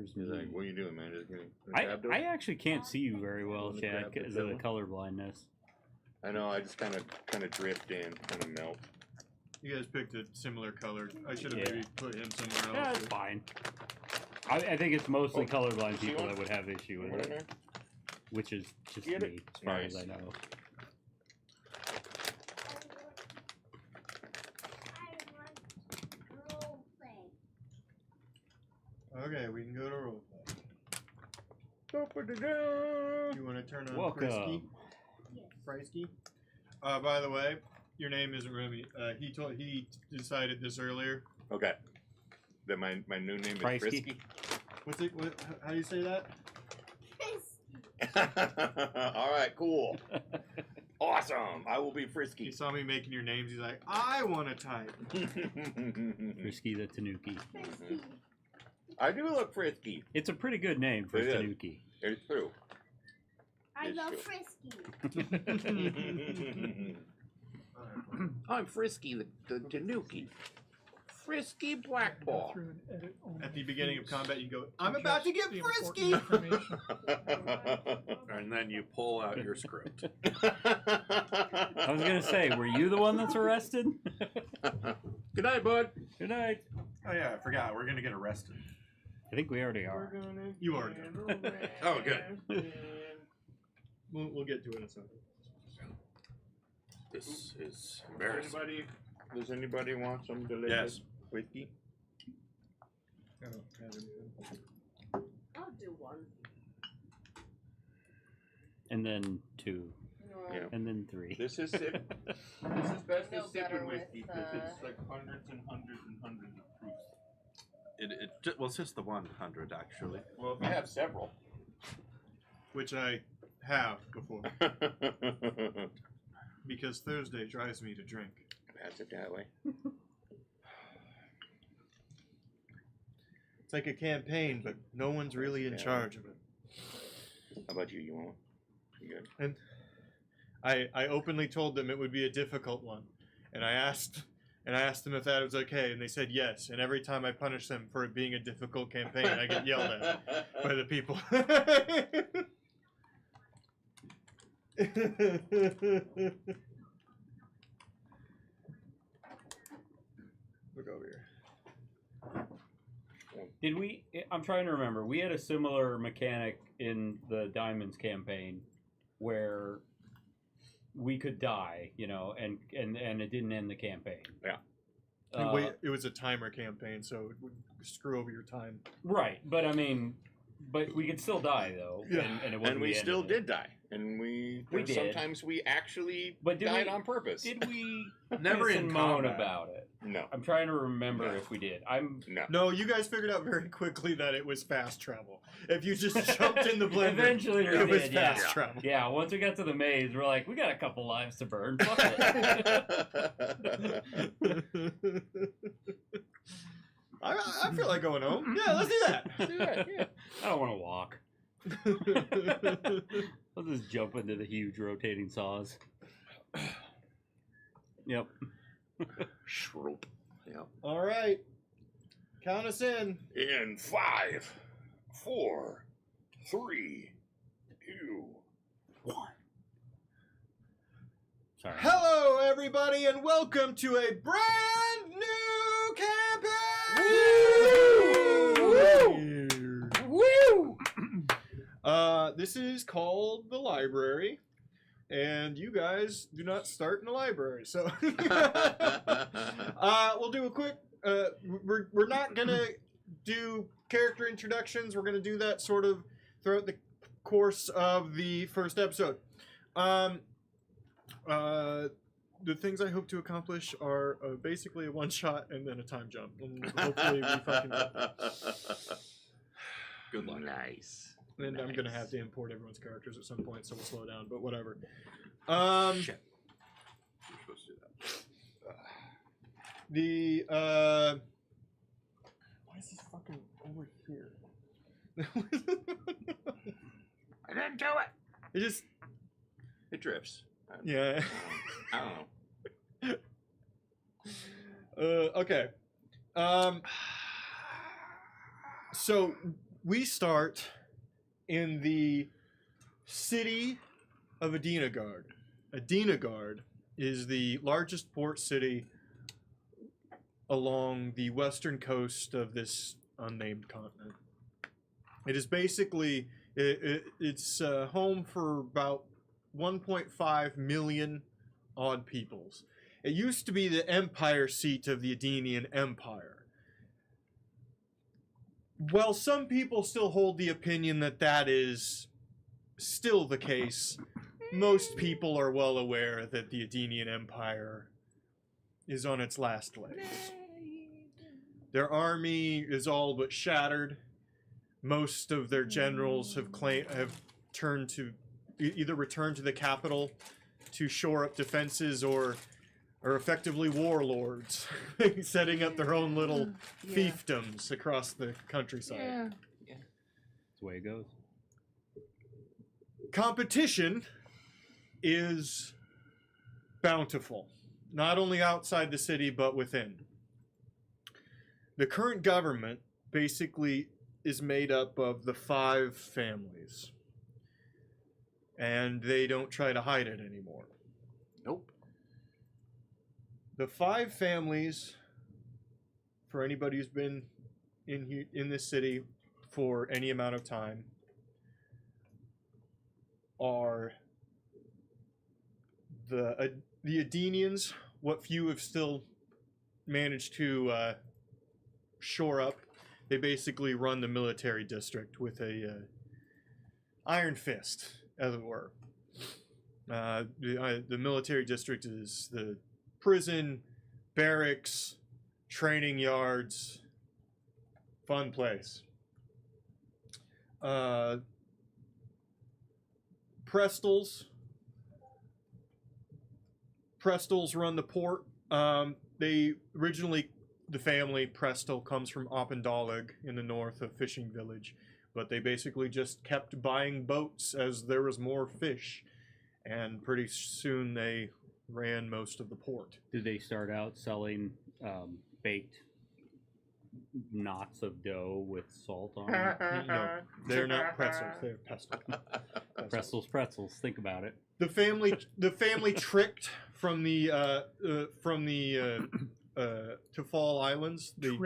scares He's me. like, what are you doing, man? Just kidding. I actually can't see you very well, Wanna Chad, grab the because of the pillow? color blindness. I know. I just kind of drift in, kind of melt. You guys picked a similar color. I should have Yeah. maybe put him somewhere Yeah, else. it's fine. I think it's mostly Oh, colorblind you see people one? that would have issue with Right in it, there? which is just Get me, it? as far as Nice. I know. Okay, we can go to roleplay. Da-ba-da-da. You want to turn on Welcome. Frisky? By the way, your name isn't Remy. He decided this earlier. Okay. That my new name is Frisky? Frisky. What's it? How do you say that? All right, cool. Awesome. I will be He Frisky. saw me making your names. He's like, I want to type. Frisky the Tanuki. I do look frisky. It's a pretty good name for It is. Tanuki. It's true. I It's love true. Frisky. I'm Frisky the Tanuki. Frisky black ball. At the begining of combat, you go, I'm about to get frisky! And then you pull out your script. I was gonna say, were you the one that's arrested? Good night, bud. Good night. Oh yeah, I forgot. We're gonna get arrested. I think we already are. You are. Oh, good. We'll get to it in a second. This is embarrassing. Does anybody want some delicious Yes. whiskey? I don't have anything. I'll do one. And then 2. Yeah. And then 3. This is sip. This is best No as sipping better whiskey with, because it's like hundreds and hundreds and hundreds of proofs. Well, it's just the 100 actually. Well, if you have several. Which I have before. Because Thursday drives me to drink. Pass it that way. It's like a campaign, but no one's really in Yeah. charge of it. How about you? You want one? You good? And I openly told them it would be a difficult one. And I asked them if that was okay, and they said yes. And every time I punish them for it being a difficult campaign, I get yelled at by the people. Look over here. Did we? I'm trying to remember. We had a similar mechanic in the Diamonds campaign where we could die, you know, and it didn't end the campaign. Yeah. It was a timer campaign, so it would screw over your time. Right, but I mean, but we could still die though. Yeah. And it wasn't And we the end still of it. did die. And we did. sometimes we actually But did died we- on purpose. Did we Never piss in and moan combat. about it? No. I'm trying to remember No. if we did. I'm No. No, you guys figured out very quickly that it was fast travel. If you just jumped in the blender, Eventually we it was did, yeah. fast travel. Yeah, once we got to the maze, we're like, we got a couple lives to burn. Fuck it. I feel like going home. Yeah, let's do that. Yeah. I don't want to walk. I'll just jump into the huge rotating saws. Yep. Shroop. Yep. All right, count us in. In 5, 4, 3, 2, 1. Sorry. Hello, everybody, and welcome to a brand new campaign. Woo! This is called the library, and you guys do not start in the library, so we'll do a quick. We're not gonna do character introductions. We're gonna do that sort of throughout the course of the first episode. The things I hope to accomplish are basically a one shot and then a time jump, and hopefully we fucking. Good luck. Nice. And I'm gonna have to import everyone's characters at some point, so we'll slow down. But whatever. Shit. You're supposed to do that. Why is this fucking over here? I didn't do it. It just. It drifts. Yeah. I don't know. Okay. So we start in the city of Adinagard. Adinagard is the largest port city along the western coast of this unnamed continent. It is basically it's home for about 1.5 million odd peoples. It used to be the empire seat of the Adenian Empire. While some people still hold the opinion that that is still the case, most people are well aware that the Adenian Empire is on its last legs. Their army is all but shattered. Most of their generals have turned to either returned to the capital to shore up defenses or are effectively warlords, setting up their own little fiefdoms across the countryside. That's the way it goes. Competition is bountiful, not only outside the city but within. The current government basically is made up of the 5 families, and they don't try to hide it anymore. Nope. The 5 families, for anybody who's been in this city for any amount of time, are the Adenians, what few have still managed to shore up. They basically run the military district with a iron fist, as it were. The military district is the prison, barracks, training yards, fun place. Prestals run the port. They originally, the family Prestel comes from Oppendalig in the north of Fishing Village, but they basically just kept buying boats as there was more fish, and pretty soon they ran most of the port. Did they start out selling baked knots of dough with salt on them? No, they're not pretzels. They're pestles. Pretzels. Think about it. The family tricked from the Tafal Islands. They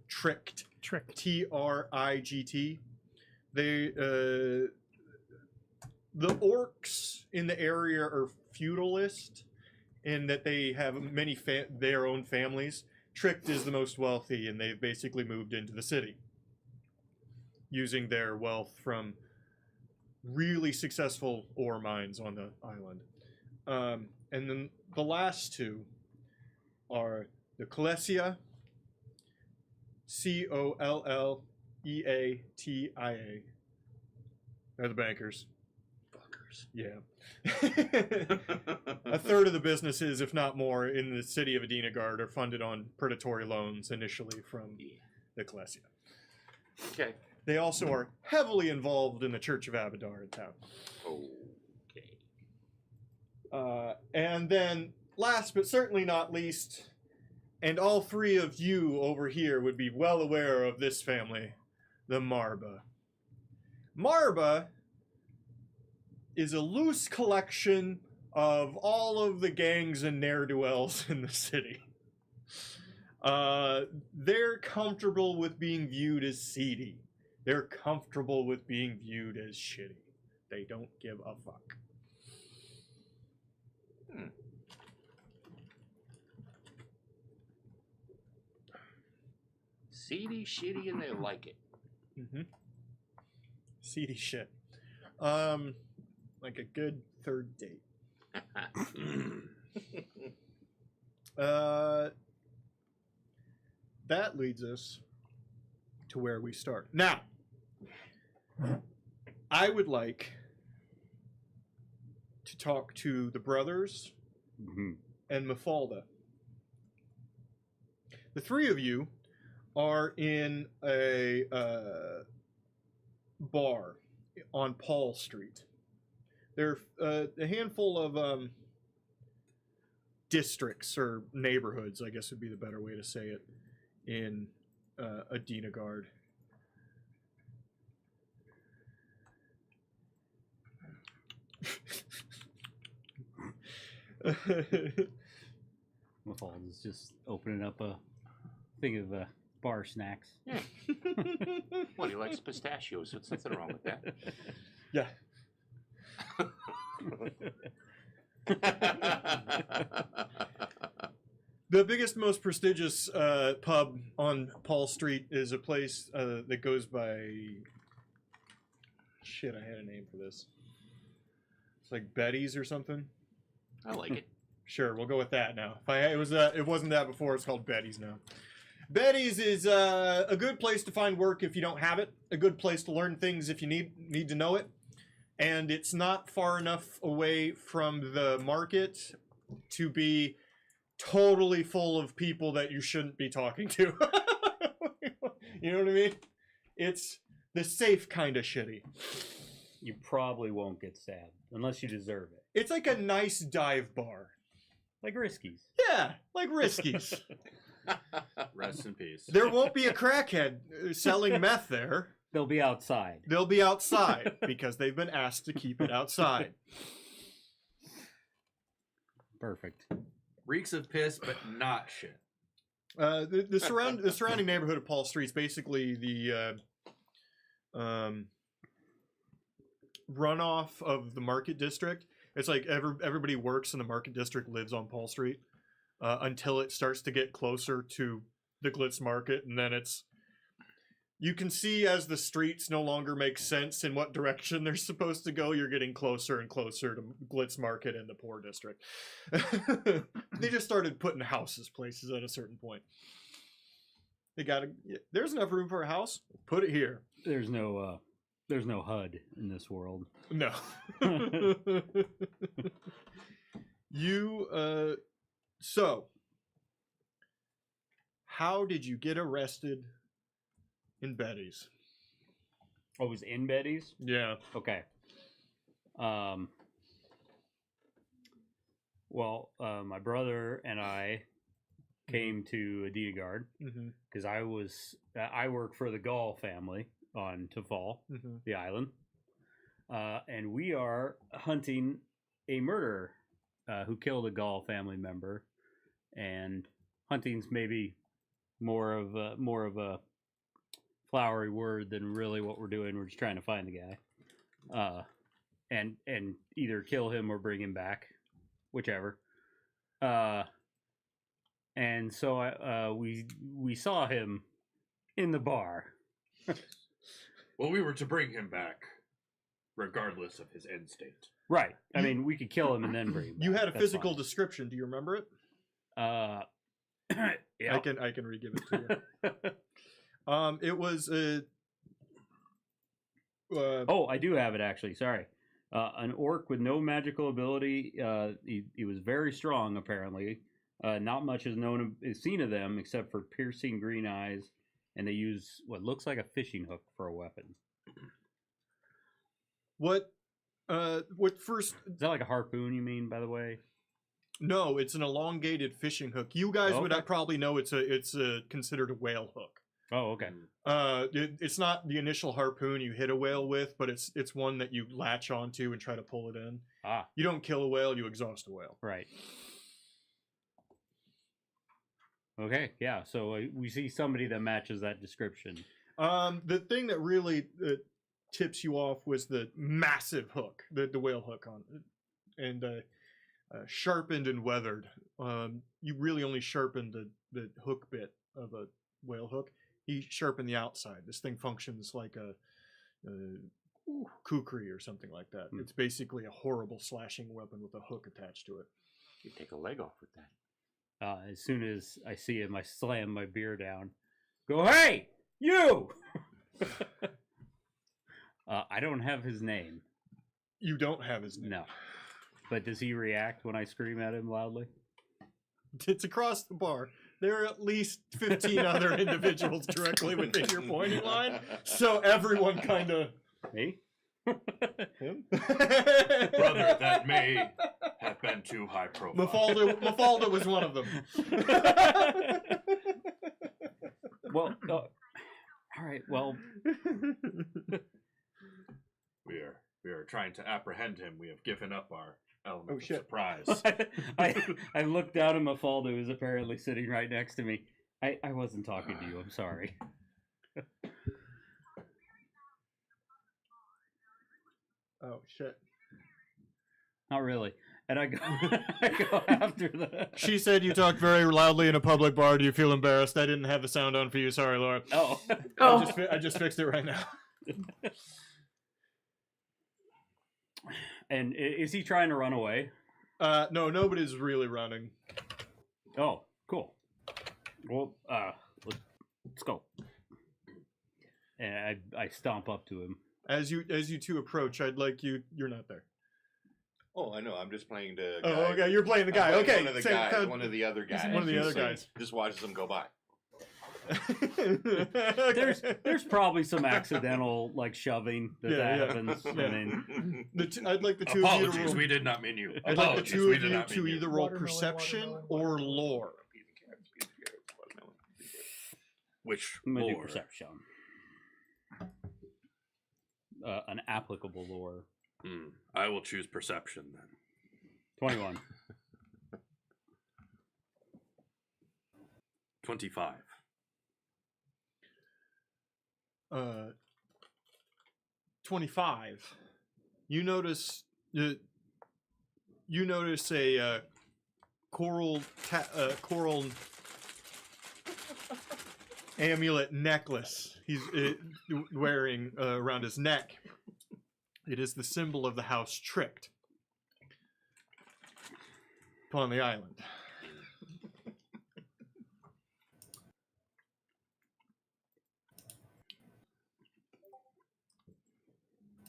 tricked. Trigt. They the orcs in the area are feudalist in that they have many their own families. Tricked is the most wealthy, and they've basically moved into the city, using their wealth from really successful ore mines on the island. And then the last 2 are the Colesia, Colleatia. They're the bankers. Fuckers. Yeah. A third of the businesses, if not more, in the city of Adinagard are funded on predatory loans initially from the Colesia. Okay. They also are heavily involved in the Church of Abadar in town. Okay. And then, last but certainly not least, and all 3 of you over here would be well aware of this family, the Marba. Marba is a loose collection of all of the gangs and ne'er-do-wells in the city. They're comfortable with being viewed as seedy. They're comfortable with being viewed as shitty. They don't give a fuck. Seedy, shitty, and they like it. Mm-hmm. Seedy shit. Like a good third date. That leads us to where we start. Now, I would like to talk to the brothers and Mafalda. The 3 of you are in a bar on Paul Street. There are a handful of districts or neighborhoods, I guess would be the better way to say it, in Adinagard. Mafalda is just opening up a thing of bar snacks. Well, he likes pistachios, so there's nothing wrong with that. Yeah. The biggest, most prestigious pub on Paul Street is a place that goes by... Shit, I had a name for this. It's like Betty's or something. I like it. Sure, we'll go with that now. It wasn't that before. It's called Betty's now. Betty's is a good place to find work if you don't have it. A good place to learn things if you need to know it. And it's not far enough away from the market to be totally full of people that you shouldn't be talking to. You know what I mean? It's the safe kind of shitty. You probably won't get stabbed unless you deserve it. It's like a nice dive bar. Like Riskies. Yeah, like Riskies. Rest in peace. There won't be a crackhead selling meth there. They'll be outside. They'll be outside because they've been asked to keep it outside. Perfect. Reeks of piss, but not shit. The surrounding neighborhood of Paul Street is basically the runoff of the Market District. It's like everybody works in the Market District, lives on Paul Street until it starts to get closer to the Glitz Market, and then you can see as the streets no longer make sense in what direction they're supposed to go, you're getting closer and closer to Glitz Market and the Poor District. They just started putting places at a certain point. There's enough room for a house, put it here. There's no HUD in this world. No. So, how did you get arrested in Betty's? Oh, it was in Betty's? Yeah. Okay. Well, my brother and I came to Adidagard because I work for the Gall family on Tafal, the island, and we are hunting a murderer who killed a Gall family member, and hunting's maybe more of a flowery word than really what we're doing. We're just trying to find the guy, and either kill him or bring him back, whichever. And so we saw him in the bar. Well, we were to bring him back, regardless of his end state. Right. I mean, we could kill him and then bring him back. You had a That's physical fine. description. Do you remember it? Yeah. I can re-give it to you. It was Oh, I do have it actually. Sorry. An orc with no magical ability. He was very strong, apparently. Not much is seen of them except for piercing green eyes, and they use what looks like a fishing hook for a weapon. what first? Is that like a harpoon? You mean, by the way? No, it's an elongated fishing hook. You guys would probably know it's considered a whale hook. Oh, okay. It's not the initial harpoon you hit a whale with, but it's one that you latch onto and try to pull it in. Ah, You don't kill a whale, you exhaust a whale. right. Okay, yeah. So we see somebody that matches that description. The thing that really tips you off was the massive hook, the whale hook on it, and sharpened and weathered. You really only sharpened the hook bit of a whale hook. He sharpened the outside. This thing functions like a kukri or something like that. It's basically a horrible slashing weapon with a hook attached to it. You take a leg off with that. As soon as I see him, I slam my beer down. Go, hey, you! I don't have his name. You don't have his name. No. But does he react when I scream at him loudly? It's across the bar. There are at least 15 other individuals directly within your pointing line, so everyone kind of... Me? Him? Brother, that may have been too high profile. Mafalda was one of them. Well, all right, well... We are trying to apprehend him, we have given up our element Oh, of shit. surprise. I looked down at Mafalda, who was apparently sitting right next to me. I wasn't talking to you. I'm sorry. Oh shit. Not really. And I go, I go after the. She said you talked very loudly in a public bar. Do you feel embarrassed? I didn't have the sound on for you. Sorry, Laura. Oh. Oh, I just fixed it right now. And is he trying to run away? No, nobody's really running. Oh, cool. Well, let's go. And I stomp up to him. As you two approach, I'd like you. You're not there. Oh, I know. I'm just playing the guy. Oh, okay. You're playing the guy. I'm playing Okay. One of the same guys. kind- One of the other guys. one of the other Just- guys. Just watches them go by. There's probably some accidental like shoving that Yeah. happens. Yeah. I mean, I'd like the two of you to Apologies, roll. we did not mean you. I'd like the Apologies, two we of did you not mean to you. either roll Watermelon, perception watermelon, or lore. Which I'm gonna do lore? perception. An applicable lore. I will choose perception then. 21. 25. 25. You notice a coral amulet necklace he's wearing around his neck. It is the symbol of the house Tricked upon the island.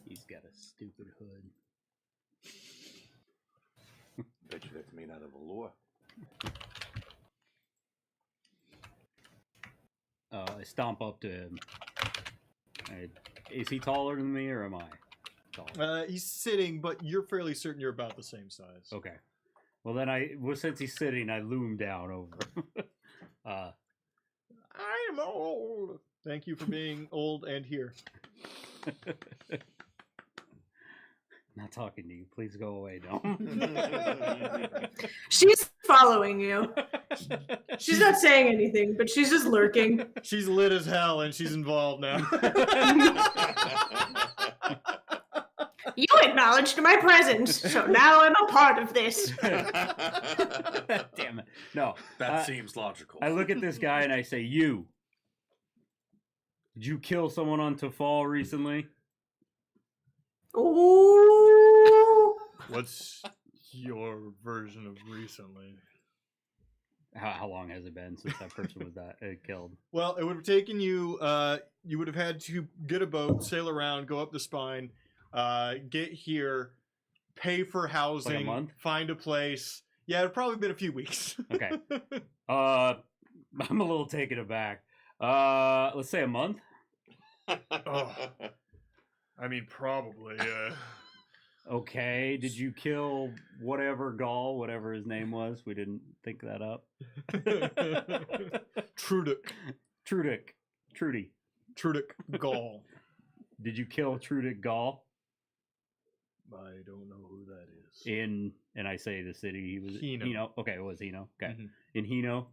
He's got a stupid hood. Bet you that's made out of velour. I stomp up to him. Is he taller than me, or am I taller? He's sitting, but you're fairly certain you're about the same size. Okay. Well, then since he's sitting, I loom down over him. I am old. Thank you for being old and here. Not talking to you. Please go away, Dom. she's following you. She's not saying anything, but she's just lurking. She's lit as hell and she's involved now. You acknowledged my presence, so now I'm a part of this. Damn it. No. That seems logical. I look at this guy and I say, "You. Did you kill someone on Tafal recently?" Ooh. What's your version of recently? How long has it been since that person was killed? Well, it would have taken you, you would have had to get a boat, sail around, go up the spine, get here, pay for housing, Like a month? find a place. Yeah, it'd probably been a few weeks. Okay. I'm a little taken aback. Let's say a month. Oh. I mean, probably. Okay. Did you kill whatever Gaul, whatever his name was? We didn't think that up. Trudic Gall. Did you kill Trudic Gaul? I don't know who that is. And I say the city he was Hino. Okay, it was Hino. Okay. Mhm. In Hino.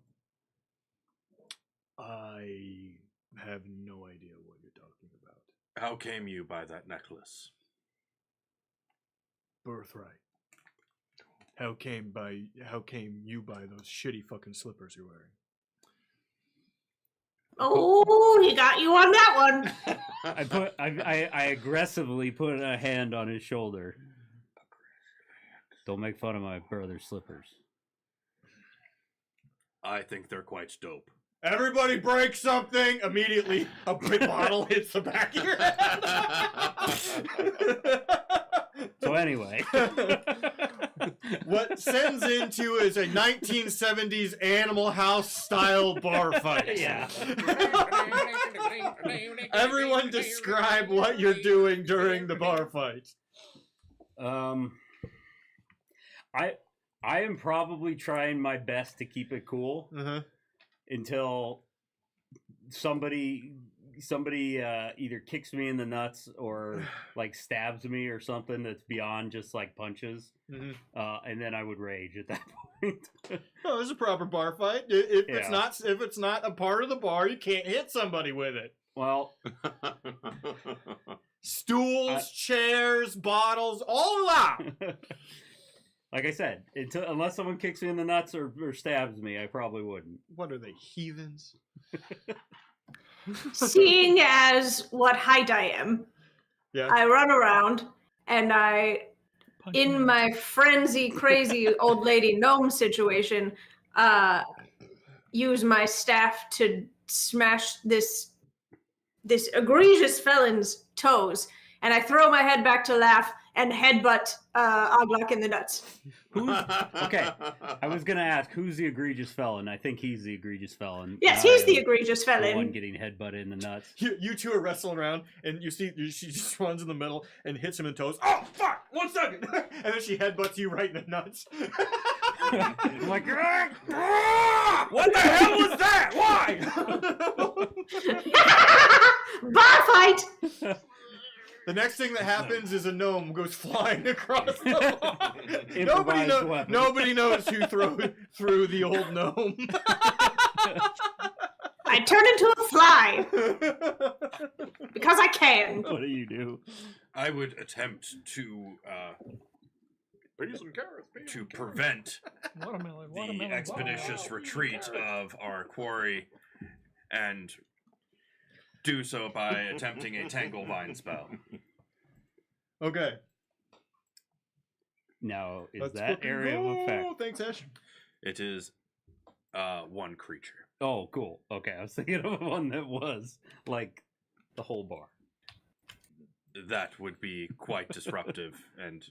I have no idea what you're talking about. How came you by that necklace? Birthright. How came you by those shitty fucking slippers you're wearing? Oh, he got you on that one. I aggressively put a hand on his shoulder. Don't make fun of my brother's slippers. I think they're quite dope. Everybody break something! Immediately, a big bottle hits the back of your head. So anyway, what sends into is a 1970s Animal House style bar fight. Yeah. Everyone describe what you're doing during the bar fight. I am probably trying my best to keep it cool Uh-huh. until somebody somebody either kicks me in the nuts or like stabs me or something that's beyond just like punches, and then I would rage at that point. No, it's a proper bar fight. If it's not a part of the bar, you can't hit somebody with it. Well, stools, chairs, bottles, all allowed. Like I said, unless someone kicks me in the nuts or stabs me, I probably wouldn't. What are they, heathens? Seeing as what height I am, I run around and in my frenzy, crazy old lady gnome situation, use my staff to smash this egregious felon's toes, and I throw my head back to laugh and headbutt Oglok in the nuts. Okay, I was gonna ask who's the egregious felon. I think he's the egregious felon. Yes, he's the egregious felon. The one getting headbutted in the nuts. You two are wrestling around, and you see she just runs in the middle and hits him in the toes. Oh fuck! 1 second, and then she headbutts you right in the nuts. I'm like, What the hell was that? Why? Bar fight. The next thing that happens is a gnome goes flying across the lawn. Nobody knows who threw the old gnome. I turn into a fly because I can. What do you do? I would attempt to prevent the expeditious retreat of our quarry, and do so by attempting a Tangle Vine spell. Okay. Now, is that area of effect? Thanks, Ash. It is one creature. Oh, cool. Okay, I was thinking of one that was like the whole bar. That would be quite disruptive and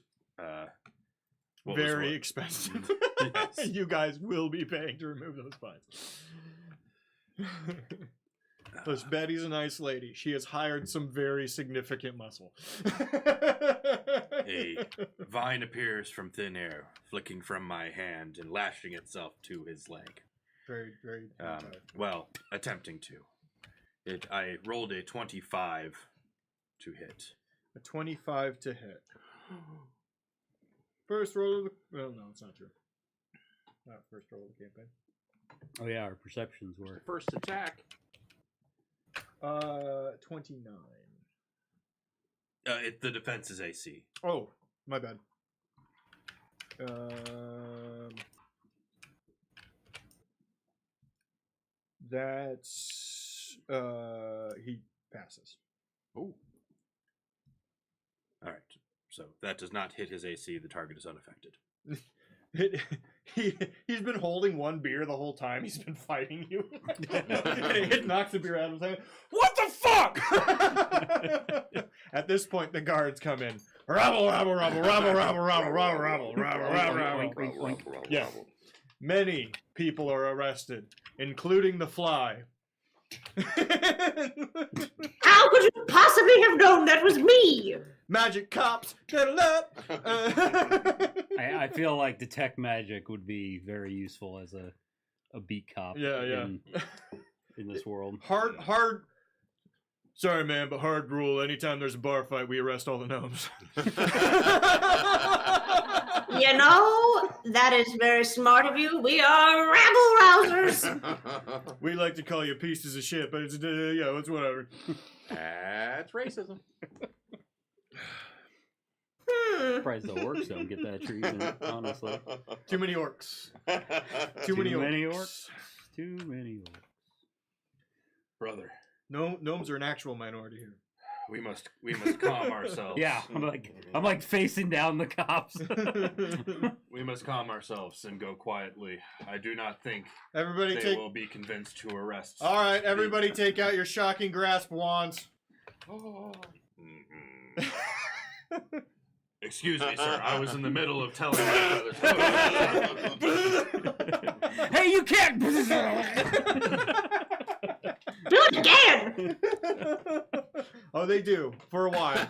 very expensive. Yes. You guys will be paying to remove those vines. Plus, Betty's a nice lady. She has hired some very significant muscle. A vine appears from thin air, flicking from my hand and lashing itself to his leg. Very, very. Well, attempting to. I rolled a 25 to hit. A 25 to hit. First roll of the... Well, no, it's not true. Not first roll of the campaign. Oh yeah, our perceptions were. First attack. 29. The defense is AC. Oh, my bad. That's he passes. Oh. All right. So that does not hit his AC. The target is unaffected. He's been holding one beer the whole time he's been fighting you. And it knocks the beer out of his hand. What the fuck? At this point, the guards come in. Rabble, rabble, rabble, rabble, rabble, rabble, rabble, rabble, rabble, rabble. Yeah. Many people are arrested, including the fly. How could you possibly have known that was me? Magic cops, get it up. I feel like detect magic would be very useful as a beat cop. In this world. Hard. Sorry, man, but hard rule. Anytime there's a bar fight, we arrest all the gnomes. You know, that is very smart of you. We are rabble rousers. We like to call you pieces of shit, but it's it's whatever. That's racism. Surprised the orcs don't get that treatment, honestly. Too many orcs. Too many orcs. Too many orcs. Brother. No, gnomes are an actual minority here. We must calm ourselves. Yeah, I'm like facing down the cops. We must calm ourselves and go quietly. I do not think everybody they will be convinced to arrest. All right, everybody take out your shocking grasp wands. Excuse me, sir. I was in the middle of telling my brother. Hey, you can't! Do it again! Oh, they do for a while.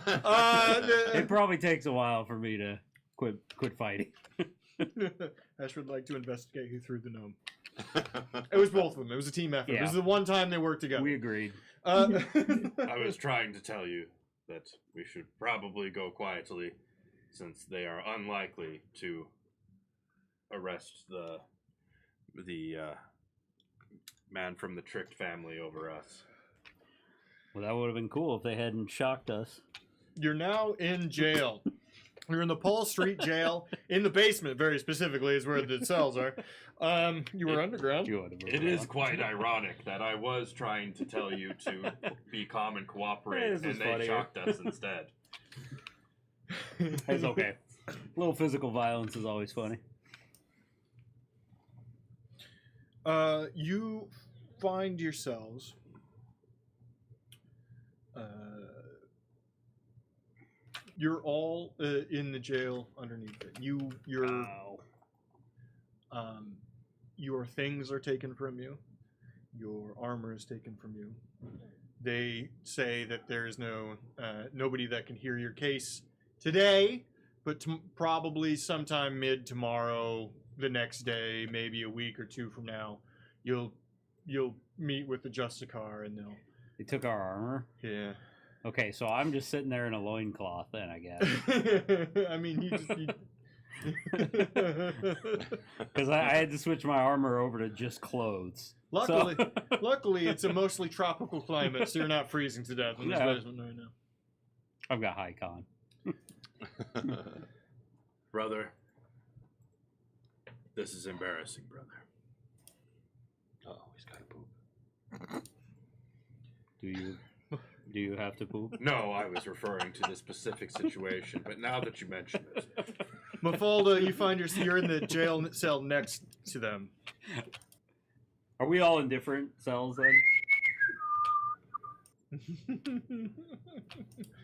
It probably takes a while for me to quit fighting. Ash would like to investigate who threw the gnome. It was both of them. It was a team effort. Yeah. It was the one time they worked together. We agreed. I was trying to tell you that we should probably go quietly, since they are unlikely to arrest the man from the Tricked family over us. Well, that would have been cool if they hadn't shocked us. You're now in jail. You're in the Paul Street jail, in the basement, very specifically, is where the cells are. You were underground. It is quite ironic that I was trying to tell you to be calm and cooperate, This and is they funnier. shocked us instead. It's okay. A little physical violence is always funny. You find yourselves you're all in the jail underneath it. Your things are taken from you. Your armor is taken from you. They say that there is nobody that can hear your case today, but probably sometime mid tomorrow, the next day, maybe a week or two from now, you'll meet with the Justicar and They took our armor. yeah. Okay, so I'm just sitting there in a loincloth then, I guess. I mean, you just. Because I had to switch my armor over to just clothes. Luckily, So- luckily, it's a mostly tropical climate, so you're not freezing to death in this No. basement right now. I've got high con. Brother, this is embarrassing, brother. Oh, he's got to poop. Do you have to poop? No, I was referring to the specific situation, but now that you mention it, Mafalda, you find you're in the jail cell next to them. Are we all in different cells then?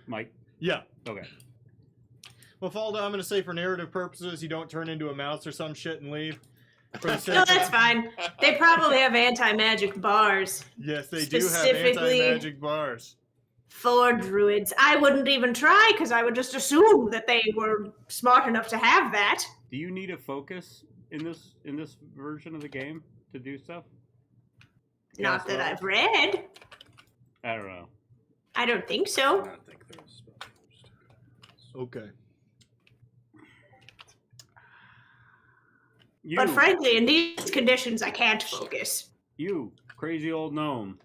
Mike? Yeah. Okay. Mafalda, I'm going to say for narrative purposes, you don't turn into a mouse or some shit and leave. For the sake No, of- that's fine. They probably have anti-magic bars Yes, they do have Specifically- anti-magic bars. for druids. I wouldn't even try because I would just assume that they were smart enough to have that. Do you need a focus in this version of the game to do stuff? Not Yes, that well, I've read. I don't know. I don't think I so. do not think there's spell post. Okay. You, But frankly, in these conditions, I can't focus. you crazy old gnome.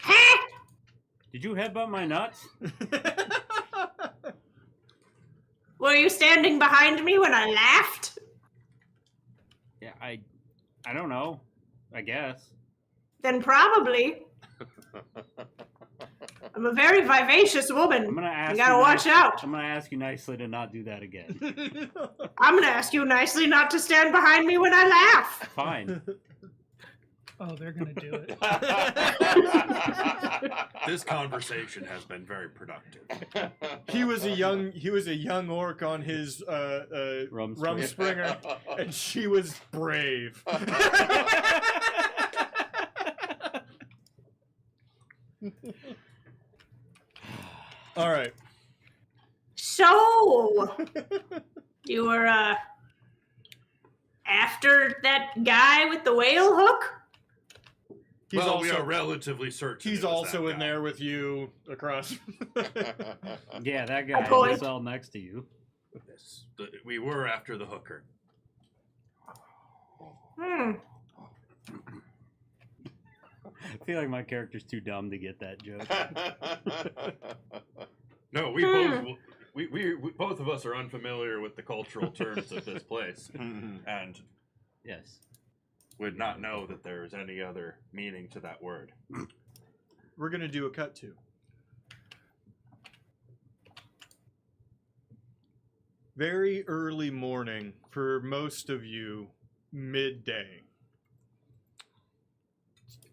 Ha! Did you headbutt my nuts? Were you standing behind me when I laughed? Yeah, I don't know. I guess. Then probably. I'm a very vivacious I'm woman. gonna ask. You gotta watch out. I'm gonna ask you nicely to not do that again. I'm gonna ask you nicely not to stand behind me when I laugh. Fine. Oh, they're gonna do it. This conversation has been very productive. he was a young orc on his Rumspringer, and she was brave. All right. So, you were, after that guy with the whale hook? He's well, we also are relatively certain. he's it was also that in guy. there with you across. Yeah, that guy in the point. cell next to you. Yes, we were after the hooker. Hmm. I feel like my character's too dumb to get that joke. No, we both we both of us are unfamiliar with the cultural terms of this place, and Yes. would not know that there's any other meaning to that word. We're gonna do a cut to. Very early morning for most of you, midday.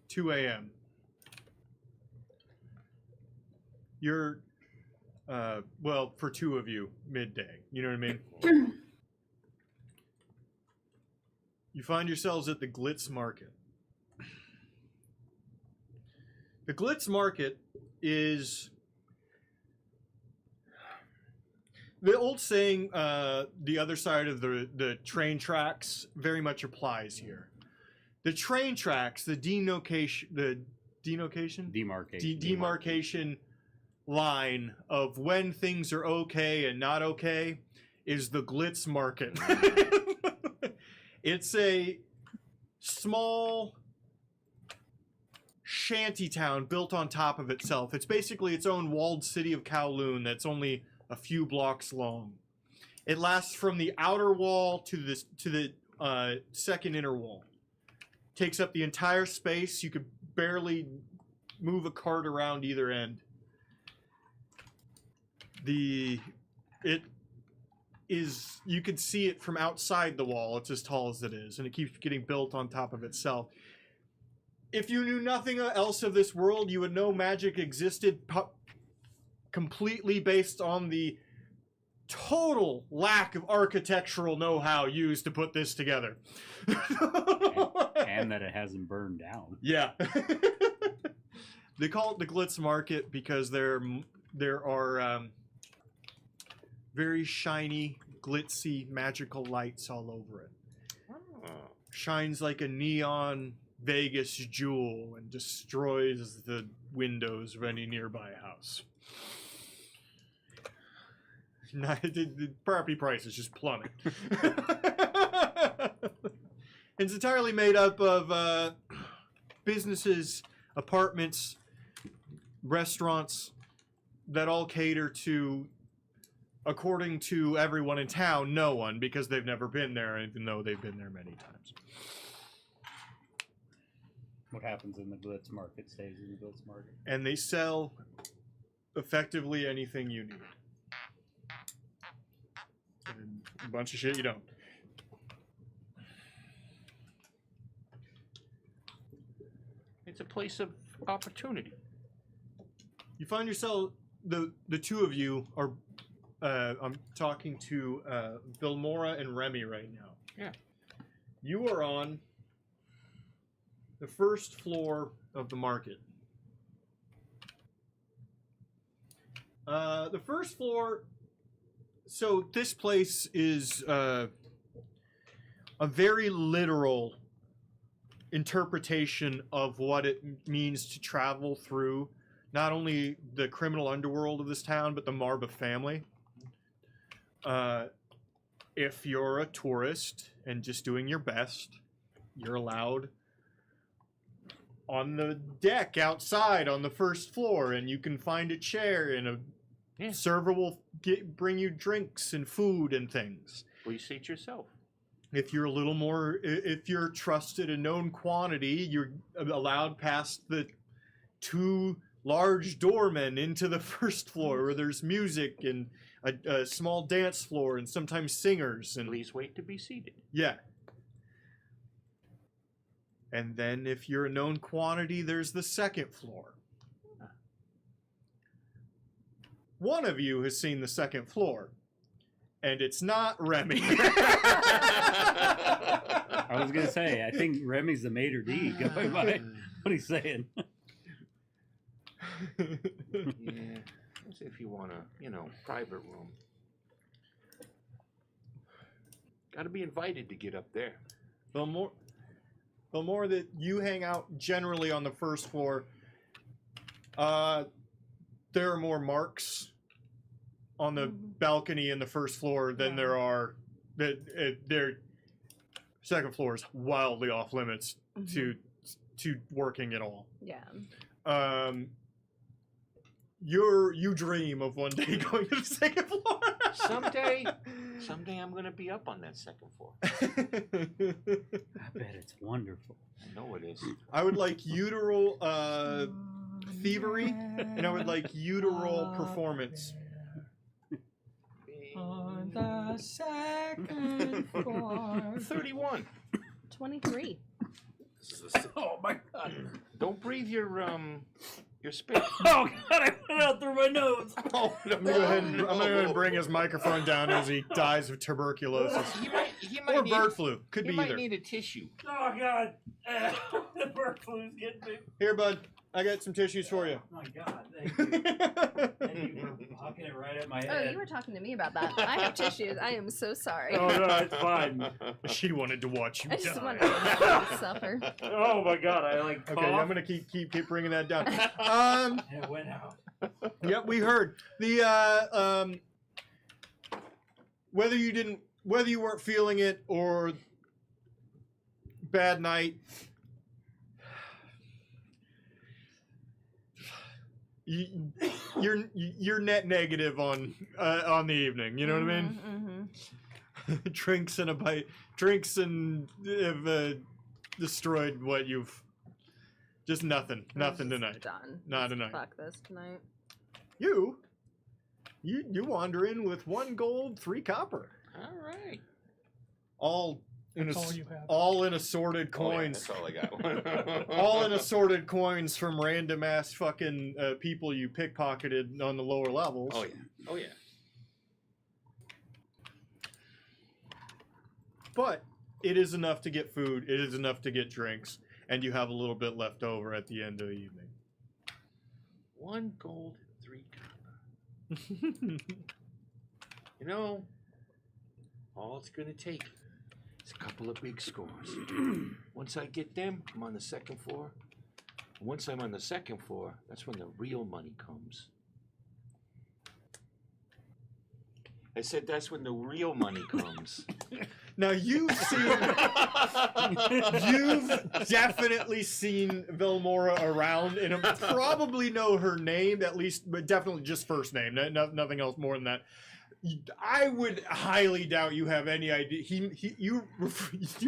2 a.m. You're, well, for two of you, midday. You know what I mean? You find yourselves at the Glitz Market. The Glitz Market is The old saying, the other side of the train tracks, very much applies here. The train tracks, the demarcation line of when things are okay and not okay is the Glitz Market. It's a small shanty town built on top of itself. It's basically its own walled city of Kowloon that's only a few blocks long. It lasts from the outer wall to the second inner wall. Takes up the entire space. You could barely move a cart around either end. You can see it from outside the wall. It's as tall as it is, and it keeps getting built on top of itself. If you knew nothing else of this world, you would know magic existed completely based on the total lack of architectural know-how used to put this together. And that it hasn't burned down. Yeah. They call it the Glitz Market because there are very shiny, glitzy, magical lights all over it. Oh. Shines like a neon Vegas jewel and destroys the windows of any nearby house. The property prices just plummet. It's entirely made up of businesses, apartments, restaurants that all cater to, according to everyone in town, no one, because they've never been there, even though they've been there many times. What happens in the Glitz Market stays in the Glitz Market. And they sell effectively anything you need. And a bunch of shit you don't. It's a place of opportunity. You find yourself, the two of you are, I'm talking to Vilmora and Remy right now. Yeah. You are on the first floor of the market. The first floor, so this place is a very literal interpretation of what it means to travel through not only the criminal underworld of this town, but the Marba family. If you're a tourist and just doing your best, you're allowed on the deck outside on the first floor, and you can find a chair, and a server will bring you drinks and food and things. Please seat yourself. If you're a little more, if you're trusted a known quantity, you're allowed past the two large doormen into the first floor where there's music and a small dance floor and sometimes singers. And please wait to be seated. Yeah. And then if you're a known quantity, there's the second floor. One of you has seen the second floor, and it's not Remy. I was going to say, I think Remy's the maitre d' going by what he's saying. Yeah, as if you want a, private room. Got to be invited to get up there. The more that you hang out generally on the first floor, there are more marks on the balcony in the first floor than there are. Their second floor is wildly off limits to working at all. Yeah. You dream of one day going to the second floor. Someday I'm gonna be up on that second floor. I bet it's wonderful. I know it is. I would like you to roll thievery, and I would like you to roll performance. On the second floor. 31. 23. Oh my god. Don't breathe your spit. Oh god, I put it out through my nose. Oh, no. I'm gonna go ahead and bring his microphone down as he dies of tuberculosis. He might Or need, bird flu. Could he be might either. need a tissue. Oh god. The bird flu's getting me. Here, bud. I got some tissues for you. Oh my god, thank you. Thank you for hucking it right at my head. Oh, you were talking to me about that. I have tissues. I am so sorry. Oh no, it's fine. She wanted to watch you I just die. wanted to watch you suffer. Oh my god, I like coughed. Okay, I'm gonna keep bringing that down. And it went out. Yep, we heard the whether you weren't feeling it or bad night. You're net negative on the evening. You know what I mean? Mm-hmm. Drinks and a bite. Drinks and have destroyed what you've. Just nothing. Nothing tonight. Done. Not tonight. Fuck this tonight. You wander in with 1 gold, 3 copper. All right. All in That's all you have. all in assorted coins. Oh, yeah, that's all I got. All in assorted coins from random ass fucking people you pickpocketed on the lower levels. Oh yeah. Oh yeah. But it is enough to get food. It is enough to get drinks, and you have a little bit left over at the end of the evening. 1 gold, 3 copper. You know, all it's gonna take is a couple of big scores. Once I get them, I'm on the 2nd floor. Once I'm on the 2nd floor, that's when the real money comes. I said that's when the real money comes. Now you've definitely seen Velmora around, and probably know her name at least, but definitely just first name. Nothing else more than that. I would highly doubt you have any idea. You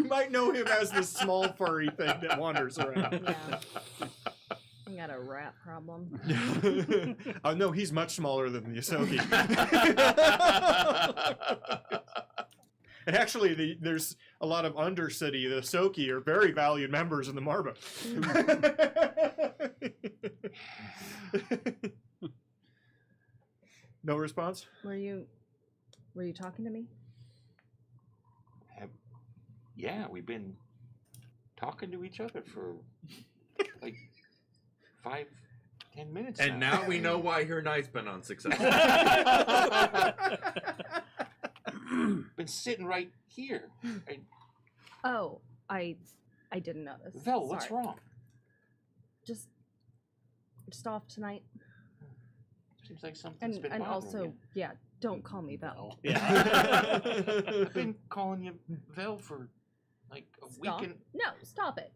might know him as the small furry thing that wanders around. Yeah. I got a rat problem. Oh no, he's much smaller than the Asogi. And actually, there's a lot of Undercity. The Asogi are very valued members in the Marba. No response? Were you talking to me? Yeah, we've been talking to each other for like 5-10 minutes. And now we know why her night's been unsuccessful. Been sitting right here. Oh, I didn't notice. Vel, what's Sorry. wrong? Just off tonight. Seems like something's been And bothering also, you. yeah, don't call me Vel. I've been calling you Vel for like a Stop. week and No, stop it.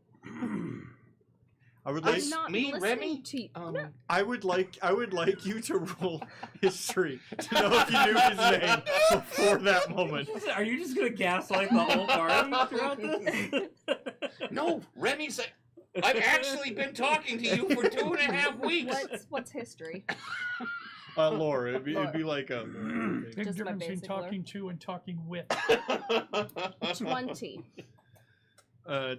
I would like I'm not me, listening Remy? to you. No. I would like you to roll history to know if you knew his name before that moment. Are you just gonna gaslight the whole party throughout this? no, Remy's. I've actually been talking to you for 2.5 weeks. What's history? Laura, it'd be like a Big Just my difference between basic lore. talking to and talking with. 20.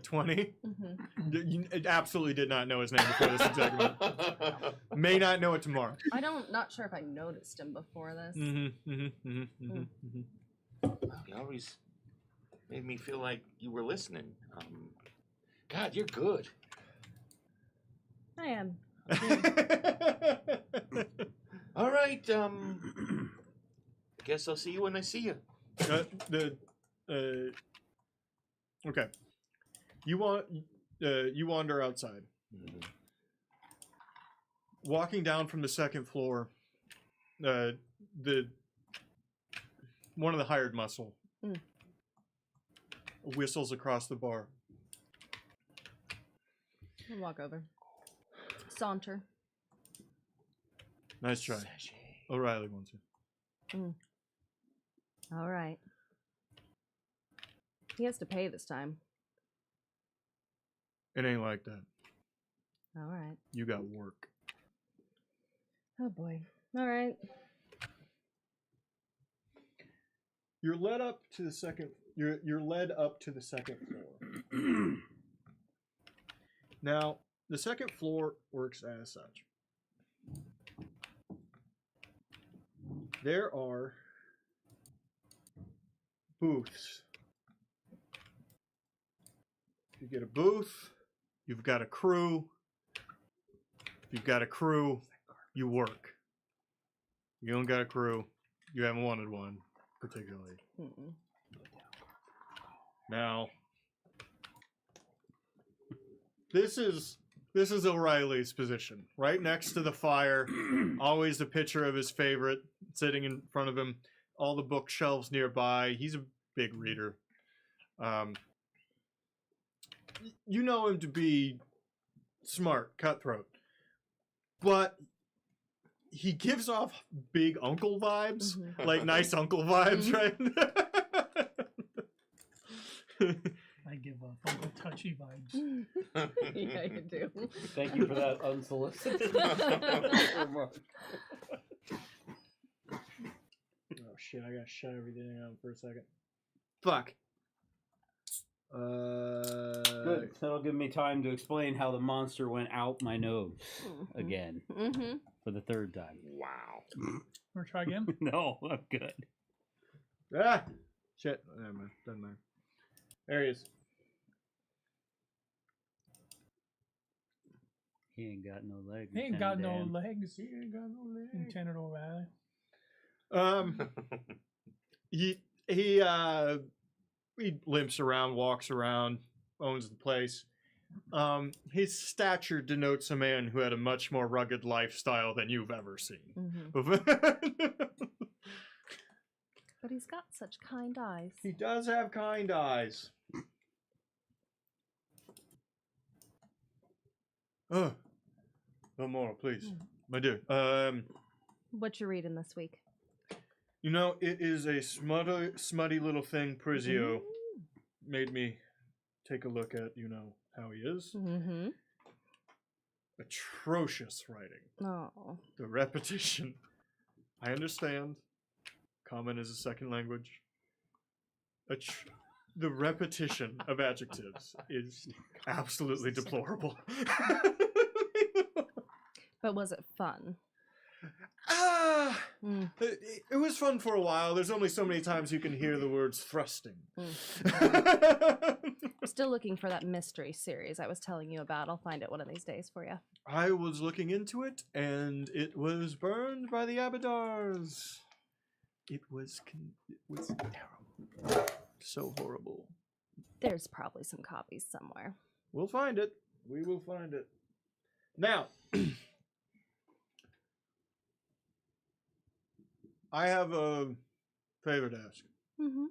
20. Mm-hmm. You absolutely did not know his name before this exact moment. May not know it tomorrow. Not sure if I noticed him before this. You always made me feel like you were listening. God, you're good. I am. All right. Guess I'll see you when I see you. Okay. You wander outside. Walking down from the 2nd floor, one of the hired muscle whistles across the bar. I'll walk over. Saunter. Nice try. O'Reilly wants you. All right. He has to pay this time. It ain't like that. All right. You got work. Oh boy. All right. You're led up to the second. You're led up to the 2nd floor. Now, the 2nd floor works as such. There are booths. You get a booth. You've got a crew. You've got a crew, you work. You don't got a crew, you haven't wanted one, particularly. Mm-mm. Now, this is O'Reilly's position, right next to the fire. Always the picture of his favorite sitting in front of him. All the bookshelves nearby. He's a big reader. You know him to be smart, cutthroat, but he gives off big uncle vibes, like nice uncle vibes, right? I give up Uncle Touchy vibes. Yeah, you do. Thank you for that unsolicited remark. Oh shit, I gotta shut everything down for a second. Fuck. Good. That'll give me time to explain how the monster went out my nose again for the third time. Wow. Or try again. No, I'm good. Ah! Shit. Never mind. Doesn't matter. There he is. He ain't got no legs. He ain't got no Dan. legs. He ain't got no legs. Lieutenant O'Reilly. He limps around, walks around, owns the place. His stature denotes a man who had a much more rugged lifestyle than you've ever seen. But he's got such kind eyes. He does have kind eyes. Oh, no more, please, my dear. What you reading this week? You know, it is a smutty little thing Prizio made me take a look at, you know, how he is. Mm-hmm. Atrocious writing. Oh. The repetition. I understand. Common is a second language. The repetition of adjectives is absolutely deplorable. But was it fun? It was fun for a while. There's only so many times you can hear the words thrusting. Still looking for that mystery series I was telling you about. I'll find it one of these days for you. I was looking into it, and it was burned by the Abadars. It was terrible. So horrible. There's probably some copies somewhere. We'll find it. We will find it. Now, I have a favor to ask. Mm-hmm.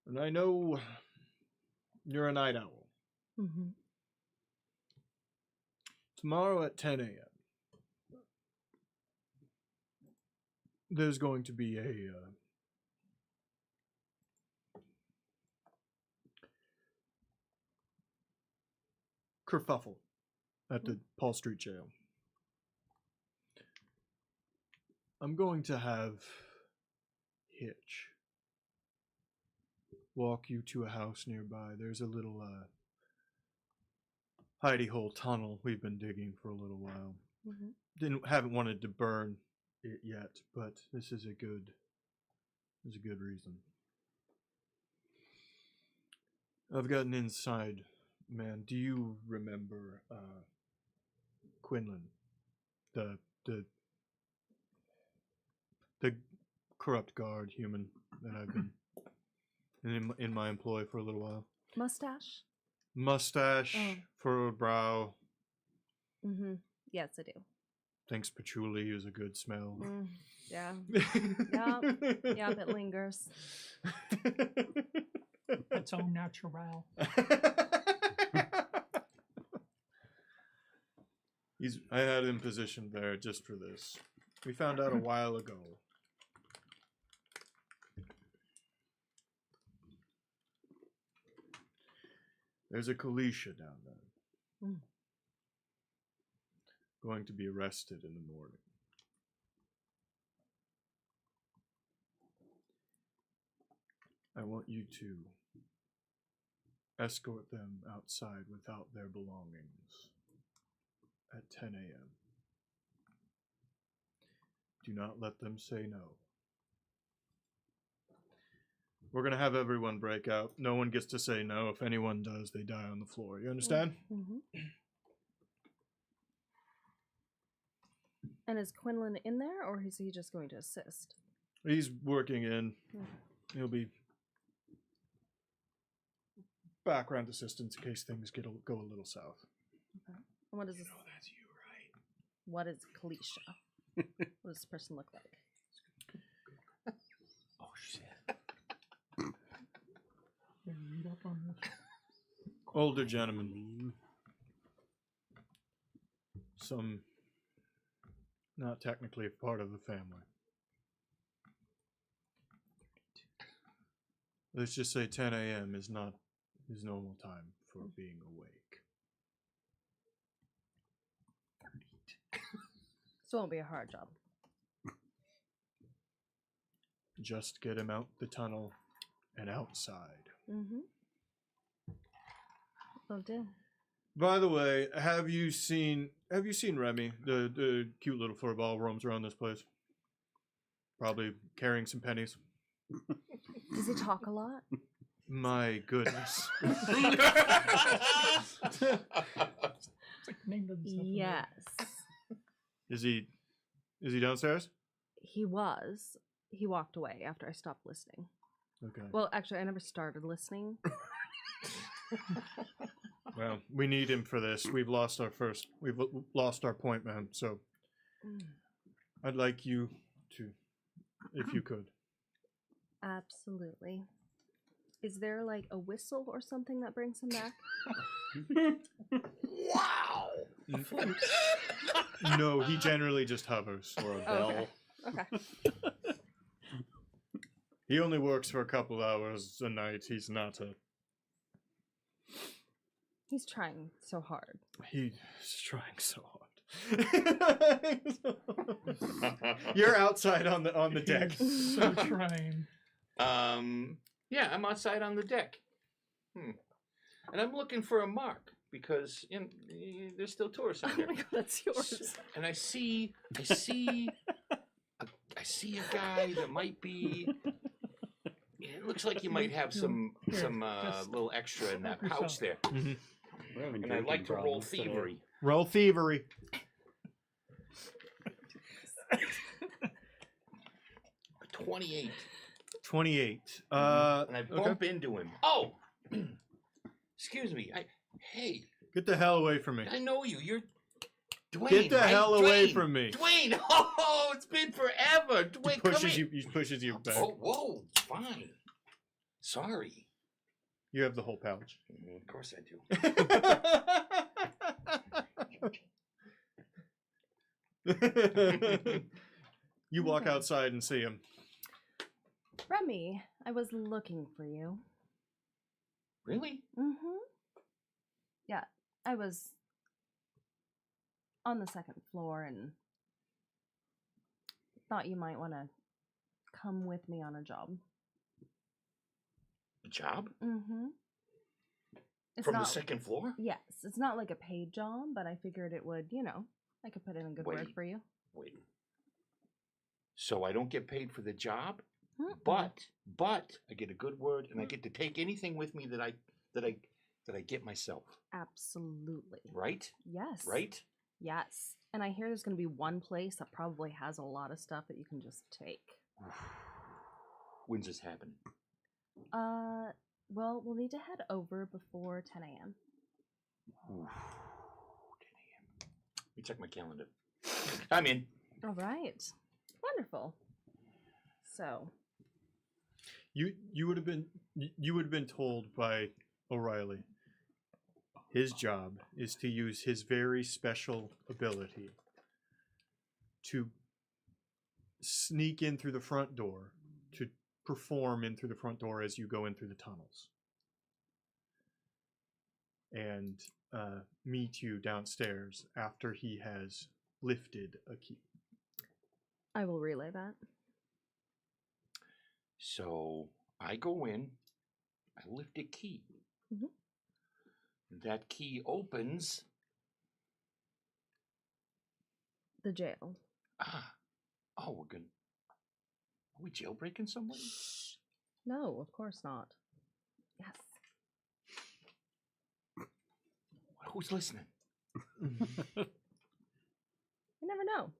And I know you're a night owl. Mm-hmm. Tomorrow at 10 a.m. there's going to be a kerfuffle at the Paul Street Jail. I'm going to have Hitch walk you to a house nearby. There's a little hidey hole tunnel we've been digging for a little while. Haven't wanted to burn it yet, but this is a good reason. I've gotten inside, man. Do you remember Quinlan, the corrupt guard human that I've been in my employ for a little while? Mustache, furrowed brow. Mm-hmm. Yes, I do. Thinks patchouli is a good smell. Yeah. Yep, it lingers. It's au natural. I had him positioned there just for this. We found out a while ago. There's a Kalisha down there. Going to be arrested in the morning. I want you to escort them outside without their belongings at 10 a.m. Do not let them say no. We're going to have everyone break out. No one gets to say no. If anyone does, they die on the floor. You understand? And is Quinlan in there, or is he just going to assist? He's working in. He'll be background assistance in case things go a little south. Okay. And what is this? That's you, right? What is Kalisha? What does this person look like? Oh shit. Read up on this. Older gentleman. Some not technically a part of the family. Let's just say 10 a.m. is not his normal time for being awake. So it won't be a hard job. Just get him out the tunnel and outside. Mm-hmm. Will do. By the way, have you seen Remy? The cute little furball roams around this place. Probably carrying some pennies. Does he talk a lot? My goodness. It's like name doesn't sound familiar. Yes. Is he downstairs? He was. He walked away after I stopped listening. Okay. Well, actually, I never started listening. Well, we need him for this. We've lost our point man. So I'd like you to, if you could. Absolutely. Is there like a whistle or something that brings him back? Wow. No, he generally just hovers. Or a bell. Okay. He only works for a couple hours a night. He's not a... He's trying so hard. He's trying so hard. You're outside on the deck. He's so trying. Yeah, I'm outside on the deck. And I'm looking for a mark because there's still tourists out Oh there. my god, that's yours. And I see a guy that might be. It looks like you might have some little extra in that pouch there. Mm-hmm. We're having And I'd like to drinking roll problems today. thievery. Roll thievery. 28. 28. And I bump into him. Oh! Excuse me. Hey, Get the hell away from me. I know you. You're Dwayne. Get the right? hell away Dwayne! from me. Dwayne! Oh, it's been forever. Dwayne, come here. He pushes you back. Oh, whoa. Fine. Sorry. You have the whole pouch. Of course I do. You walk outside and see him. Remy, I was looking for you. Really? Mm-hmm. Yeah, I was on the second floor and thought you might want to come with me on a job. A job? Mm-hmm. From the second floor? Yes, it's not like a paid job, but I figured it would, I could put in a good word Wait. for you. Wait. So I don't get paid for the job, Mm-mm. but I get a good word and I get to take anything with me that I get myself. Absolutely. Right? Yes. Right? Yes. And I hear there's going to be one place that probably has a lot of stuff that you can just take. When's this happening? Well, we'll need to head over before 10 a.m. 10 a.m. Let me check my calendar. I'm in. All right. Wonderful. So, You would have been told by O'Reilly. His job is to use his very special ability to sneak in through the front door, to perform in through the front door as you go in through the tunnels, and meet you downstairs after he has lifted a key. I will relay that. So I go in, I lift a key. Mhm. That key opens. The jail. Oh, we're gonna. Are we jailbreaking somebody? No, of course not. Yes. Who's listening? You never know.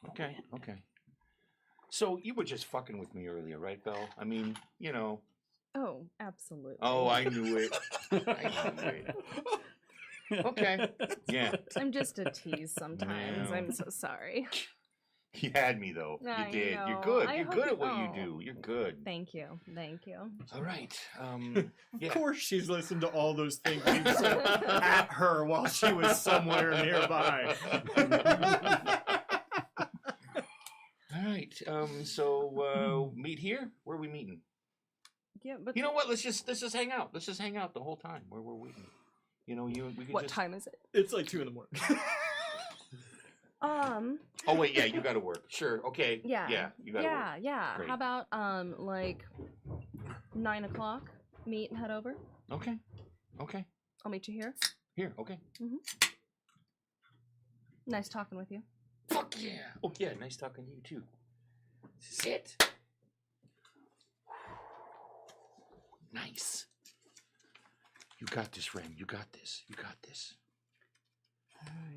Okay. So you were just fucking with me earlier, right, Belle? I mean, you know. Oh, absolutely. Oh, I knew it. I knew it. Okay. Yeah. I'm just a tease sometimes. No. I'm so sorry. You had me though. I You did. You're know. good. I You're hope good you- at what you oh. do. You're good. Thank you. Thank you. All right. Of course, she's listened to all those things you said at her while she was somewhere nearby. All right. So meet here. Where are we meeting? Yeah, but You know what? Let's just hang out. Let's just hang out the whole time where we're waiting. You know, we can what just. time is it? It's like 2 in the morning. Oh wait, yeah, you got to work. Sure. Okay. Yeah. Yeah, you got to work. Yeah. Great. How about like 9 o'clock? Meet and head over. Okay. Okay. I'll meet you here. Here. Okay. Nice talking with you. Fuck yeah. Oh yeah, nice talking to you too. This is it. Nice. You got this, Ren. You got this. You got this.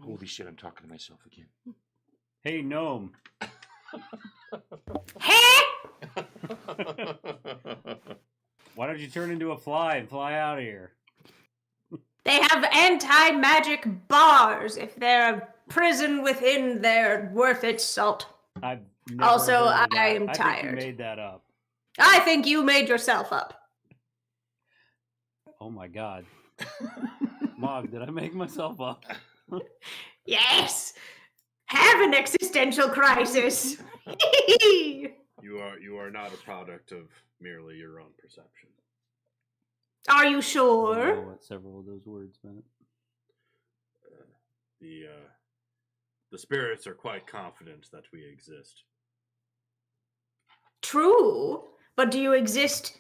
Holy shit, I'm talking to myself again. Hey, gnome. Hey! Why don't you turn into a fly and fly out of here? They have anti-magic bars. If they're a prison within, they're worth its salt. I've never Also, heard of that. I am I tired. think you made that up. I think you made yourself up. Oh my god. Mog, did I make myself up? Yes! Have an existential crisis. You are not a product of merely your own perception. Are you I sure? know what several of those words meant. The spirits are quite confident that we exist. True, but do you exist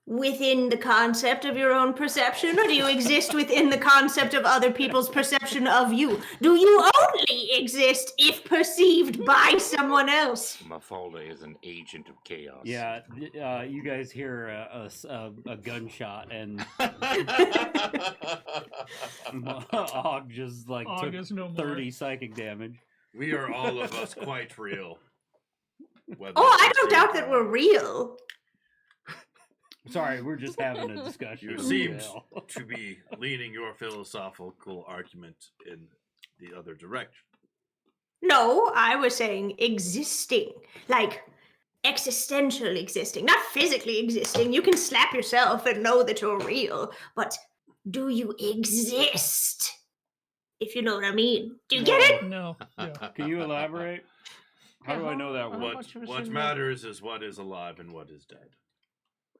within the concept of your own perception, or do you exist within the concept of other people's perception of you? Do you only exist if perceived by someone else? Mafalda is an agent of chaos. Yeah, you guys hear a gunshot, and Og just like Og took is no more. 30 psychic damage. We are all of us quite real. Whether Oh, I it's don't doubt that we're real. Sorry, we're just having a discussion. You seem to be leaning your philosophical argument in the other direction. No, I was saying existing. Like existential existing, not physically existing. You can slap yourself and know that you're real, but do you exist? If you know what I mean. Do you get it? No. Yeah. Can you elaborate? How do I know that How word? much was What in matters is what is alive and what is dead.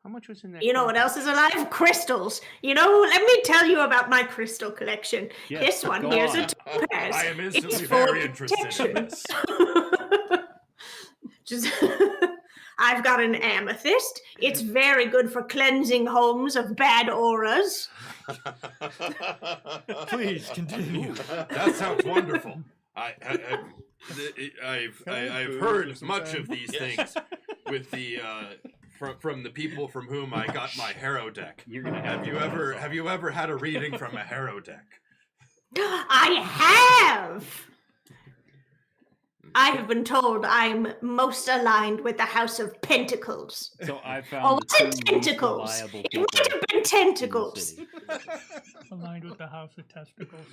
How much was in there? You know what else is alive? Crystals. You know, let me tell you about my crystal collection. Yes, This one go here's a on. topaz. I am instantly It's for very interested in protection. this. Just I've got an amethyst. It's very good for cleansing homes of bad auras. Please continue. That sounds wonderful. I've heard much of these things with the from the people from whom I got my Harrow deck. You're gonna Have you ever had a reading from a Harrow deck? I have. I have been told I'm most aligned with the House of Pentacles. So I Oh, found what's the in two least tentacles? reliable It people might have been in the tentacles. city. Aligned with the House of Testicles.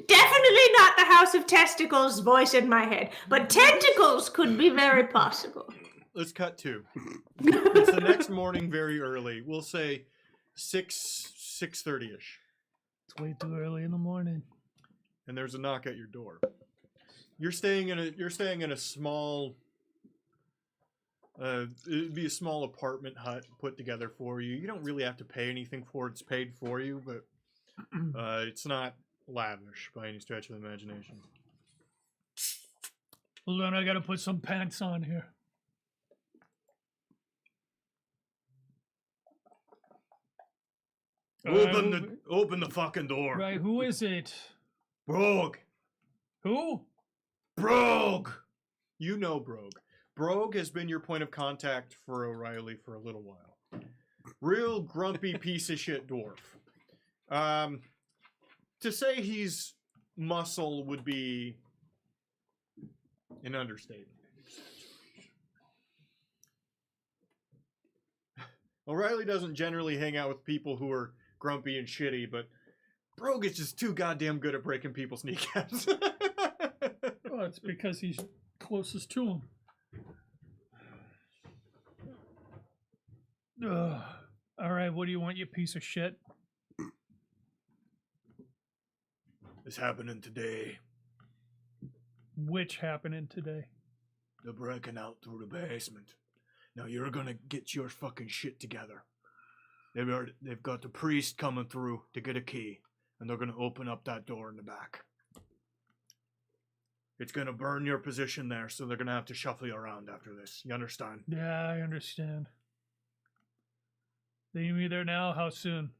Definitely not the House of Testicles voice in my head, but tentacles could be very possible. Let's cut to. It's the next morning, very early. We'll say 6:30ish, It's way too early in the morning. and there's a knock at your door. You're staying in a small. It'd be a small apartment hut put together for you. You don't really have to pay anything for it. It's paid for you, but it's not lavish by any stretch of the imagination. Hold on, I gotta put some pants on here. Open the fucking door. Right, who is it? Brogue. Who? Brogue. You know Brogue. Brogue has been your point of contact for O'Reilly for a little while. Real grumpy piece of shit dwarf. To say he's muscle would be An understatement. O'Reilly doesn't generally hang out with people who are grumpy and shitty, but Brogue is just too goddamn good at breaking people's kneecaps. Well, it's because he's closest to him. Ugh. All right, what do you want, you piece of shit? It's happening today. Which happening today? They're breaking out through the basement. Now you're gonna get your fucking shit together. They've got the priest coming through to get a key, and they're gonna open up that door in the back. It's gonna burn your position there, so they're gonna have to shuffle you around after this. You understand? Yeah, I understand. They need me there now? How soon?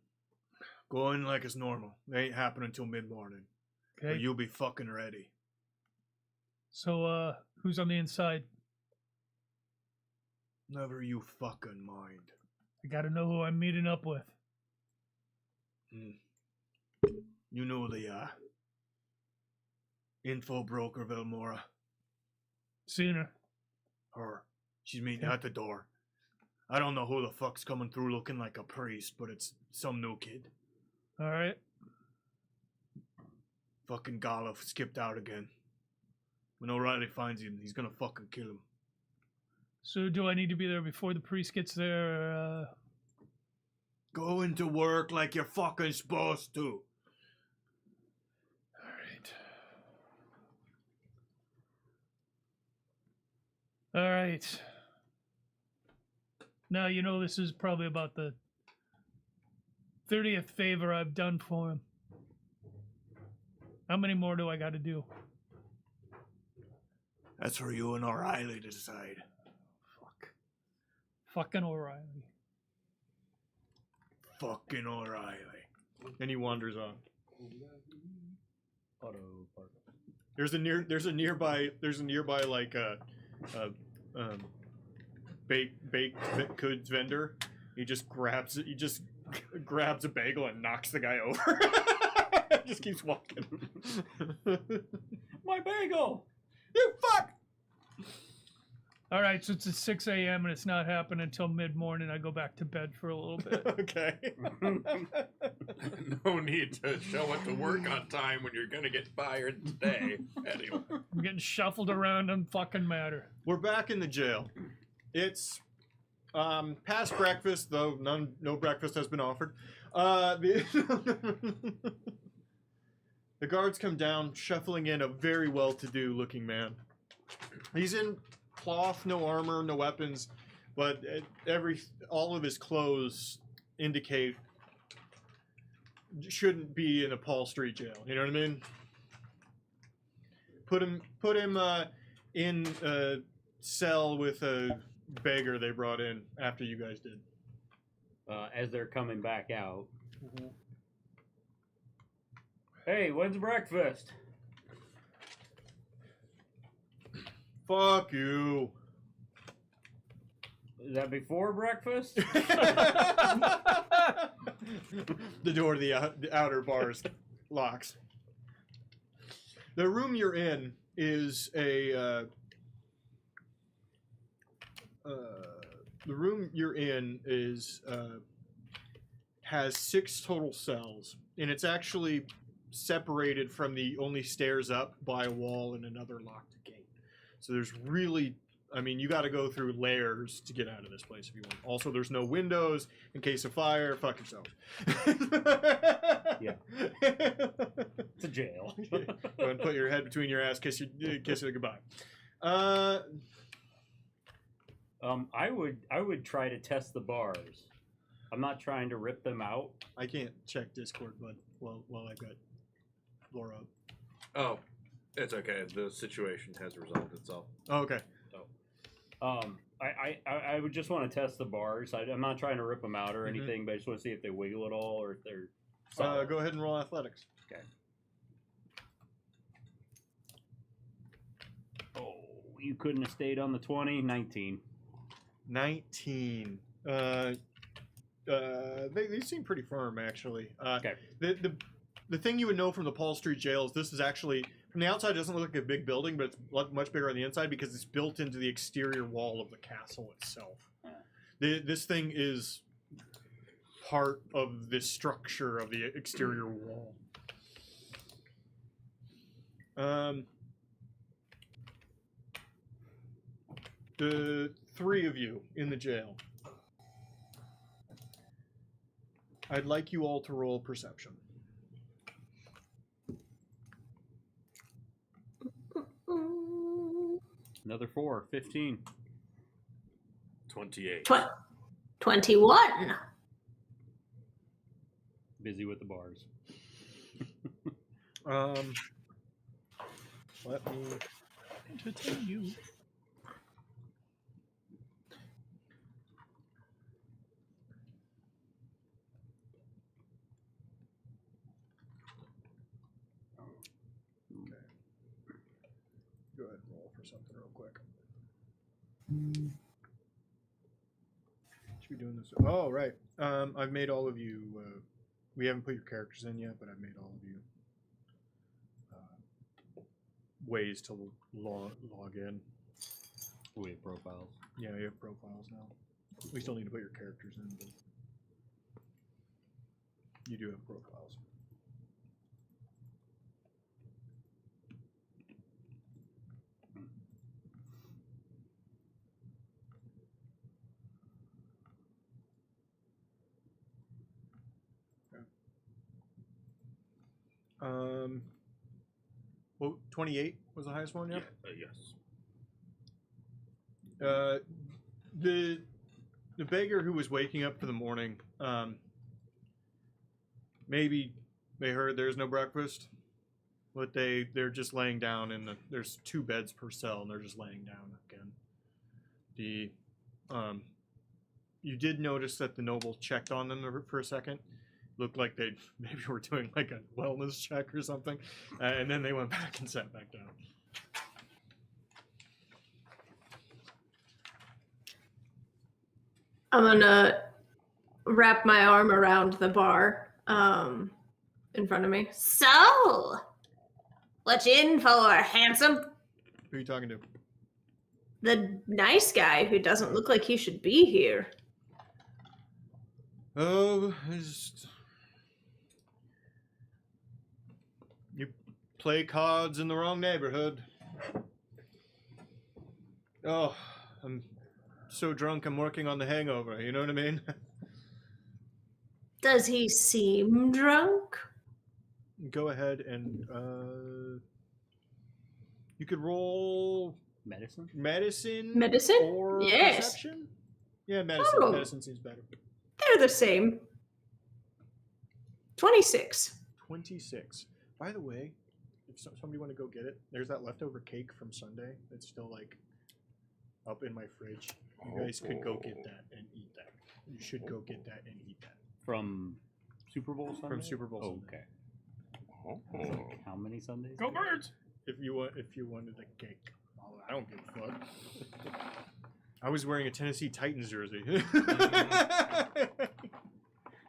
Go in like it's normal. They ain't happening until mid-morning. Okay. But you'll be fucking ready. So, who's on the inside? Never you fucking mind. I gotta know who I'm meeting up with. You know the, info broker, Velmora. Seen her. Her. She's meeting at the door. I don't know who the fuck's coming through looking like a priest, but it's some new kid. All right. Fucking Golov skipped out again. When O'Reilly finds him, he's gonna fucking kill him. So do I need to be there before the priest gets there? Or, Go into work like you're fucking supposed to. All right. Now, you know, this is probably about the 30th favor I've done for him. How many more do I got to do? That's for you and O'Reilly to decide. Fuck. Fucking O'Reilly. Fucking O'Reilly. And he wanders on. Auto park. There's a nearby like baked goods vendor. He just grabs a bagel and knocks the guy over. Just keeps walking. My bagel! You fuck! All right, so it's at 6 a.m. and it's not happening until mid-morning. I go back to bed for a little bit. Okay. No need to show up to work on time when you're gonna get fired today. Anyway. I'm getting shuffled around, doesn't fucking matter. We're back in the jail. It's past breakfast, though no breakfast has been offered. The guards come down, shuffling in a very well-to-do looking man. He's in cloth, no armor, no weapons, but all of his clothes indicate shouldn't be in a Paul Street jail. You know what I mean? Put him in a cell with a beggar they brought in after you guys did. As they're coming back out. Hey, when's breakfast? Fuck you. Is that before breakfast? The door to the outer bars locks. The room you're in is has 6 total cells, and it's actually separated from the only stairs up by a wall and another locked gate. So there's really, I mean, you got to go through layers to get out of this place if you want. Also, there's no windows in case of fire. Fuck yourself. Yeah. It's a jail. Go ahead and put your head between your ass, kiss it goodbye. I would try to test the bars. I'm not trying to rip them out. I can't check Discord, but while I've got Laura up. Oh, it's okay. The situation has resolved itself. Oh, okay. I would just want to test the bars. I'm not trying to rip them out or anything, but I just want to see if they wiggle at all or if they're solid. Go ahead and roll athletics. Okay. Oh, you couldn't have stayed on the 20. 19. 19. They seem pretty firm, actually. Okay. The thing you would know from the Paul Street jail is this is actually from the outside, it doesn't look like a big building, but it's much bigger on the inside because it's built into the exterior wall of the castle itself. This thing is part of the structure of the exterior wall. The three of you in the jail. I'd like you all to roll perception. Another 4, 15. 28. 21. Busy with the bars. Let me Entertain you. go ahead and roll for something real quick. Should be doing this. Oh, right. I've made all of you. We haven't put your characters in yet, but I've made all of you ways to log in. We have profiles. Yeah, you have profiles now. We still need to put your characters in, but you do have profiles. Well, 28 was the highest one, yeah? Yes. The beggar who was waking up for the morning, maybe they heard there's no breakfast, but they're just laying down in the, there's 2 beds per cell, and they're just laying down again. You did notice that the noble checked on them for a second. Looked like they maybe were doing like a wellness check or something, and then they went back and sat back down. I'm gonna wrap my arm around the bar in front of me. So, what you in for, handsome? Who are you talking to? The nice guy who doesn't look like he should be here. Oh, you play cards in the wrong neighborhood. Oh, I'm so drunk I'm working on the hangover, you know what I mean? Does he seem drunk? Go ahead and you could roll Medicine? Medicine? or Yes. perception? Yeah, medicine. Oh. Medicine seems better. They're the same. 26. 26. By the way, if somebody want to go get it, there's that leftover cake from Sunday that's still like up in my fridge. You guys could go get that and eat that. You should go get that and eat that. From Super Bowl Sunday? From Super Bowl Sunday. Okay. Like how many Sundays? Go Birds! If you wanted the cake, I don't give a fuck. I was wearing a Tennessee Titans jersey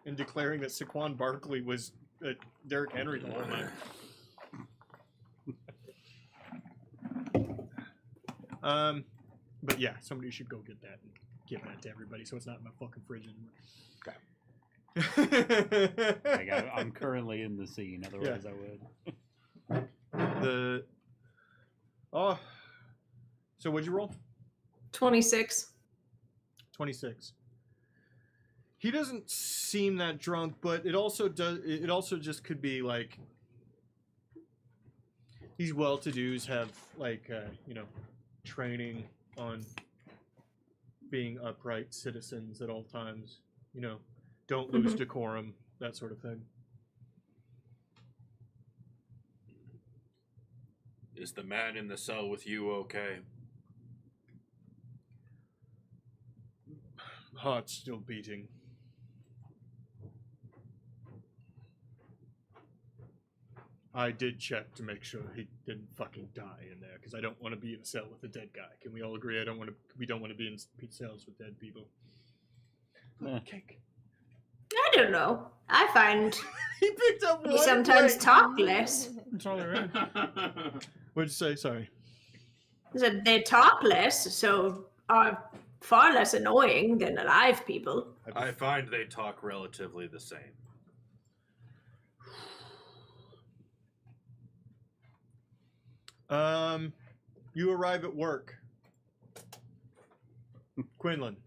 and declaring that Saquon Barkley was Derrick Henry the whole night. But yeah, somebody should go get that and give that to everybody, so it's not in my fucking fridge anymore. I'm currently in the scene, otherwise I would. So what'd you roll? 26. 26. He doesn't seem that drunk, but it also just could be like these well-to-dos have like training on being upright citizens at all times. Don't lose decorum, that sort of thing. Is the man in the cell with you okay? Heart's still beating. I did check to make sure he didn't fucking die in there, because I don't want to be in a cell with a dead guy. Can we all agree? We don't want to be in cells with dead people. Eh. Cake. I don't know. I find He picked up we one sometimes plate. talk less. That's all there is. What'd you say? Sorry. That they talk less, so are far less annoying than alive people. I find they talk relatively the same. You arrive at work. Quinlan.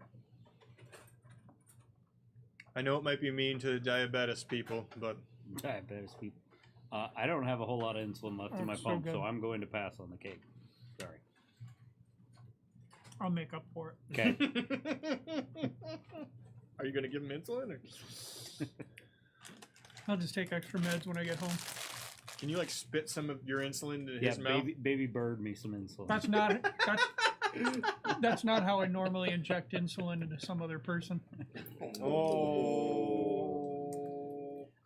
I know it might be mean to diabetes people, but Diabetes people. I don't have a whole lot of insulin left in my so pump, good. so I'm going to pass on the cake. Sorry. I'll make up for it. Okay. are you gonna give him insulin? Or? I'll just take extra meds when I get home. Can you like spit some of your insulin into Yeah, his mouth? baby bird me some insulin. That's not how I normally inject insulin into some other person. Oh.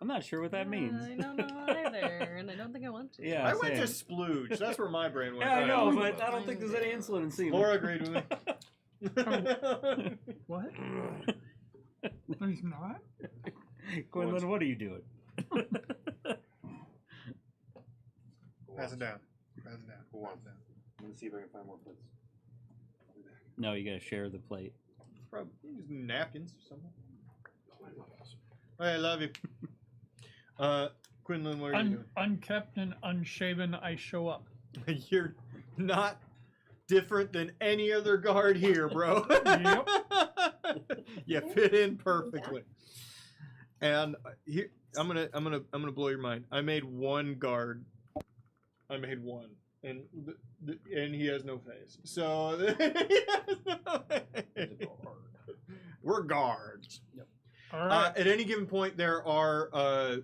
I'm not sure what that means. I don't know either, and I don't think I want to. Yeah, I went to same. splooge. That's where my brain went. Yeah, I know, but I don't think there's any insulin in semen. Laura agreed with me. What? There's not? Quinlan, what are you doing? Pass it down. Pass it down. Who wants that? I'm gonna see if I can find more plates. I'll be back. No, you gotta share the plate. Probably just napkins or something. Hey, I love you. Quinlan, what are you doing? Unkept and unshaven, I show up. You're not different than any other guard here, bro. Yep. You fit in perfectly. And here, I'm gonna blow your mind. I made one guard. I made one, and and he has no face. So he has no face. We're guards. All right. At any given point, there are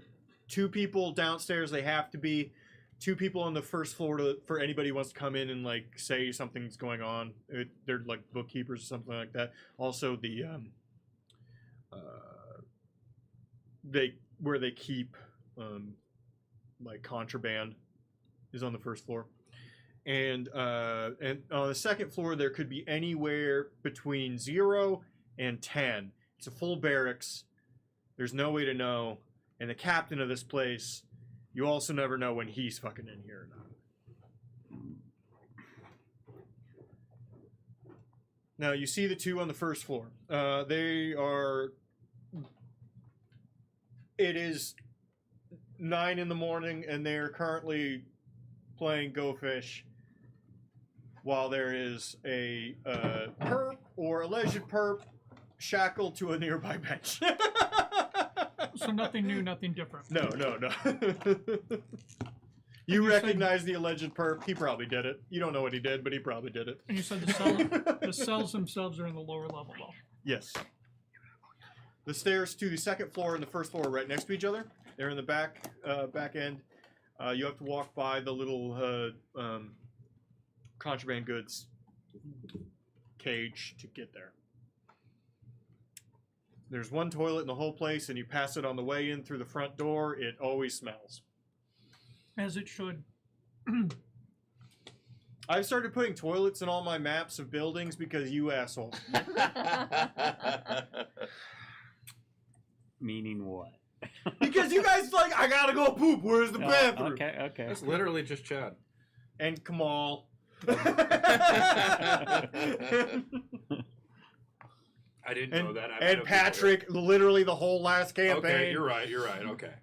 2 people downstairs. They have to be 2 people on the first floor for anybody who wants to come in and like say something's going on. They're like bookkeepers or something like that. Also, the where they keep like contraband is on the first floor, and on the second floor there could be anywhere between 0 and 10. It's a full barracks. There's no way to know. And the captain of this place, you also never know when he's fucking in here or not. Now, you see the 2 on the first floor. They are... It is 9 in the morning, and they are currently playing Go Fish while there is a perp or alleged perp shackled to a nearby bench. So nothing new, nothing different. No. You recognize the alleged perp. He probably did it. You don't know what he did, but he probably did it. And you said the cells themselves are in the lower level, though. Yes. The stairs to the second floor and the first floor are right next to each other. They're in the back end. You have to walk by the little contraband goods cage to get there. There's one toilet in the whole place, and you pass it on the way in through the front door. It always smells. As it should. I've started putting toilets in all my maps of buildings because you assholes. Meaning what? Because you guys like, I gotta go poop. Where's the bathroom? Okay. That's literally just Chad. And Kamal. I didn't know that. And Patrick, literally the whole last campaign. Okay, you're right. Okay.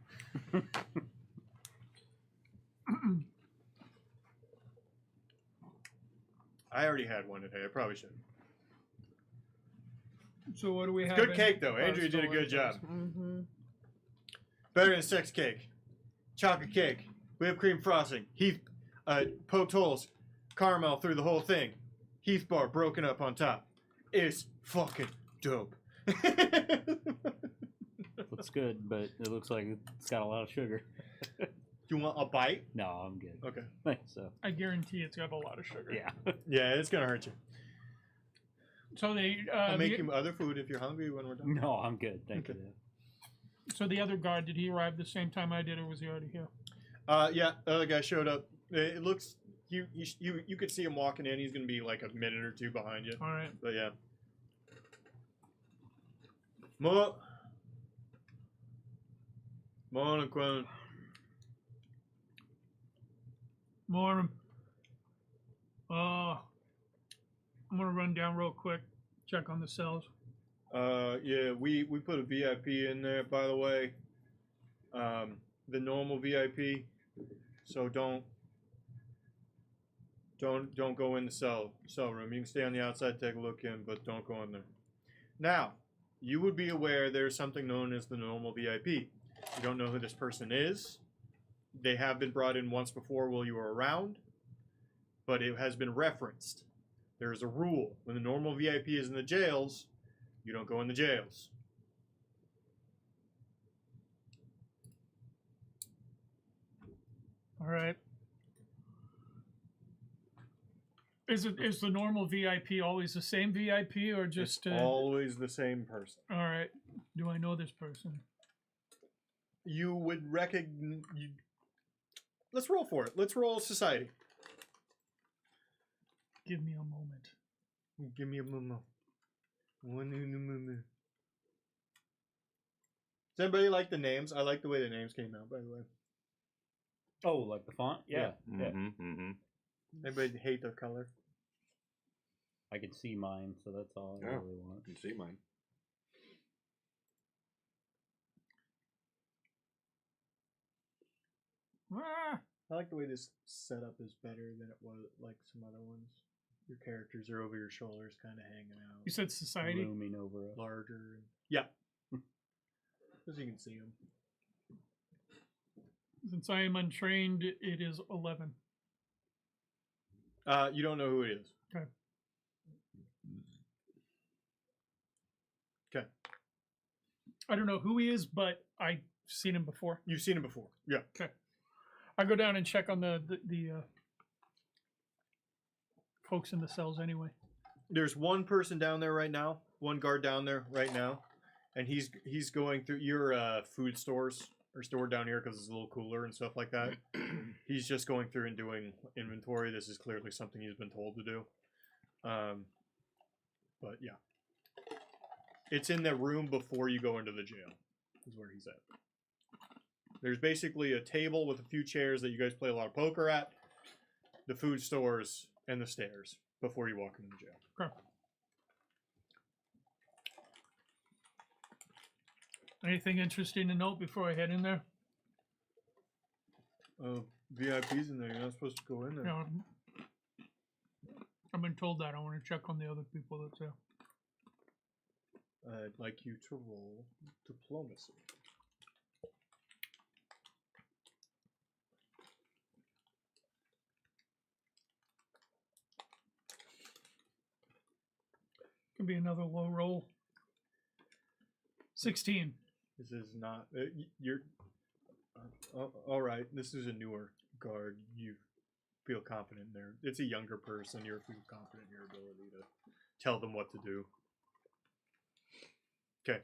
I already had one today. I probably shouldn't. So what do we have? Good cake though. Andrea did a good job. Mm-hmm. Better than sex cake, chocolate cake, whipped cream frosting, Heath, poked holes, caramel through the whole thing, Heath bar broken up on top. It's fucking dope. Looks good, but it looks like it's got a lot of sugar. Do you want a bite? No, I'm good. Okay. Thanks. So I guarantee it's got a lot of sugar. yeah. Yeah, it's gonna hurt you. So they. I'll make you other food if you're hungry when we're done. No, I'm good. Thank Okay. you. So the other guard, did he arrive the same time I did, or was he already here? Yeah, the other guy showed up. It looks you could see him walking in. He's gonna be like a minute or 2 behind you. All right. But yeah. More. Morning, Quinn. Morning. I'm gonna run down real quick, check on the cells. Yeah, we put a VIP in there, by the way. The normal VIP. So don't go in the cell room. You can stay on the outside, take a look in, but don't go in there. Now, you would be aware there's something known as the normal VIP. You don't know who this person is. They have been brought in once before while you were around, but it has been referenced. There is a rule. When the normal VIP is in the jails, you don't go in the jails. All right. Is the normal VIP always the same VIP or just It's always the same person. all right. Do I know this person? You would recognize. Let's roll for it. Let's roll society. Give me a moment. Give me a moment. Does anybody like the names? I like the way the names came out, by the way. Oh, like the font? Yeah. Yeah. Anybody hate their color? I can see mine, so that's all I really want. You can see mine. Ah, I like the way this setup is better than it was like some other ones. Your characters are over your shoulders, kind of hanging out. you said society? Looming over us. Larger. Yeah. As you can see them. Since I am untrained, it is 11. You don't know who it is. Okay. Okay. I don't know who he is, but I've seen him before. You've seen him before. Yeah. Okay. I go down and check on the folks in the cells anyway. There's one person down there right now. One guard down there right now, and he's going through your food stores are stored down here because it's a little cooler and stuff like that. He's just going through and doing inventory. This is clearly something he's been told to do. But yeah, it's in the room before you go into the jail. Is where he's at. There's basically a table with a few chairs that you guys play a lot of poker at, the food stores, and the stairs before you walk into the jail. Okay. Anything interesting to note before I head in there? VIP's in there. You're not supposed to go in there. No, I've been told that. I want to check on the other people that's there. I'd like you to roll diplomacy. Can be another low roll. 16. This is not. You're. All right. This is a newer guard. You feel confident there. It's a younger person. You feel confident in your ability to tell them what to do. Okay.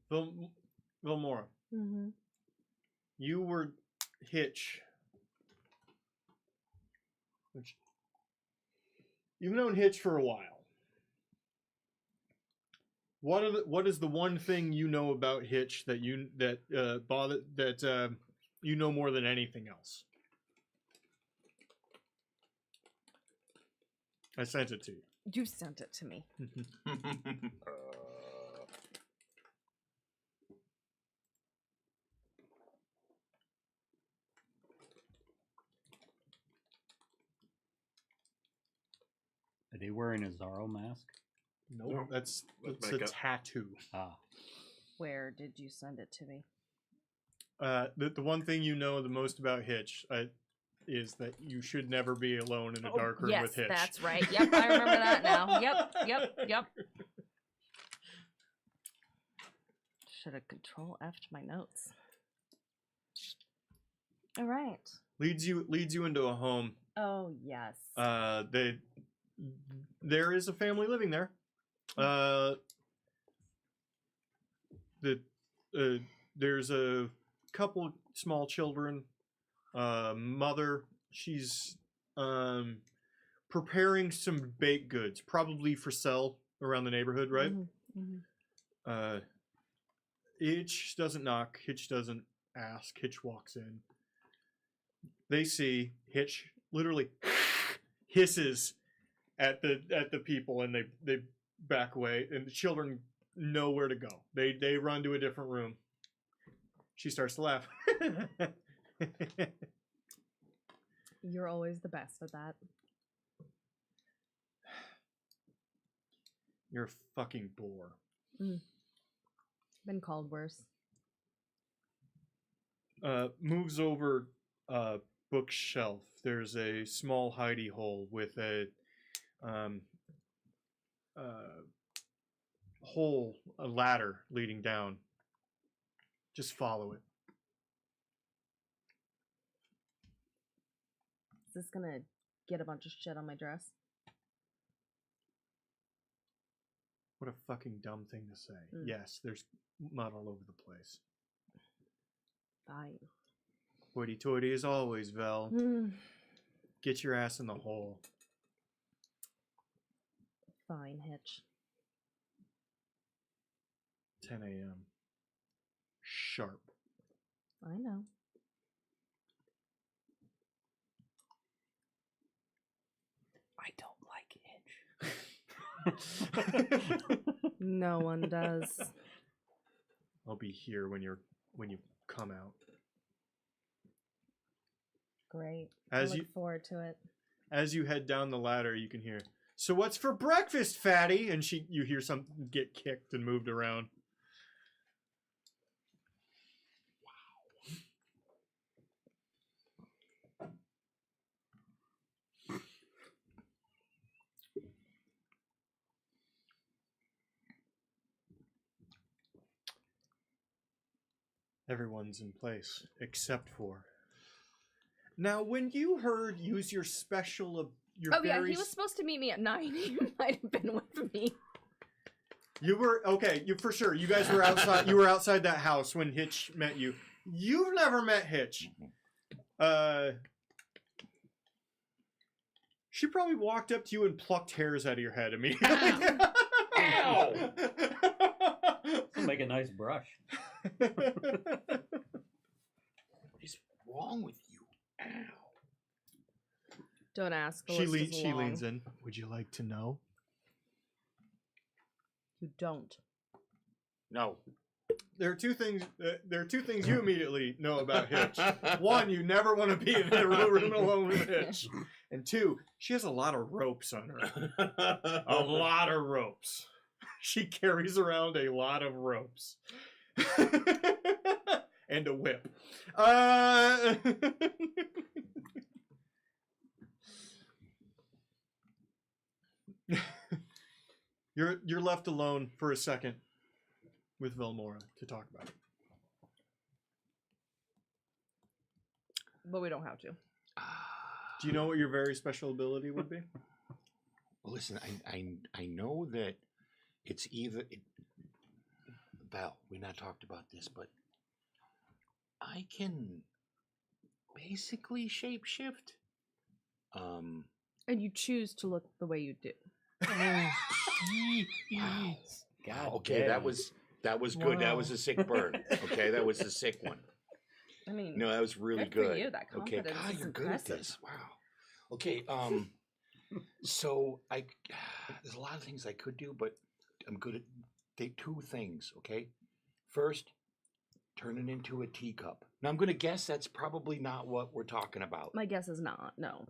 Vilmora. Mm-hmm. You were Hitch. Which you've known Hitch for a while. What is the one thing you know about Hitch that you know more than anything else? I sent it to you. You sent it to me. Are they wearing a Zorro mask? Nope, that's a tattoo. Ah. Where did you send it to me? The one thing you know the most about Hitch is that you should never be alone in a dark room with Hitch. Yes, that's right. Yep, I remember that now. Yep. Should have Control F'd my notes. All right. Leads you into a home. Oh yes. There is a family living there. There's a couple small children. Mother, she's preparing some baked goods, probably for sale around the neighborhood, right? Mm-hmm. Hitch doesn't knock. Hitch doesn't ask. Hitch walks in. They see Hitch literally hisses at the people, and they back away, and the children know where to go. They run to a different room. She starts to laugh. You're always the best at that. You're a fucking bore. Been called worse. Moves over a bookshelf. There's a small hidey hole with a ladder leading down. Just follow it. Is this gonna get a bunch of shit on my dress? What a fucking dumb thing to say. Yes, there's mud all over the place. Fine. Hoity-toity as always, Vel. Get your ass in the hole. Fine, Hitch. 10 a.m. Sharp. I know. I don't like Hitch. No one does. I'll be here when you come out. Great. As I you look forward to it. As you head down the ladder, you can hear, "So what's for breakfast, fatty?" And you hear something get kicked and moved around. Everyone's in place except for. Now, when you heard use your special, your yeah, he was supposed to meet me at 9. He might have been with me. You were okay. You for sure. You guys were outside. You were outside that house when Hitch met you. You've never met Hitch. She probably walked up to you and plucked hairs out of your head immediately. Ow! That'll make a nice brush. What is wrong with you? Ow. Don't ask. She leans in. Would you like to know? You don't. No. There are two things. There are two things you immediately know about Hitch. One, you never want to be in a room alone with Hitch, and two, she has a lot of ropes on her. A lot of ropes. She carries around a lot of ropes. And a whip. You're left alone for a second with Velmora to talk about it. But we don't have to. Do you know what your very special ability would be? Well, listen, I know that it's either... Val, we not talked about this, but I can basically shapeshift. And you choose to look the way you do. Wow. God okay, damn. that was good. That was a sick burn. Okay, that was a sick one. I mean, No, that was really good for good. you. That Okay, confidence God, is you're good at impressive. this. Wow. Okay, so there's a lot of things I could do, but I'm good at two things. Okay, first, turn it into a teacup. Now I'm gonna guess that's probably not what we're talking about. My guess is not. No.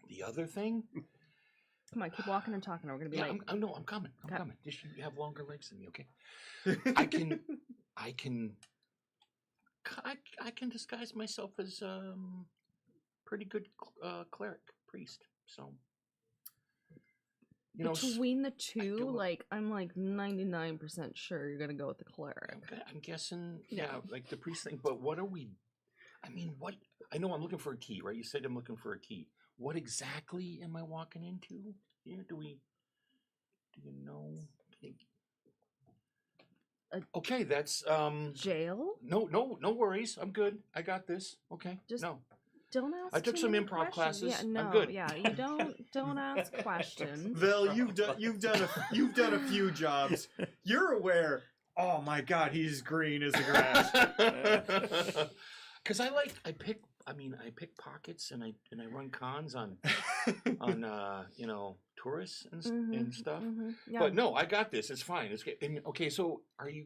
The other thing. Come on, keep walking and talking, or we're gonna be late. I'm coming. I'm Okay. coming. Just you have longer legs than me, okay? I can disguise myself as pretty good cleric priest. So you know, Between the two, do it. like I'm like 99% sure you're gonna go with the cleric. I'm guessing, yeah, like the priest thing. But what are we? I mean, what? I know I'm looking for a key, right? You said I'm looking for a key. What exactly am I walking into? Yeah, do you know? Okay, that's Jail? No worries. I'm good. I got this. Okay. Just no. Don't ask. I took too some many improv questions. classes. Yeah, I'm no, good. yeah, you don't ask questions. Vel, you've done a few jobs. You're aware Oh my god, he's green as the grass. Because I pick pockets and I run cons on tourists and stuff. Yeah. But no, I got this. It's fine. Okay. So are you?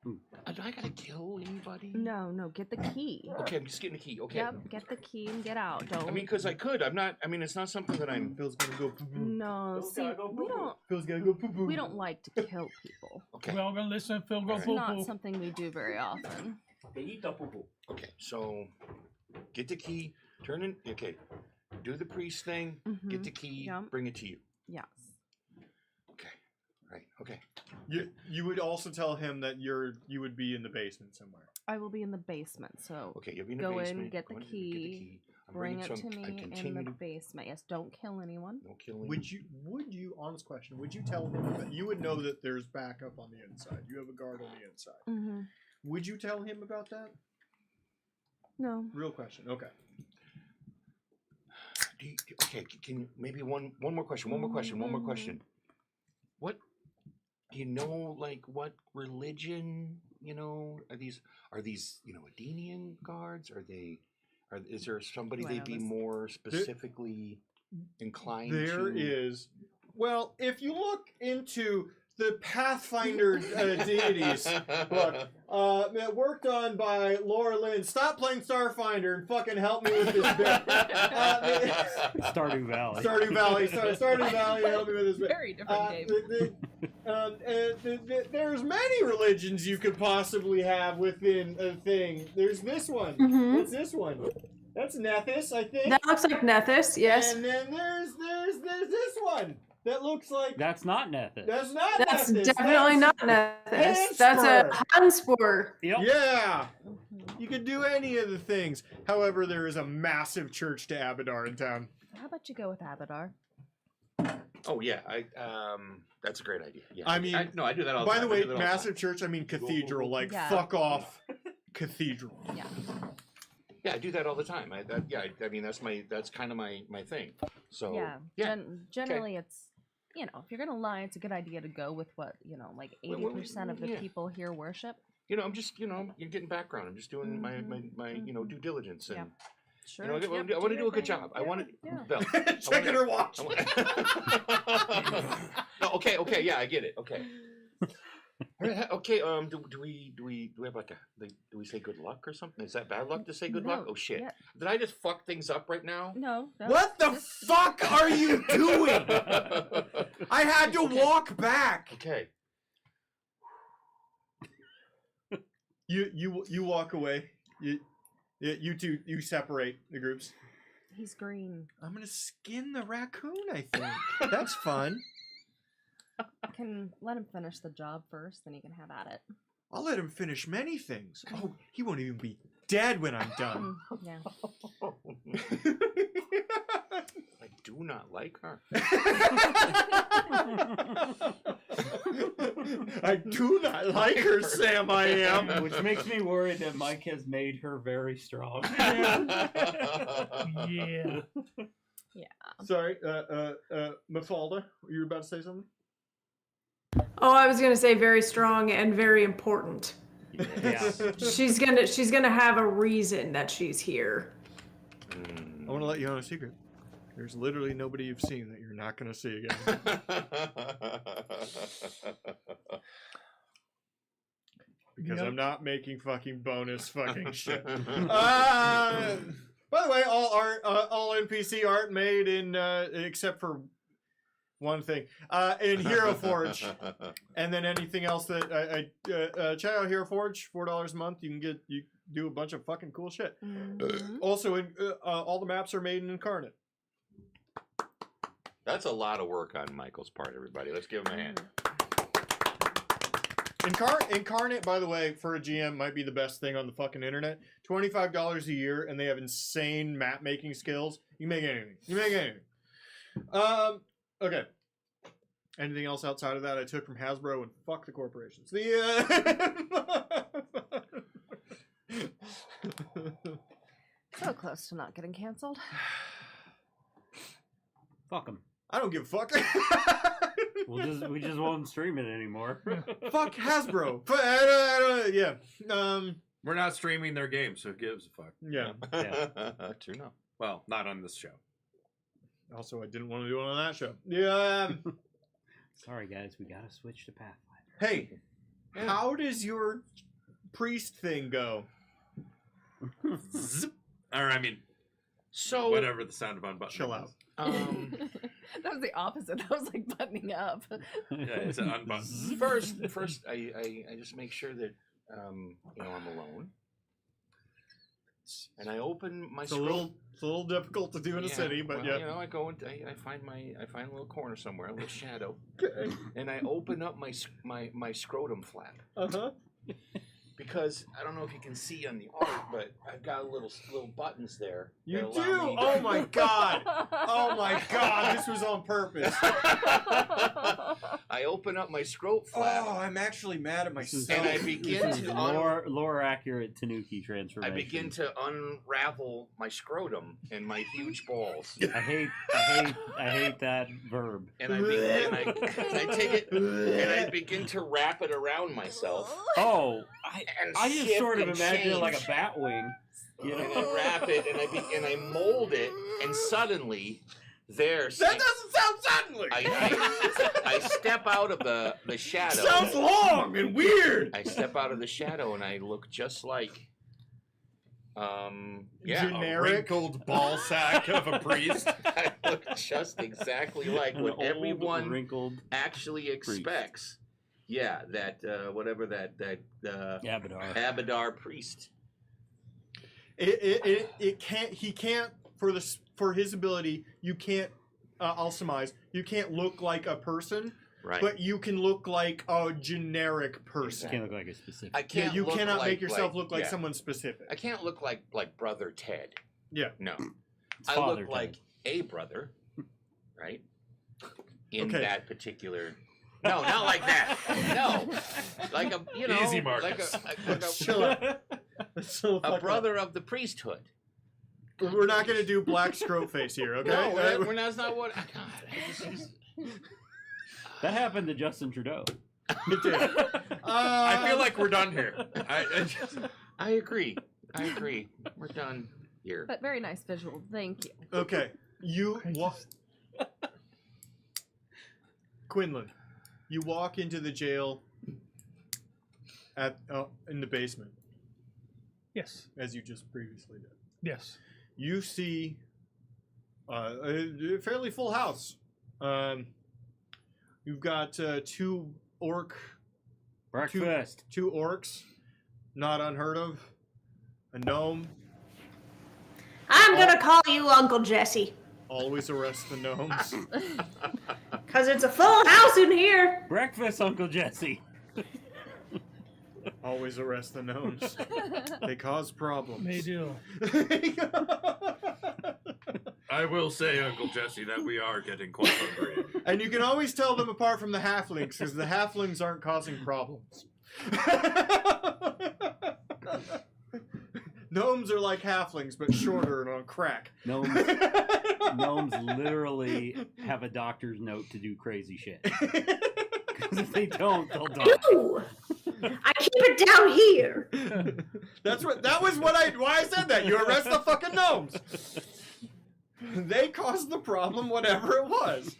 Do I gotta kill anybody? No, get the key. Okay, I'm just getting the key. Okay. Yep, get the key and get out. Don't. I mean, because I could. I'm not. I mean, it's not something that I'm. Phil's gonna go poo-poo. No, see, we don't. Phil's gonna go poo-poo. We don't like to kill people. Okay. We're all gonna listen to Phil go It's poo not poo. something we do very often. Okay. So, get the key. Turn in. Okay. Do the priest thing. Get the key. Yep. Bring it to you. Yes. Okay. Right. Okay. You would also tell him that you would be in the basement somewhere. I will be in the basement, so Okay. You'll be in the go basement. in, get the key, I'm bring bringing it to some- I me in continue the to- basement. Yes, don't kill anyone. No killing. Would you honest question, would you tell him that you would know that there's backup on the inside? You have a guard on the inside. Mm-hmm. Would you tell him about that? No. Real question. Okay. Okay, can you maybe one more question? One more question. What do you know? Like what religion? Are these Adenian guards? Is there somebody Do I they'd know be this? more specifically inclined There to? is. Well, if you look into the Pathfinder deities book, worked on by Laura Lynn. Stop playing Starfinder and fucking help me with this bit. Stardew Valley. Stardew Valley. Stardew Valley, help me with this bit. Very different game. There's many religions you could possibly have within a thing. There's this one. Mhm. What's this one? That's Nethys, I think. That looks like Nethys, yes. And then there's this one that looks like That's not Nethys. that's not That's Nethys. definitely not Nethys. That's a Hanspur. Yep. Yeah. You could do any of the things. However, there is a massive church to Abadar in town. How about you go with Abadar? Oh yeah, that's a great idea. Yeah, I mean, I do that all the By time. the I way, do that all the massive church, I mean cathedral. Like, Yeah. fuck off. Cathedral. Yeah. time. Yeah, I do that all the time. I mean, that's kind of my thing. So Yeah. yeah. Generally, it's if you're gonna lie, it's a good idea to go with what like 80% of the yeah. people here worship. I'm just you're getting background. I'm just doing my due diligence and. Sure. I want to do a good job. I want to. Yeah. Bell. Checking her watch. No, okay, yeah, I get it. Okay. All right, okay. Do we have like do we say good luck or something? Is that bad luck to say good luck? No, Oh shit! yeah. Did I just fuck things up right now? No. What the fuck are you doing? I had to walk back. Okay. You walk away. You two, you separate the groups. He's green. I'm gonna skin the raccoon, I think. That's fun. I can let him finish the job first, then he can have at it. I'll let him finish many things. Oh, he won't even be dead when I'm done. Yeah. I do not like her. I do not like her, Sam. I am. Which makes me worried that Mike has made her very strong. Yeah. Sorry, Mafalda, you were about to say something? Oh, I was gonna say very strong and very important. Yeah. She's gonna have a reason that she's here. I want to let you on a secret. There's literally nobody you've seen that you're not going to see again. Because Yep. I'm not making fucking bonus fucking shit. By the way, all NPC art made in except for one thing in Hero Forge, and then anything else that check out Hero Forge, $4 a month. You do a bunch of fucking cool shit. Mhm. Also, all the maps are made in Incarnate. That's a lot of work on Michael's part, everybody. Let's give him a hand. Incarnate, by the way, for a GM, might be the best thing on the fucking internet. $25 a year, and they have insane map making skills. You can make anything. Okay. Anything else outside of that I took from Hasbro, and fuck the corporations. So close to not getting canceled. Fuck him. I don't give a fuck. We just won't stream it anymore. Fuck Hasbro. Yeah. We're not streaming their game, so who gives a fuck? Yeah. True enough. Well, not on this show. Also, I didn't want to do it on that show. Yeah. Sorry, guys, we gotta switch to Pathfinder. Hey, how does your priest thing go? Zip. Or I mean, So whatever the sound of unbuttoning. Chill out. That was the opposite. That was like buttoning up. Yeah, it's an unbutton. first, I just make sure that I'm alone, and I open my. It's a little difficult to do in a city, but yeah. I go and I find a little corner somewhere, a little shadow, and I open up my scrotum flap. Because I don't know if you can see on the art, but I've got little buttons there. You that do? allow me- Oh my god! Oh my god! This was on purpose. I open up my scrot flap. Oh, I'm actually mad at myself. And I begin This is to lore accurate Tanuki transformation. I begin to unravel my scrotum and my huge balls. I hate that verb. And I take it and I begin to wrap it around myself. Oh, And I just shift sort of and imagine it like a change. bat wing. You And know? I wrap it and I mold it, and suddenly there. That doesn't sound suddenly. I step out of the shadow. Sounds long and weird. I step out of the shadow and I look just like. A Generic. wrinkled ball sack of a priest. I look just exactly like An what old, everyone wrinkled actually expects. Yeah, that whatever that Abadar. Abadar priest. It can't. He can't for his ability. You can't. I'll surmise. You can't look like a person, Right. but you can look like a generic person. You can't look like a specific. I can't. You look cannot like, make yourself look like someone I specific. can't look like Brother Ted. Yeah. No. It's I Father look like Ted. a brother, right? In Okay. that particular. No, not like that. No, like a Easy, like Marcus. Chill out. So a fuck brother of the priesthood. up. We're not gonna do black scrote face here, okay? No, we're not. That's not what. God, That happened to Justin Trudeau. It did. I feel like we're done here. I agree. We're done here. But very nice visual. Thank you. Okay, you walk. Quinlan, you walk into the jail in the basement, Yes. as you just previously did. Yes. You see a fairly full house. You've got two Breakfast. orcs, not unheard of, a gnome. I'm gonna call you Uncle Jesse, Always arrest the gnomes. cause it's a full house in here. Breakfast, Uncle Jesse. Always arrest the gnomes. They cause problems. They do. I will say, Uncle Jesse, that we are getting quite hungry. And you can always tell them apart from the halflings, because the halflings aren't causing problems. Gnomes are like halflings, but shorter and on crack. Gnomes literally have a doctor's note to do crazy shit. Because if they don't, they'll die. No, I keep it down here. That was why I said that. You arrest the fucking gnomes. They caused the problem, whatever it was.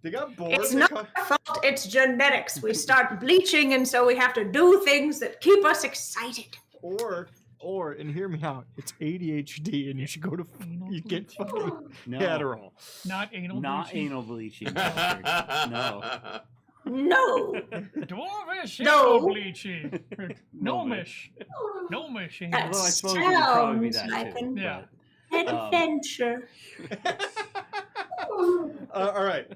They got bored. It's not our fault. It's genetics. We start bleaching, and so we have to do things that keep us excited. Or, and hear me out, it's ADHD, and you should go to you get fucking No. Adderall. Not anal Not bleaching. anal bleaching. bastard. No. No. Dwarvish No. anal bleaching. Gnomish. Gnomish anal. That Although I suppose it would probably be sounds that like too. an Yeah. adventure. All right.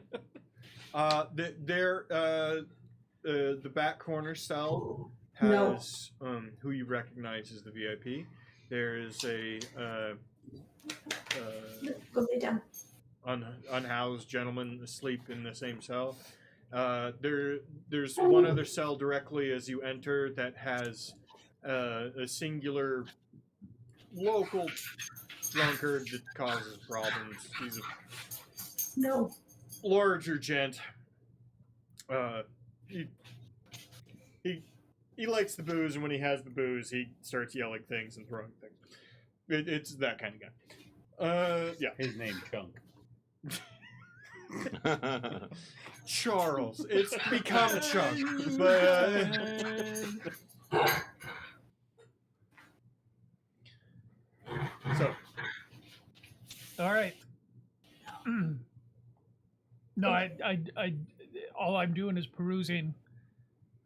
The back corner cell has who you recognize as the VIP. There is a Go lay down. unhoused gentleman asleep in the same cell. There's one other cell directly as you enter that has a singular local drunkard that causes problems. He's No. larger gent. He likes the booze, and when he has the booze, he starts yelling things and throwing things. It's that kind of guy. Yeah. His name Chunk. Charles. It's become Chuck. But so. All right. No, I all I'm doing is perusing.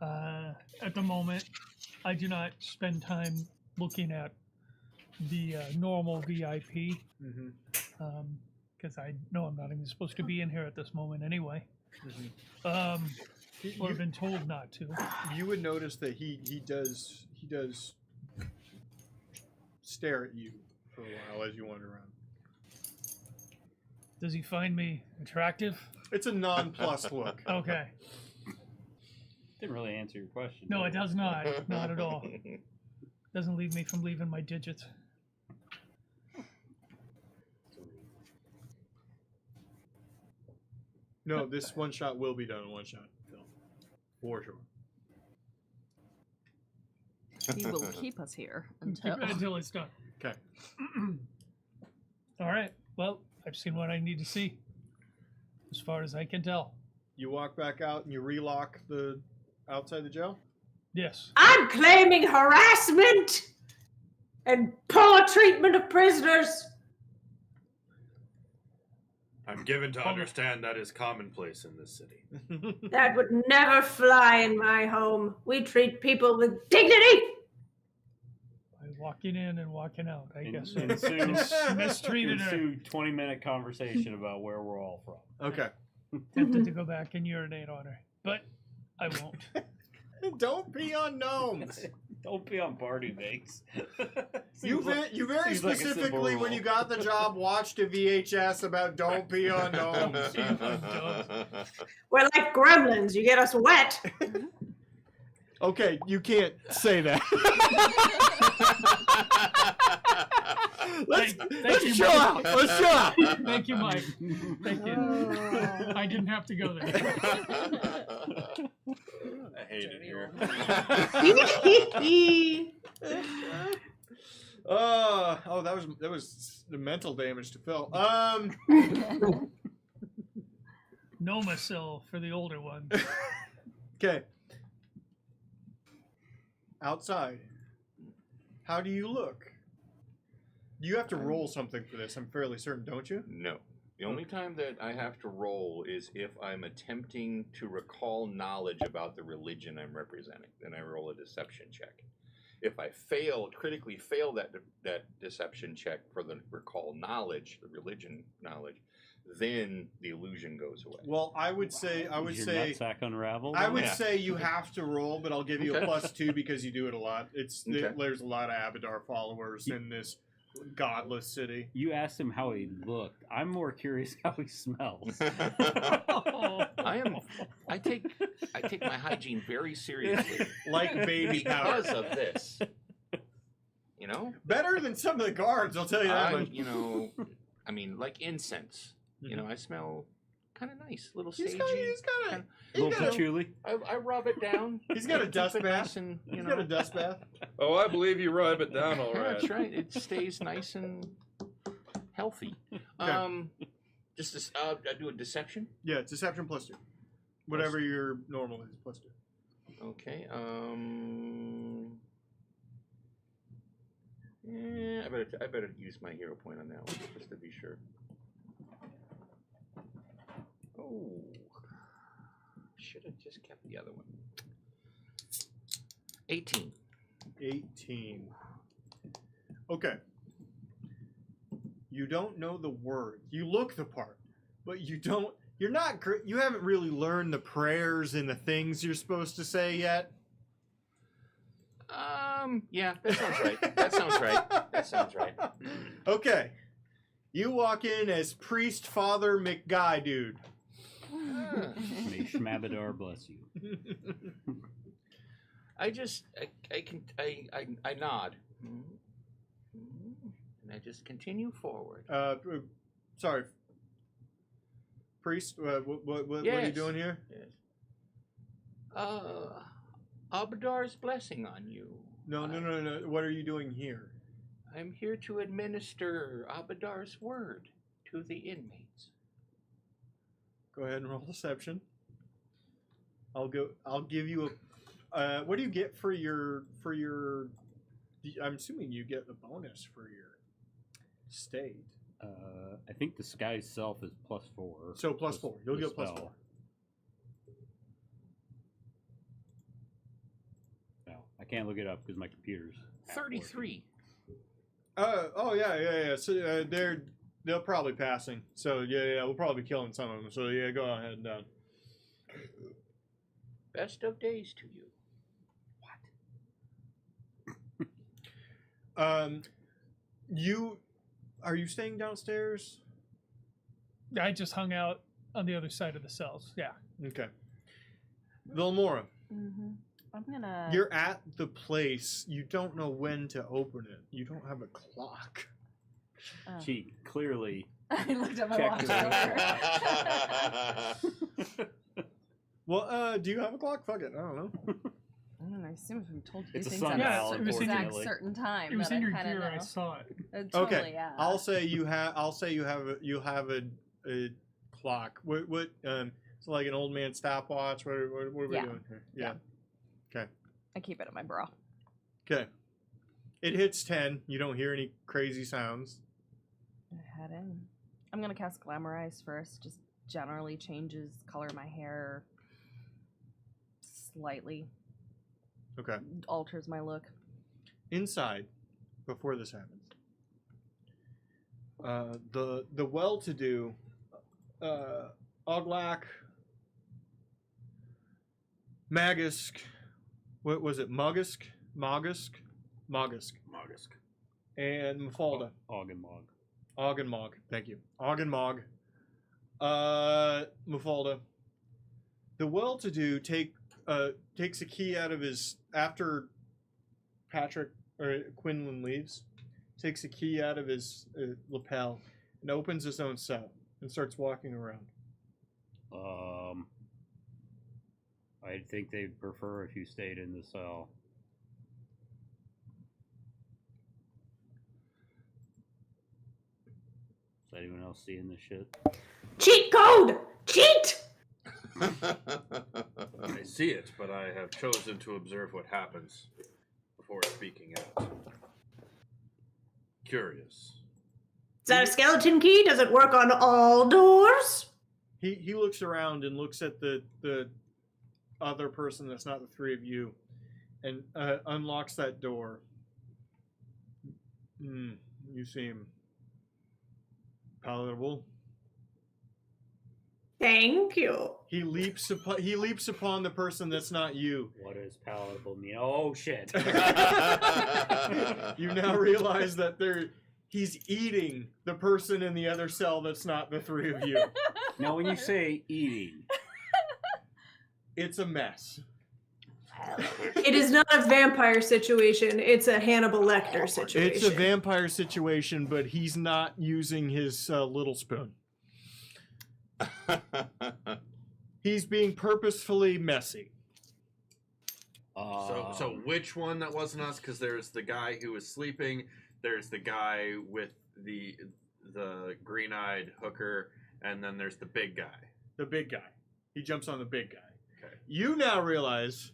At the moment, I do not spend time looking at the normal VIP because I know I'm not even supposed to be in here at this moment anyway. Well, I've been told not to. You would notice that he does stare at you for a while as you wander around. Does he find me attractive? It's a nonplussed look. Okay. Didn't really answer your question. No, it did does not. Not at all. Doesn't leave me from leaving my digits. No, this one shot will be done in one shot. Phil. For sure. He will keep us here until. Until it's done. Okay. All right. Well, I've seen what I need to see, as far as I can tell. You walk back out and you relock the outside the jail? Yes. I'm claiming harassment and poor treatment of prisoners. I'm given to understand that is commonplace in this city. That would never fly in my home. We treat people with dignity. By walking in and walking out, I guess. Mistreated her. 20-minute conversation about where we're all from. Okay. Tempted to go back and urinate on her, but I won't. Don't pee on gnomes. Don't be on party bakes. You very specifically, when you got the job, watched a VHS about don't pee on gnomes. We're like gremlins. You get us wet. Okay, you can't say that. Let's chill out. Let's chill out. Thank you, Mike. Thank you. I didn't have to go there. I hate it here. That was the mental damage to Phil. Nomasil for the older one. Okay. Outside. How do you look? You have to roll something for this, I'm fairly certain, don't you? No. The only time that I have to roll is if I'm attempting to recall knowledge about the religion I'm representing. Then I roll a deception check. If I critically fail that deception check for the recall knowledge, the religion knowledge, then the illusion goes away. Well, I would say Your nutsack unraveled? I would say you have to roll, but I'll give you a +2 because you do it a lot. There's a lot of Abadar followers in this godless city. You asked him how he looked. I'm more curious how he smells. I take my hygiene very seriously. Like baby powder. Because of this. You know? Better than some of the guards, I'll tell you that much. You know, I mean, like incense. You know, I smell kind of nice, little He's sagey. got Little patchouli. I rub it down. He's got a keep dust it bath. nice and, He's got a dust bath. Oh, I believe you rub it down all Yeah, right. that's right. It stays nice and healthy. Just I do a deception. Yeah, deception +2. Whatever your normal is, +2. Okay. Yeah, I better use my hero point on that one just to be sure. Oh, should have just kept the other one. 18. 18. Okay. You don't know the word. You look the part, but you don't. You're not. You haven't really learned the prayers and the things you're supposed to say yet. Yeah, that sounds right. That sounds right. Okay. You walk in as Priest Father McGuy, dude. May Schmabadar bless you. I nod. And I just continue forward. Sorry. priest? What are you Yes. doing here? Yes. Abadar's blessing on you. No. What are you doing here? I'm here to administer Abadar's word to the inmates. Go ahead and roll deception. I'll give you a. What do you get for your? I'm assuming you get the bonus for your state. I think the sky self is +4. So +4. You'll the get +4. spell. No, I can't look it up because my computer's half 33. Oh yeah. So they'll probably passing. So yeah, we'll probably be killing some of them. So yeah, go ahead and done. Best of days to you. Are you staying downstairs? I just hung out on the other side of the cells. Yeah. Okay. Vilmora, I'm gonna. you're at the place. You don't know when to open it. You don't have a clock. She clearly I looked at my checked watch. her. Well, do you have a clock? Fuck it. I don't know. I assume if I'm told to do It's a things at sundial, a it was in exact your- certain time, It was that in I your kind of gear. know. I saw it. Totally, Okay. yeah. I'll say you have a clock. What so like an old man stopwatch. What are we Yeah. doing here? Yeah. I keep it in my bra. Okay. It hits 10. You don't hear any crazy sounds. Head in. I'm gonna cast Glamorize first. Just generally changes color of my hair slightly. Okay. Alters my look. Inside, before this happens, the well-to-do Oglak, Magisk, what was it? Magisk, and Mafalda. Oggenmog. Oggenmog, thank you. Oggenmog. Mafalda. The well-to-do takes a key out of his after Patrick or Quinlan leaves. Takes a key out of his lapel and opens his own cell and starts walking around. I think they'd prefer if you stayed in the cell. Is anyone else seeing this shit? Cheat code! Cheat! I see it, but I have chosen to observe what happens before speaking out. Curious. Is that a skeleton key? Does it work on all doors? He looks around and looks at the other person that's not the three of you, and unlocks that door. You seem palatable. Thank you. He leaps upon the person that's not you. What does palatable mean? Oh shit! You now realize that he's eating the person in the other cell that's not the three of you. Now, when you say eating, It's a mess. It is not a vampire situation. It's a Hannibal Lecter situation. It's a vampire situation, but he's not using his little spoon. He's being purposefully messy. So which one that wasn't us? Because there's the guy who was sleeping. There's the guy with the green-eyed hooker, and then there's the big guy. The big guy. He jumps on the big guy. Okay. You now realize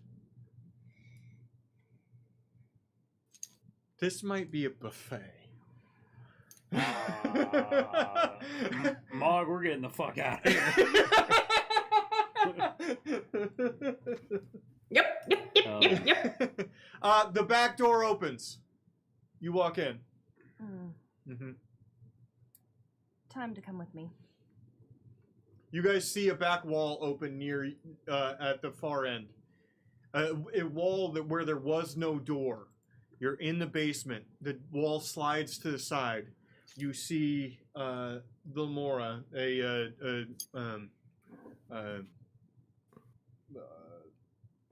this might be a buffet. Mog, we're getting the fuck out of here. Yep. The back door opens. You walk in. Mm-hmm. Time to come with me. You guys see a back wall open near at the far end. A wall where there was no door. You're in the basement. The wall slides to the side. You see Vilmora,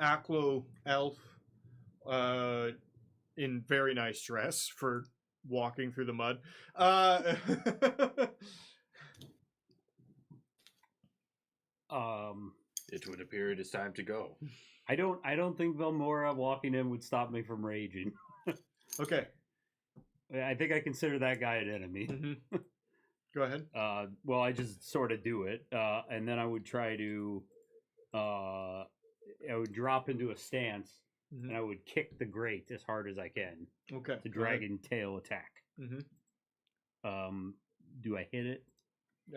Aklo elf, in very nice dress for walking through the mud. It would appear it is time to go. I don't think Velmora walking in would stop me from raging. Okay. I think I consider that guy an enemy. Mm-hmm. Go ahead. Well, I just sort of do it, and then I would try to, I would drop into a stance, Mm-hmm. and I would kick the grate as hard as I can. Okay. The dragon tail attack. Mm-hmm. Do I hit it?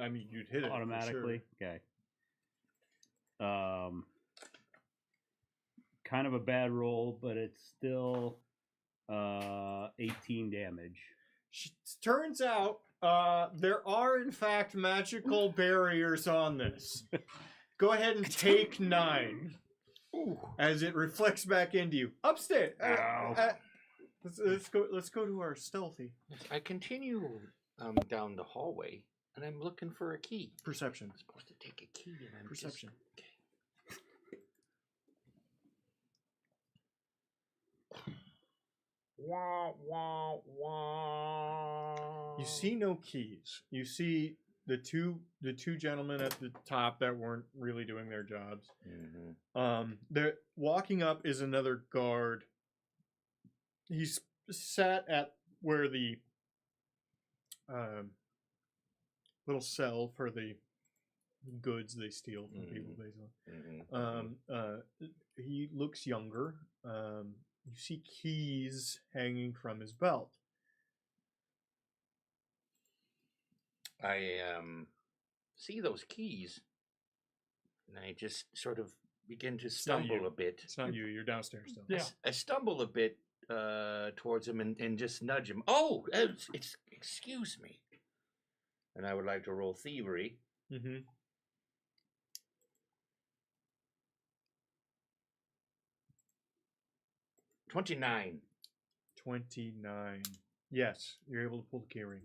I mean, you'd hit it automatically. Okay. Kind of a bad roll, but it's still 18 damage. Turns out there are in fact magical barriers on this. Go ahead and take 9 as it reflects back into you. Upstairs. Let's go to our stealthy I continue down the hallway, and I'm looking for a key. perception. I'm supposed to take a key, and I'm Perception. Wah, wah, wah. You see no keys. You see the two gentlemen at the top that weren't really doing their jobs. Mm-hmm. They're walking up is another guard. He's sat at where the little cell for the goods they steal from people, basically. Mm-hmm. He looks younger. You see keys hanging from his belt. I see those keys, and I just sort of begin to not stumble you. a bit. It's not you. You're downstairs still. Yeah. I stumble a bit towards him and just nudge him. Oh, it's excuse me. And I would like to roll thievery. Mm-hmm. $29. 29. Yes, you're able to pull the key ring.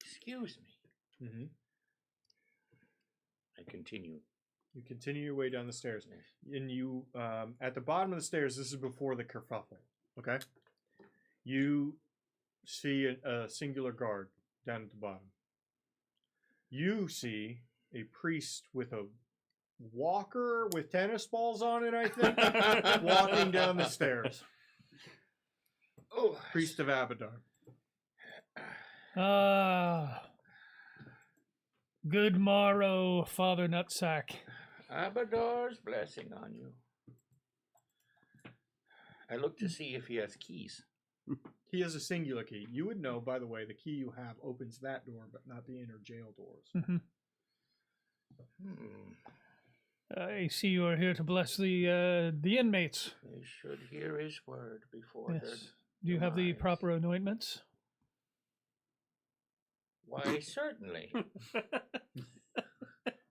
Excuse me. Mm-hmm. I continue. You continue your way down the stairs, and you at the bottom of the stairs. This is before the kerfuffle. Okay, you see a singular guard down at the bottom. You see a priest with a walker with tennis balls on it, I think, walking down the stairs. Oh, Priest of Abadar. Good morrow, Father Nutsack. Abadar's blessing on you. I look to see if he has keys. He has a singular key. You would know, by the way, the key you have opens that door, but not the inner jail doors. I see you are here to bless the inmates. They should hear his word before Yes. their Do you have the demise. proper anointments? Why, certainly.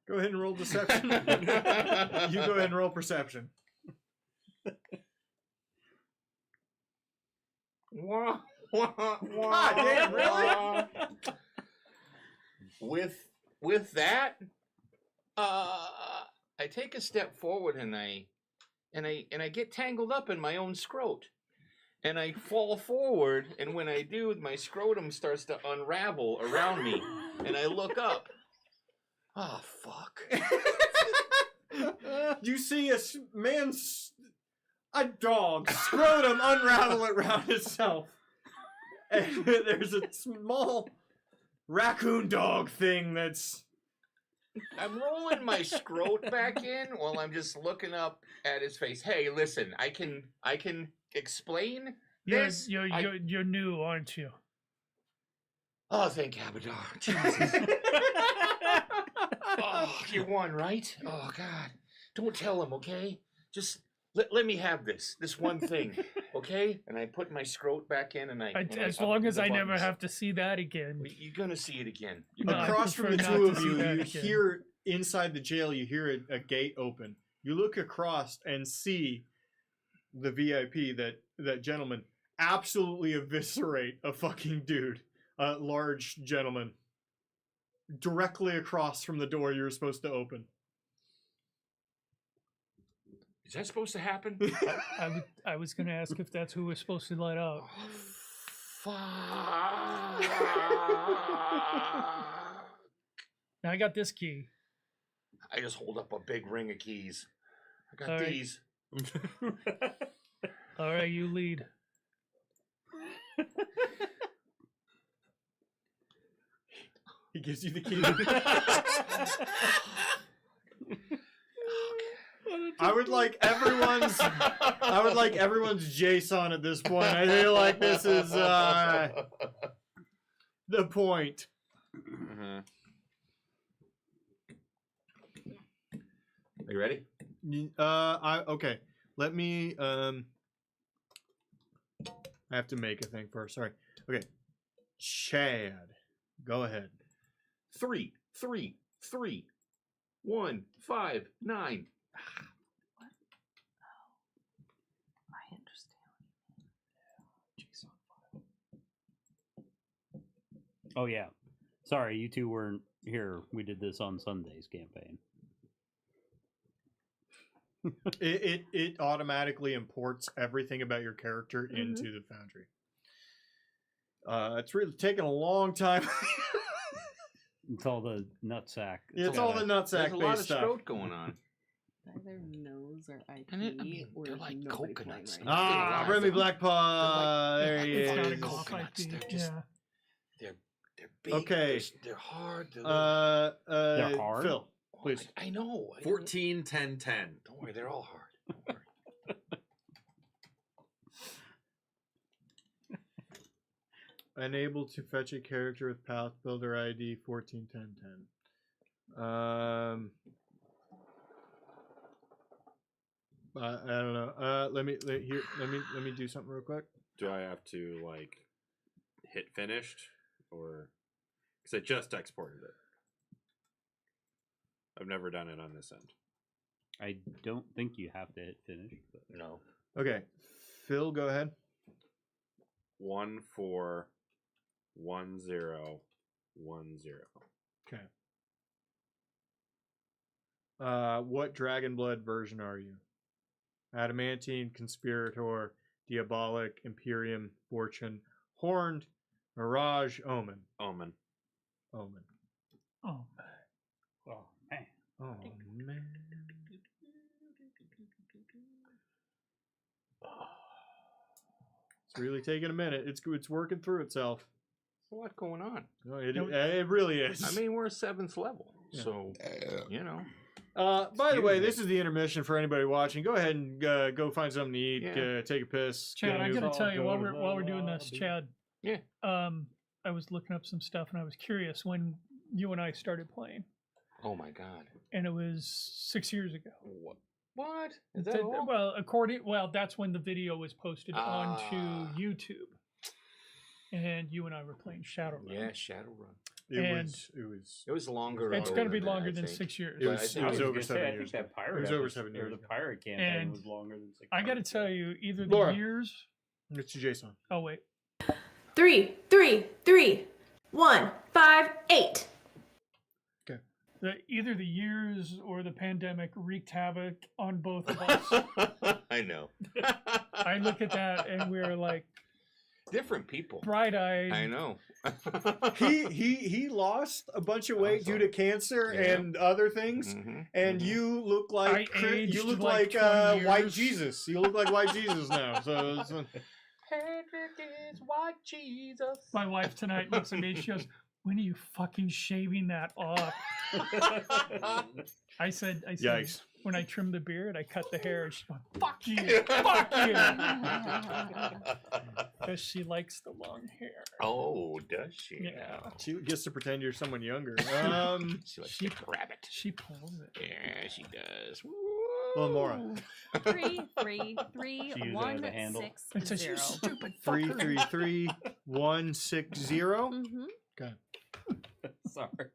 Go ahead and roll deception. You go ahead and roll perception. God damn, really? With that, I take a step forward and I get tangled up in my own scrot. And I fall forward, and when I do, my scrotum starts to unravel around me, and I look up. Oh, fuck. You see a dog scrotum unravel around itself. And there's a small raccoon dog thing that's... I'm rolling my scrot back in while I'm just looking up at his face. Hey, listen, I can explain this. You're new, aren't you? Oh, thank Abadar. Jesus. Oh, you won, right? Oh, God. Don't tell him, okay? Just let me have this one thing, okay? And I put my scrot back in, and As long as I never have to see that again. You're gonna see it again. No, I Across from the prefer not two to of see you, that you again. hear inside the jail, you hear a gate open. You look across and see the VIP, that gentleman, absolutely eviscerate a fucking dude, a large gentleman, directly across from the door you were supposed to open. Is that supposed to happen? I was going to ask if that's who we're supposed to let out. Fuck. Now I got this key. I just hold up a big ring of keys. I got All right. these. All right, you lead. He gives you the key. I would like everyone's JSON at this point. I feel like this is the point. Are you ready? Okay. Let me I have to make a thing first. Sorry. Okay. Chad, go ahead. 3, 3, 3, 1, 5, 9. I understand. Oh yeah. Sorry, you two weren't here. We did this on Sunday's campaign. It automatically imports everything about your character into the Foundry. It's really taken a long time. It's all the nutsack. It's all the nutsack There's a lot of based stuff. stroke going on. Either knows or IP, And I mean, or they're is like nobody coconuts. playing right Ah, They're Remy like- Blackpaw. they're There like- he It's they're not a is. like golf coconuts. IP. They're just- Yeah. They're big. Okay. They're hard. They're They're hard? Phil, please. I know. 14, 10, 10. Don't worry, they're all hard. Don't worry. Unable to fetch a character with Path Builder ID 141010. I don't know. Let me do something real quick. Do I have to like hit finished or because I just exported it? I've never done it on this end. I don't think you have to hit finish. But... No. Okay, Phil, go ahead. 1 4 1 0 1 0. Okay. What Dragonblood version are you? Adamantine, Conspirator, Diabolic, Imperium, Fortune, Horned, Mirage, Omen. Omen. Omen. Oh, Oh man. Oh man. It's really taking a minute. It's working through itself. There's a lot going on. No, it really is. I mean, we're 7th level, Yeah. so you know. By the way, Excuse me. this is the intermission for anybody watching. Go ahead and go find something to eat. Yeah. Take a piss. Chad, get a I new- gotta tell you, go while to we're the doing this, lobby. Chad. Yeah. I was looking up some stuff and I was curious when you and I started playing, Oh my God. and it was 6 years ago. What? Is that all? Well, that's when the video was posted onto Ah. YouTube, and you and I were playing Shadowrun. Yeah, Shadowrun. It was longer. It's ago going to be than that, longer I than think. 6 years. It was- But I think it was I over gonna 7 say, I years think that ago. pirate It was over episode- 7 years or the ago. pirate campaign And was longer than 6 I got to months. tell you, either the Laura. years. It's Jason. Oh wait, 3, 3, 3, 1, 5, 8. either the years or the pandemic wreaked havoc on both of us. I know. I look at that and we're like Different people. bright-eyed. I know. He lost a bunch of weight due to cancer Yeah. and other things. Mhm, And mhm. you look like I aged you look like like 20 White years. Jesus. You look like White Jesus now. So Patrick is white Jesus. My wife tonight looks at me. She goes, "When are you fucking shaving that off?" I said, yikes. when I trim the beard, I cut the hair. And she's going, "Fuck you, fuck you," because she likes the long hair. Oh, does she? Yeah. She gets to pretend you're someone younger. She likes She- to grab it. She pulls it. Yeah, she does. Well, Laura. 3, 3, 3, She used it 1, as a handle. 6, It says, 0. "You stupid 333160. Mm-hmm. Okay. Sorry.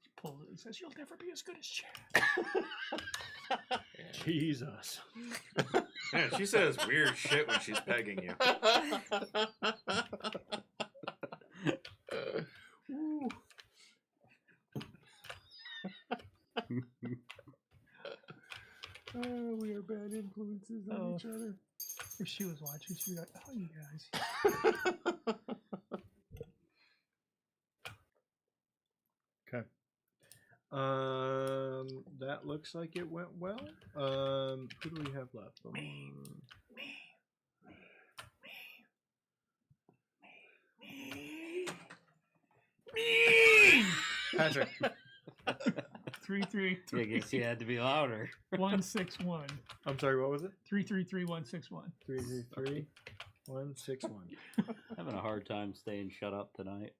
She pulls it and says, "You'll never be as good as Chad." Jesus. Yeah, she says weird shit when she's pegging you. We are bad influences on each other. If she was watching, she'd be like, "Oh, you guys." that looks like it went well. Who do we have left? Patrick. 333. I guess you had to be louder. 161. I'm sorry, what was it? 333161. 333 161. Having a hard time staying shut up tonight.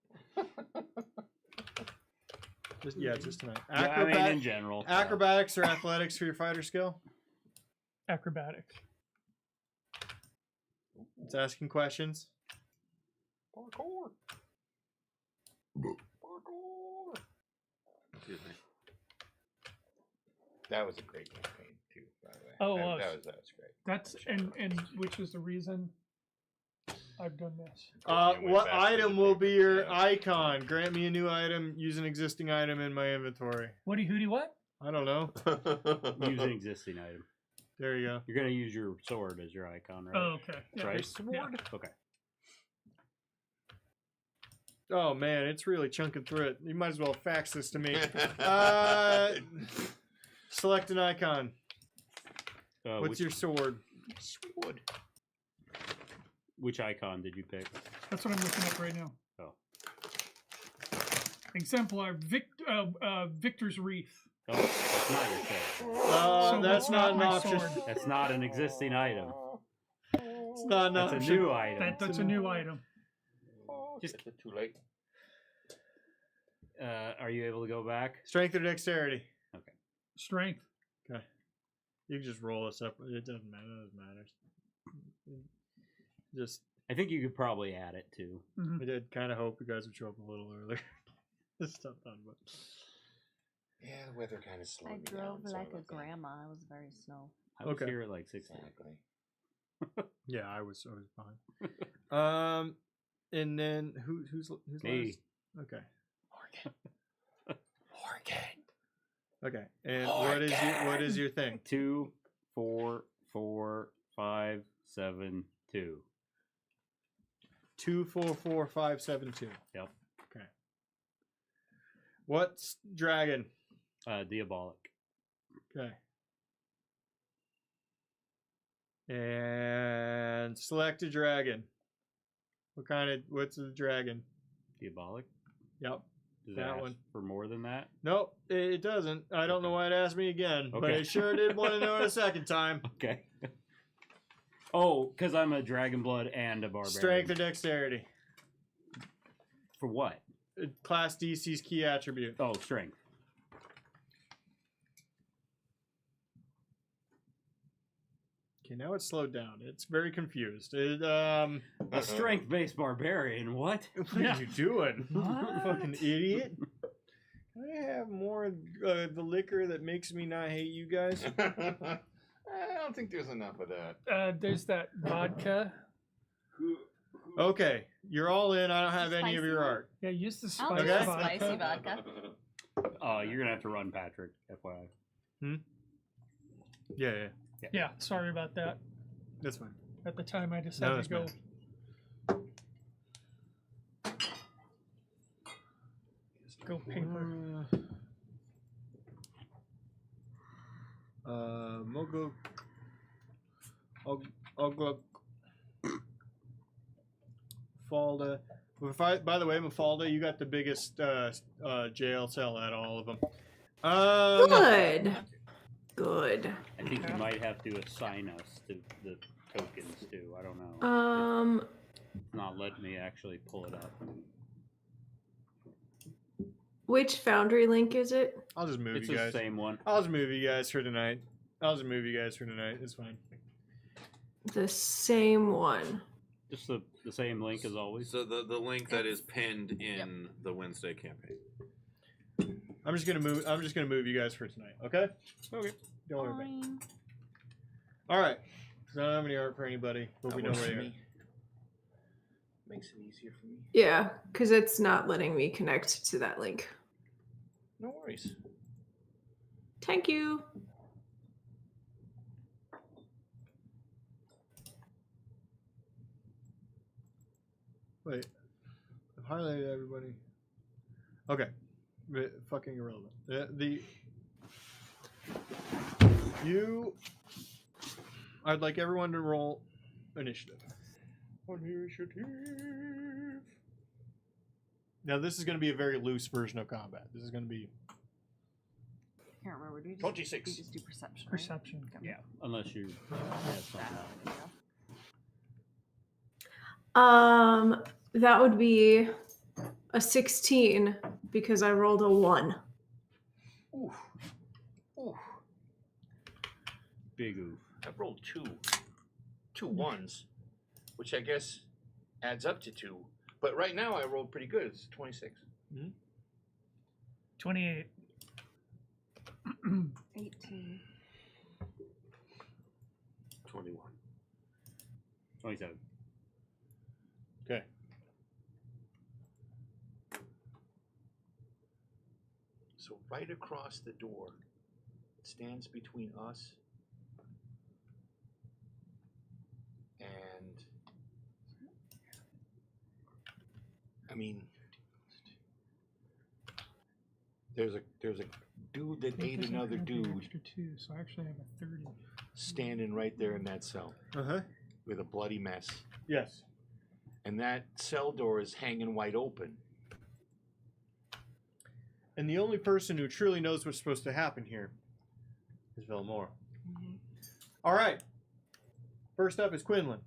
Just tonight. Yeah, I mean, in general. Acrobatics or athletics for your fighter skill? Acrobatics. It's asking questions. Parkour. Parkour. Excuse me. That was a great campaign too, by the way. Oh, that was great. That's and which is the reason I've done this. What item will be your icon? Grant me a new item. Use an existing item in my inventory. Woody Hootie what? I don't know. Use an existing item. There you go. You're gonna use your sword as your icon, right? Oh, okay. Yeah, Right? sword. Yeah. Okay. Oh man, it's really chunking through it. You might as well fax this to me. Select an icon. What's your sword? Sword. Which icon did you pick? That's what I'm looking at right now. Oh. Exemplar Victor's Wreath. Oh, that's not your sword. So that's not an my option. sword. That's not an existing item. It's not an That's option. a new item. That's a new item. Just too late. Are you able to go back? Strength or dexterity? Okay. Strength. Okay. You can just roll us up. It doesn't matter. It doesn't matter. Just. I think you could probably add it too. Mm-hmm. I did kind of hope you guys would show up a little earlier. This stuff done, but. Yeah, the weather kind of slowed I me drove down. like a grandma. It was very snow. I was Okay. here at like 6. Exactly. Yeah, I was fine. And then who's Me. last? Okay. Morgan. Okay. And what is your thing? 2, 4, 4, 5, 7, 2. 2, 4, 4, 5, 7, 2. Yep. Okay. What's dragon? Diabolic. Okay. And select a dragon. What's the dragon? Diabolic. Yep. Does That it ask one. for more than that? Nope, it doesn't. I don't know why it asked me again, but Okay. it sure did want to know it a second time. Okay. Oh, because I'm a dragon blood and a barbarian. Strength or dexterity? For what? Class DC's key attribute. Oh, strength. Okay, now it's slowed down. It's very confused. A strength-based barbarian. What? What are you doing? What? Fucking idiot. Can I have more of the liquor that makes me not hate you guys? I don't think there's enough of that. There's that vodka. Okay, you're all in. I don't have any of Spicy your one? art. Yeah, use the I'll spice do a vodka. spicy vodka. You're gonna have to run, Patrick. FYI. Yeah, Yeah, sorry about that. that's fine. At the time, I decided that's to go. fine. Go paper. Mogo. Ogla. Mafalda. By the way, Mafalda, you got the biggest jail cell out of all of them. Good. I think you might have to assign us to the tokens too. I don't know. It's not letting me actually pull it up. Which Foundry link is it? I'll just move It's you the guys. same one. I'll just move you guys for tonight. It's fine. The same one. Just the same link as always. So the link that is pinned in the Wednesday campaign. I'm just gonna move you guys for tonight. Okay. Okay. Don't worry about it. Fine. All right. So I don't have any art for anybody, but we know works where for you are. me. Makes it easier for me. Yeah, because it's not letting me connect to that link. No worries. Thank you. Wait. I've highlighted everybody. Okay. Fucking irrelevant. I'd like everyone to roll initiative. Now this is going to be a very loose version of combat. This is going to be... I can't remember. Do we just, 26. We just do perception. Right? Perception. Okay. Yeah, unless you have something. That would be a 16 because I rolled a 1. Ooh. Ooh. Big oof. I rolled two ones, which I guess adds up to 2. But right now I rolled pretty good. It's 26. 28. 18. 21. 27. Okay. So right across the door, it stands between us and, I mean, there's a dude that ate another dude Extra 2, so I actually have a 30. standing right there in that cell Uh-huh. with a bloody mess. Yes. And that cell door is hanging wide open. And the only person who truly knows what's supposed to happen here is Velmora. All right. First up is Quinlan.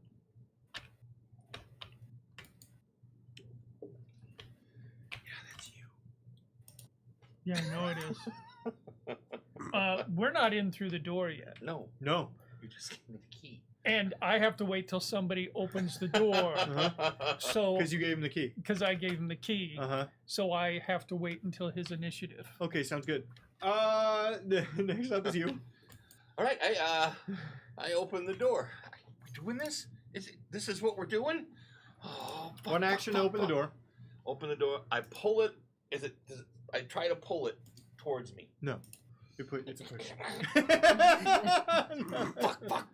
Yeah, I know it is. We're not in through the door yet. No, No. you just gave me the key. And I have to wait till somebody opens the door. So, Because you gave him the key. because I gave him the key. Uh-huh. So I have to wait until his initiative. Okay, sounds good. Next up is you. All right, I open the door. We're doing this? This is what we're doing? Oh, fuck, One fuck, action fuck, to open the fuck. door. Open the door. I pull it. I try to pull it towards me. No. It's a push.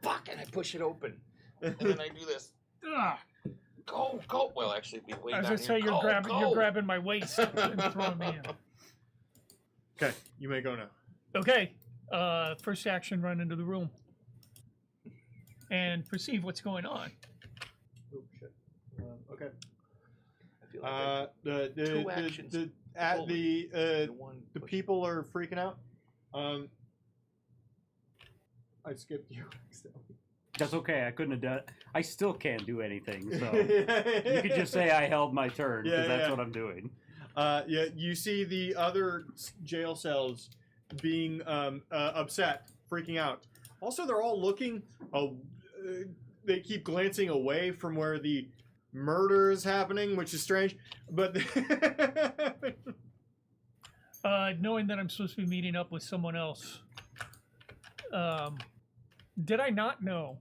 Fuck, and I push it open. And then I do this. Ugh. Go. Well, actually, be way As down I say, here. you're grabbing my waist and throwing me in. Okay, you may go now. Okay. First action, run into the room and perceive what's going on. Oh shit. Okay. I feel like Two actions. The people are freaking out. I skipped you. That's okay. I couldn't have done. I still can't do anything. So you could just say I held my turn because that's what I'm doing. Yeah, you see the other jail cells being upset, freaking out. Also, they're all looking. They keep glancing away from where the murder is happening, which is strange. But Knowing that I'm supposed to be meeting up with someone else, did I not know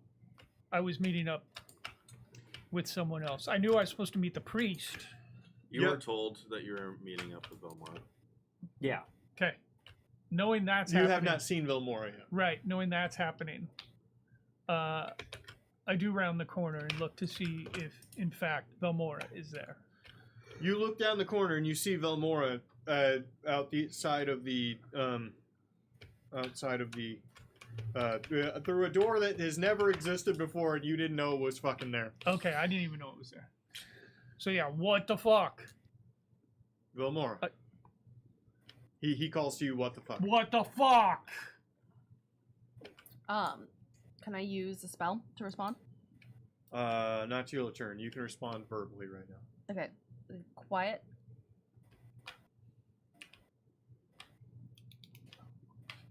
I was meeting up with someone else? I knew I was supposed to meet the priest. You were told that you were meeting up with Belmont. Yeah. Okay. Knowing that's you happening. have not seen Vilmora yet. Right. Knowing that's happening, I do round the corner and look to see if, in fact, Velmora is there. You look down the corner and you see Velmora outside of the through a door that has never existed before and you didn't know was fucking there. Okay, I didn't even know it was there. So yeah, what the fuck? Velmora. He calls to you, what the fuck? What the fuck? Can I use a spell to respond? Not your turn. You can respond verbally right now. Okay. Quiet.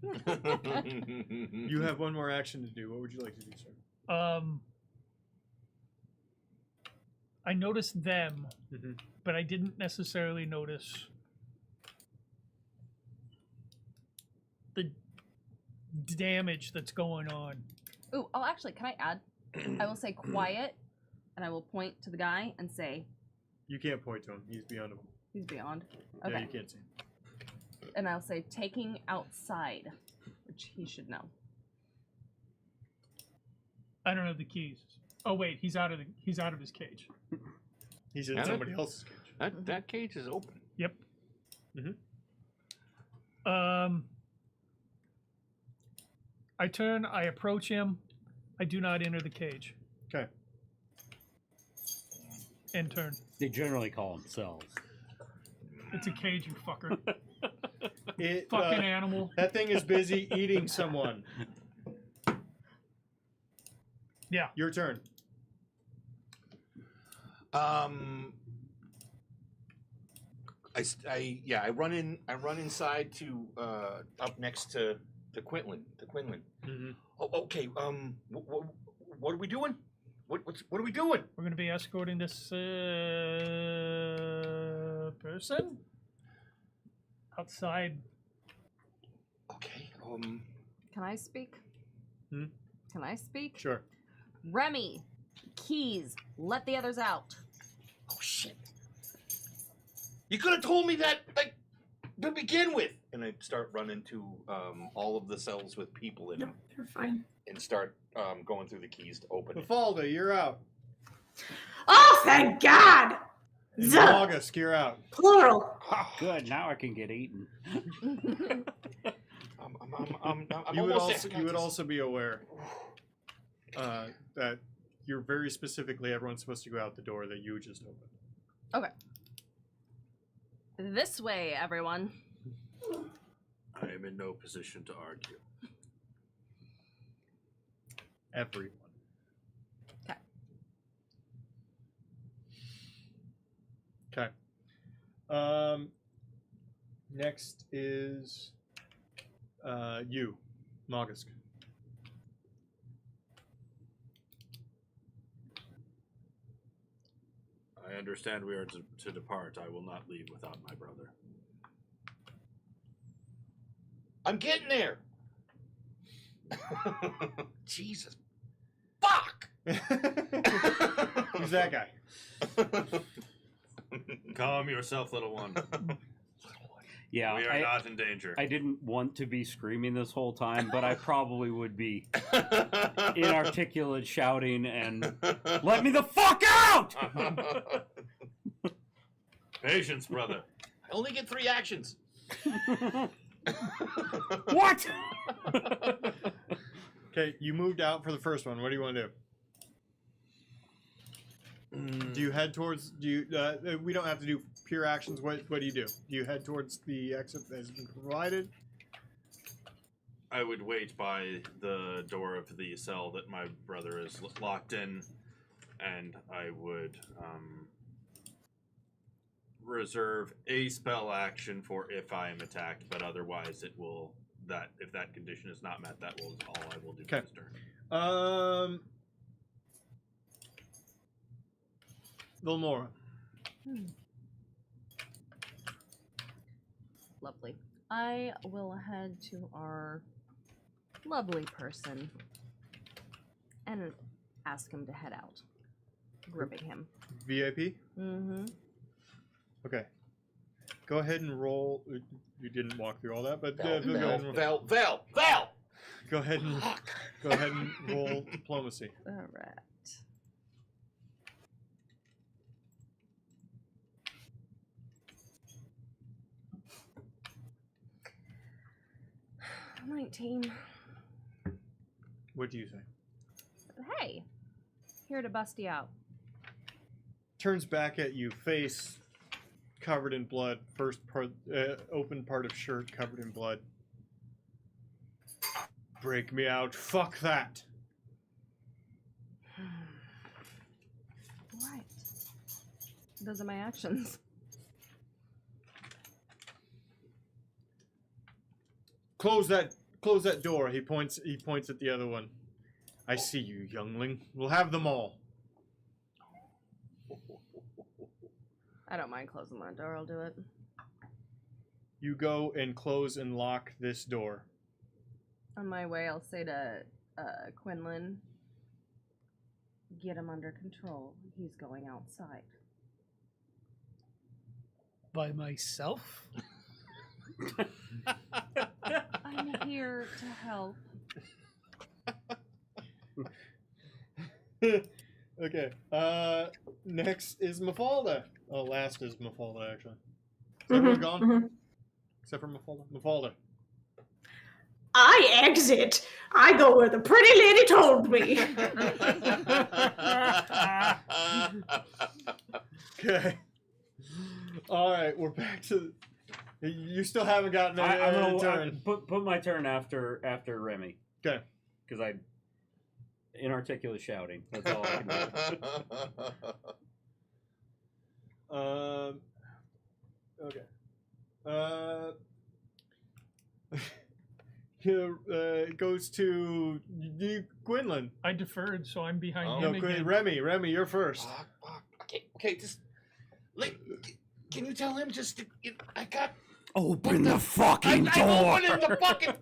You have one more action to do. What would you like to do, sir? I noticed them, Mm-hmm. but I didn't necessarily notice the damage that's going on. Ooh, oh, actually, can I add? I will say quiet, and I will point to the guy and say, You can't point to him. He's beyond him. he's beyond. Yeah, Okay. you can't see him. And I'll say taking outside, which he should know. I don't have the keys. Oh wait, he's out of his cage. He's in Got it? somebody else's cage. That cage is open. Yep. Mhm. I turn. I approach him. I do not enter the cage. Okay. And turn. They generally call them cells. It's a cage, you fucker. It, Fucking animal. That thing is busy eating someone. Yeah. Your turn. I run inside to up next to Quinlan. Mm-hmm. Oh, okay. What are we doing? What are we doing? We're going to be escorting this person outside. Okay. Can I speak? Hmm? Can I speak? Sure. Remy, keys. Let the others out. Oh shit! You could have told me that, like, to begin with. And I start running to all of the cells with people in them. You're fine. And start going through the keys to open it. Mafalda, you're out. Oh, thank God! And Zuh. August, you're out. Plural. Good, now I can get eaten. I'm You would almost also be aware that you're very specifically everyone's supposed to go out the door that you just opened. Okay. This way, everyone. I am in no position to argue. Everyone. Okay. Okay. Next is you, Moggisk. I understand we are to depart. I will not leave without my brother. I'm getting there. Jesus. Fuck! Who's that guy? Calm yourself, little one. Yeah, We are not in danger. I didn't want to be screaming this whole time, but I probably would be inarticulate shouting and let me the fuck out! Patience, brother. I only get 3 actions. What? Okay, you moved out for the first one. What do you want to do? Do you head towards? Do you? We don't have to do pure actions. What do you do? Do you head towards the exit that has been provided? I would wait by the door of the cell that my brother is locked in, and I would reserve a spell action for if I am attacked, but otherwise it will if that condition is not met, that will all I will do this turn. Vilmora. Lovely. I will head to our lovely person and ask him to head out. Gripping him. VIP? Mm-hmm. Okay. Go ahead and roll. You didn't walk through all that, but Val! go ahead and roll diplomacy. All right. I'm 19. What do you say? Hey, here to bust you out. Turns back at you, face covered in blood. First part, open part of shirt covered in blood. Break me out. Fuck that. Right. Those are my actions. Close that door. He points at the other one. I see you, youngling. We'll have them all. I don't mind closing that door. I'll do it. You go and close and lock this door. On my way, I'll say to Quinlan, get him under control. He's going outside. By myself? I'm here to help. Okay. Next is Mafalda. Oh, last is Mafalda, actually. Is everyone gone? Except for Mafalda. Mafalda. I exit. I go where the pretty lady told me. Okay. All right, we're back to. You still haven't gotten I'm a gonna turn. put my turn after Remy. Okay. Because I inarticulate shouting. That's all I can do. Okay. It goes to Gwynlyn. I deferred, so I'm behind Oh. him No, again. Remy, you're first. Fuck. Okay, just. Can you tell him just. I got. Open the fucking I'm door. opening the fucking.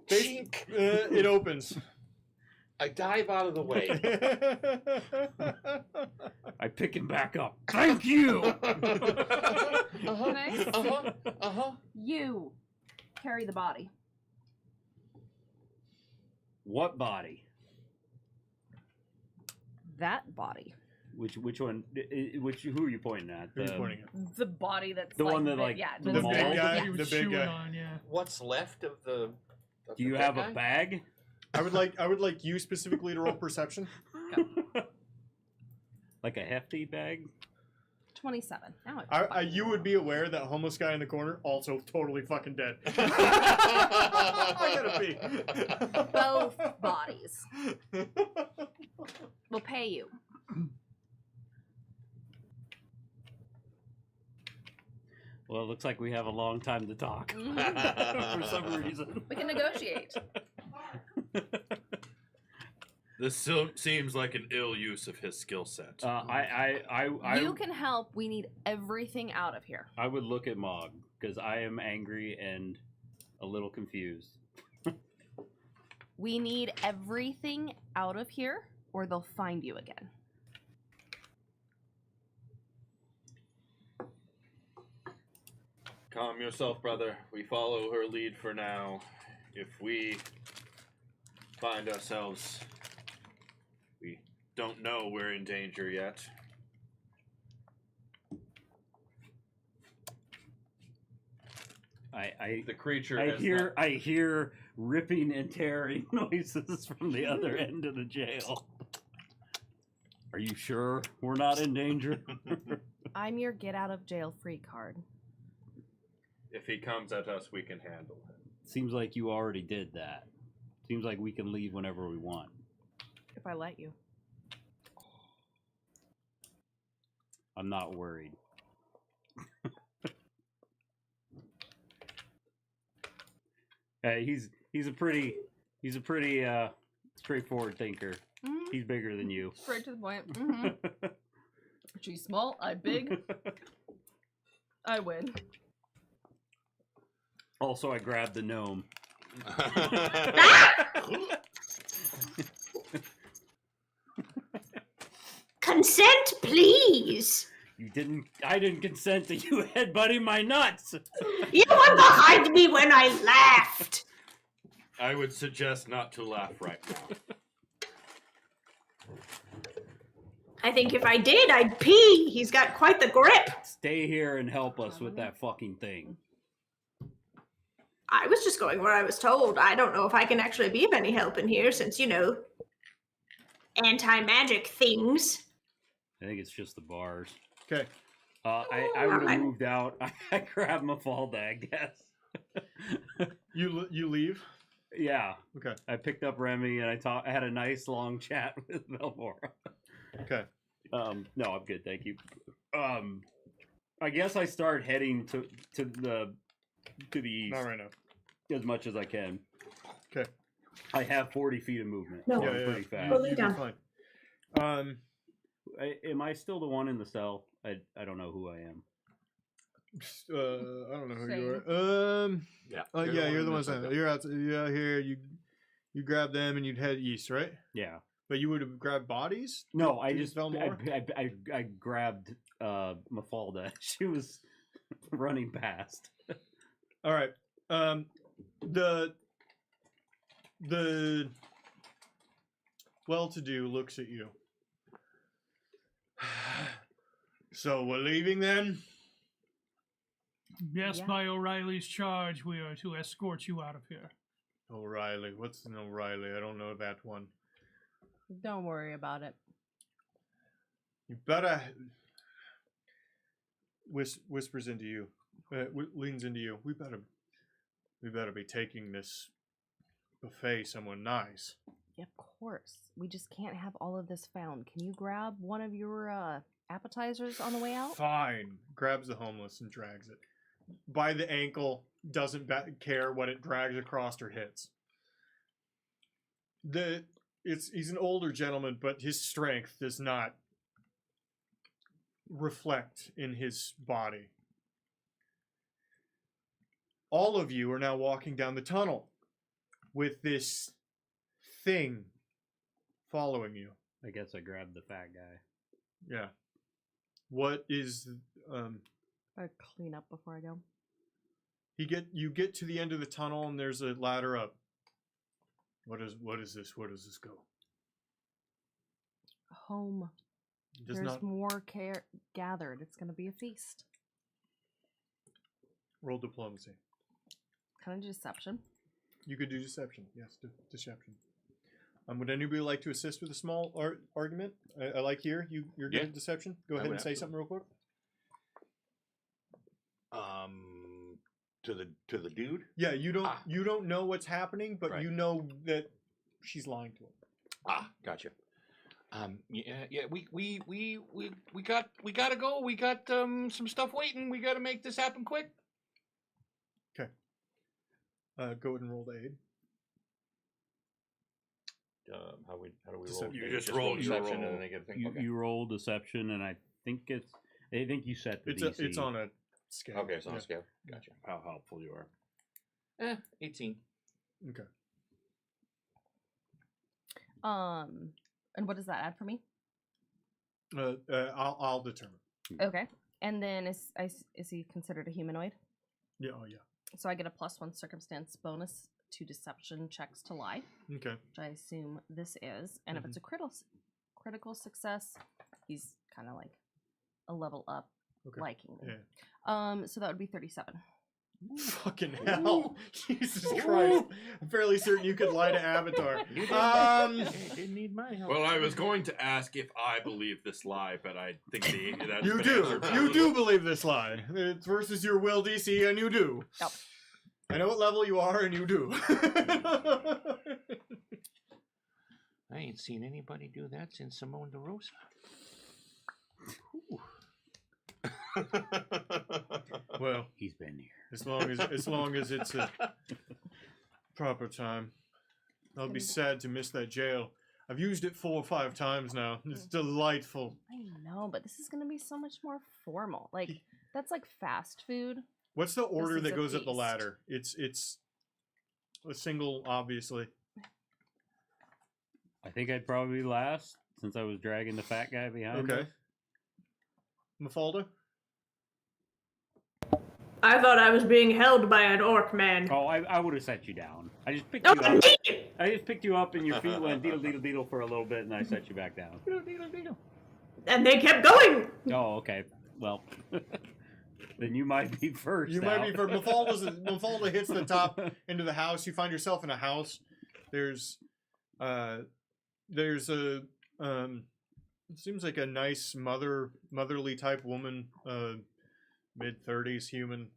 Chink. It opens. I dive out of the way. I pick him back up. Thank you. Nice. Uh-huh. You carry the body. What body? That body. Which one? Who are you pointing at? Who are you pointing at? The body that's The like one that, the- like, yeah, the that's big dead. guy? Yeah. He was The big chewing guy. on, yeah. What's left of the. Do you have a bag? I would like you specifically to roll perception. Like a hefty bag? 27. Now I You would be aware that homeless guy in the corner also totally fucking dead. I gotta pee. both bodies. We'll pay you. Well, it looks like we have a long time to talk for some reason. We can negotiate. This seems like an ill use of his skill set. You can help. We need everything out of here. I would look at Mog because I am angry and a little confused. We need everything out of here, or they'll find you again. Calm yourself, brother. We follow her lead for now. If we find ourselves, we don't know we're in danger yet. The creature. I hear ripping and tearing noises from the other end of the jail. Are you sure we're not in danger? I'm your get out of jail free card. If he comes at us, we can handle him. Seems like you already did that. Seems like we can leave whenever we want. If I let you. I'm not worried. He's a pretty straightforward thinker. Mm-hmm. He's bigger than you. Straight to the point. Mm-hmm. She's small. I big. I win. Also, I grabbed the gnome. Consent, please. I didn't consent to you headbutting my nuts. You were behind me when I laughed. I would suggest not to laugh right now. I think if I did, I'd pee. He's got quite the grip. Stay here and help us with that fucking thing. I was just going where I was told. I don't know if I can actually be of any help in here since, anti-magic things. I think it's just the bars. Okay. I would have moved out. I grabbed Mafalda, I guess. You leave? Yeah. Okay. I picked up Remy and I had a nice long chat with Melmora. Okay. No, I'm good, thank you. I guess I start heading to the east. Not right now. As much as I can. Okay. I have 40 feet of movement. No. So I'm Yeah. pretty fast. Fully You'll be done. fine. Am I still the one in the cell? I don't know who I am. I don't know who you Same. are. Yeah. Yeah, you're the one that's saying you're out. You're out here. You grab them and you'd head east, right? Yeah. But you would have grabbed bodies. No, I Did you just spell more? I grabbed Mafalda. She was running past. All right. The well-to-do looks at you. So we're leaving then. Yes, Yeah. by O'Reilly's charge, we are to escort you out of here. O'Reilly. What's an O'Reilly? I don't know that one. Don't worry about it. You better. Whispers into you. Leans into you. We better be taking this buffet somewhere nice. Yeah, of course. We just can't have all of this found. Can you grab one of your appetizers on the way out? Fine. Grabs the homeless and drags it. By the ankle, doesn't care what it drags across or hits. He's an older gentleman, but his strength does not reflect in his body. All of you are now walking down the tunnel with this thing following you. I guess I grabbed the fat guy. Yeah. What is I clean up before I go. you get to the end of the tunnel and there's a ladder up. What is this? Where does this go? Home. Does There's not more care gathered. It's going to be a feast. roll diplomacy. Kind of deception. You could do deception. Yes, deception. Would anybody like to assist with a small argument? I like here. You're good at deception. Go ahead and say something real quick. To the dude. Yeah, you don't know what's happening, but Right. you know that she's lying to him. Gotcha. Yeah. We gotta go. We got some stuff waiting. We gotta make this happen quick. Go ahead and roll the aid. How do we roll? Deception. You just roll deception your and then they get a thing. You, Okay. you roll deception, and I think you set the DC. It's on a scale. Okay, it's on Yeah. a scale. Gotcha. How helpful you are. 18. Okay. And what does that add for me? I'll determine. Okay. And then is he considered a humanoid? Yeah. Oh yeah. So I get a +1 circumstance bonus to deception checks to lie, Okay. which I assume this is. And if it's a critical success, he's kind of like a level up, Okay. liking me. Yeah. So that would be 37. Fucking hell! Jesus Christ! I'm fairly certain you could lie to Avatar. Didn't need my help. Well, I was going to ask if I believe this lie, but I think that's You been do. answered You by- do believe this lie. It's versus your will DC, and you do. Yep. I know what level you are, and you do. I ain't seen anybody do that since Simone DeRosa. Well, He's been here. as long as it's a proper time, I'll be sad to miss that jail. I've used it 4 or 5 times now. It's delightful. I know, but this is going to be so much more formal. Like, that's like fast food. What's the order is that a goes up the feast. ladder? It's a single, obviously. I think I'd probably be last since I was dragging the fat guy behind. Okay. us. Mafalda? I thought I was being held by an orc man. Oh, I would have set you down. I just picked Oh, you up. indeed! I just picked you up, and your feet went deedle deedle deedle for a little bit, and I set you back down. And they kept going. Oh, okay. Well, then you might be first. You might be for Mafalda hits the top into the house. You find yourself in a house. There's a it seems like a nice motherly type woman, mid-30s human,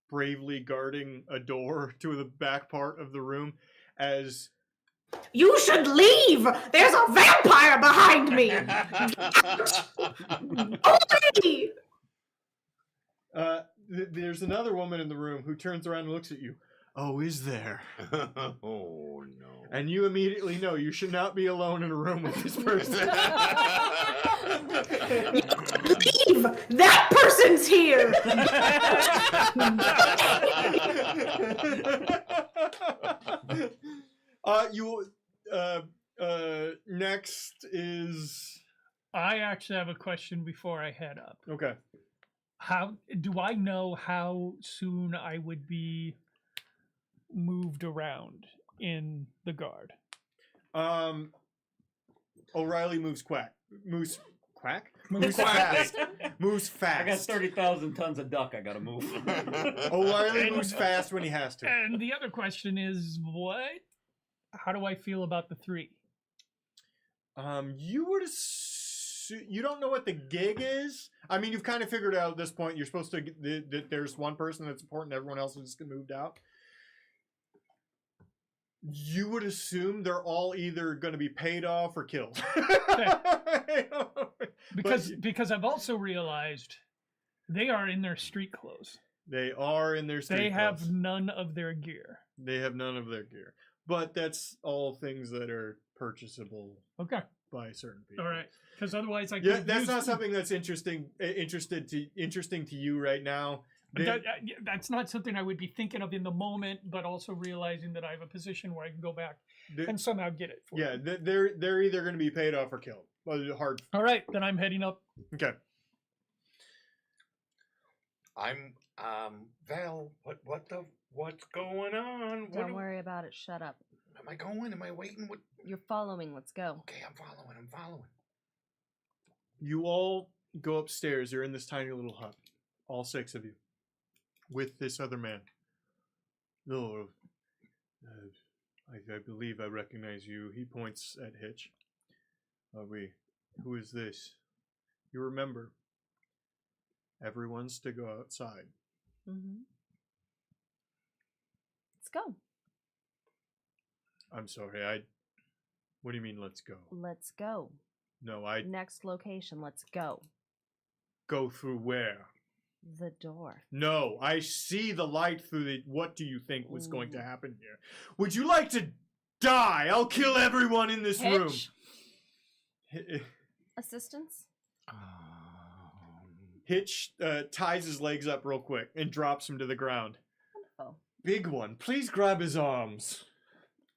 bravely guarding a door to the back part of the room as You should leave! There's a vampire behind me! Already! there's another woman in the room who turns around and looks at you. Oh, is there? Oh no. And you immediately know you should not be alone in a room with this person. Leave! That person's here! Next is I actually have a question before I head up. okay. How do I know how soon I would be moved around in the guard? O'Reilly moves Quack? Moves fast. Moves fast. I got 30,000 tons of duck I gotta move. O'Reilly moves fast when he has to. And the other question is, how do I feel about the 3? You would you don't know what the gig is. I mean, you've kind of figured out at this point. You're supposed to that there's one person that's important. Everyone else is just moved out. You would assume they're all either going to be paid off or killed. Because I've also realized they are in their street clothes. They are in their street They clothes. have none of their gear. They have none of their gear. But that's all things that are purchasable Okay. by certain people. All right. Because otherwise, I Yeah, could that's use not something that's interesting to you right now. That's not something I would be thinking of in the moment, but also realizing that I have a position where I can go back and somehow get it. Yeah, they're either going to be paid off or killed. Well, hard. All right, then I'm heading up. Okay. I'm Val. What's going on? Don't worry about it. Shut up. Am I going? Am I waiting? What? You're following. Let's go. Okay, I'm following. You all go upstairs. You're in this tiny little hut. All 6 of you. With this other man. No, I believe I recognize you. He points at Hitch. Who is this? You remember. Everyone's to go outside. Mm-hmm. Let's go. I'm sorry, what do you mean, let's go? Let's go. No, Next location. Let's go. go through where? The door. No, I see the light through the... What do you think was going to Ooh. happen here? Would you like to die? I'll kill everyone in this room. Hitch? Assistance? Hitch ties his legs up real quick and drops him to the ground. Wonderful. Big one, please grab his arms.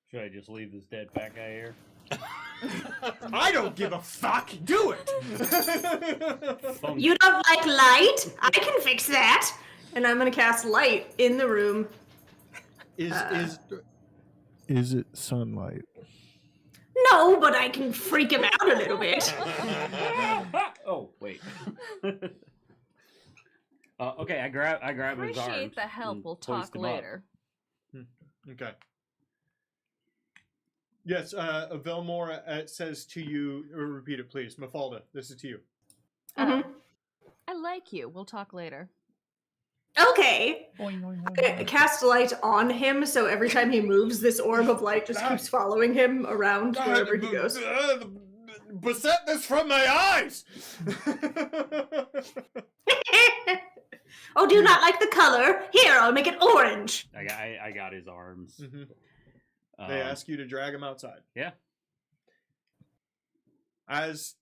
Should I just leave this dead fat guy here? I don't give a fuck. Do it. You don't like light? I can fix that. And I'm gonna cast light in the room. Is it sunlight? No, but I can freak him out a little bit. Oh, wait. Okay, I grab his arms. Appreciate the help. and We'll hoist talk him up. later. Okay. Yes, Velmora says to you, or repeat it please. Mafalda, this is to you. Mhm. I like you. We'll talk later. Okay. Boing, boing, I'm boing, gonna boing. cast light on him, so every time he moves, this orb of light just keeps following him around wherever he goes. Beset this from my eyes! Oh, do you not like the color? Here, I'll make it orange. I got his arms. Mhm. They ask you to drag him outside. Yeah. As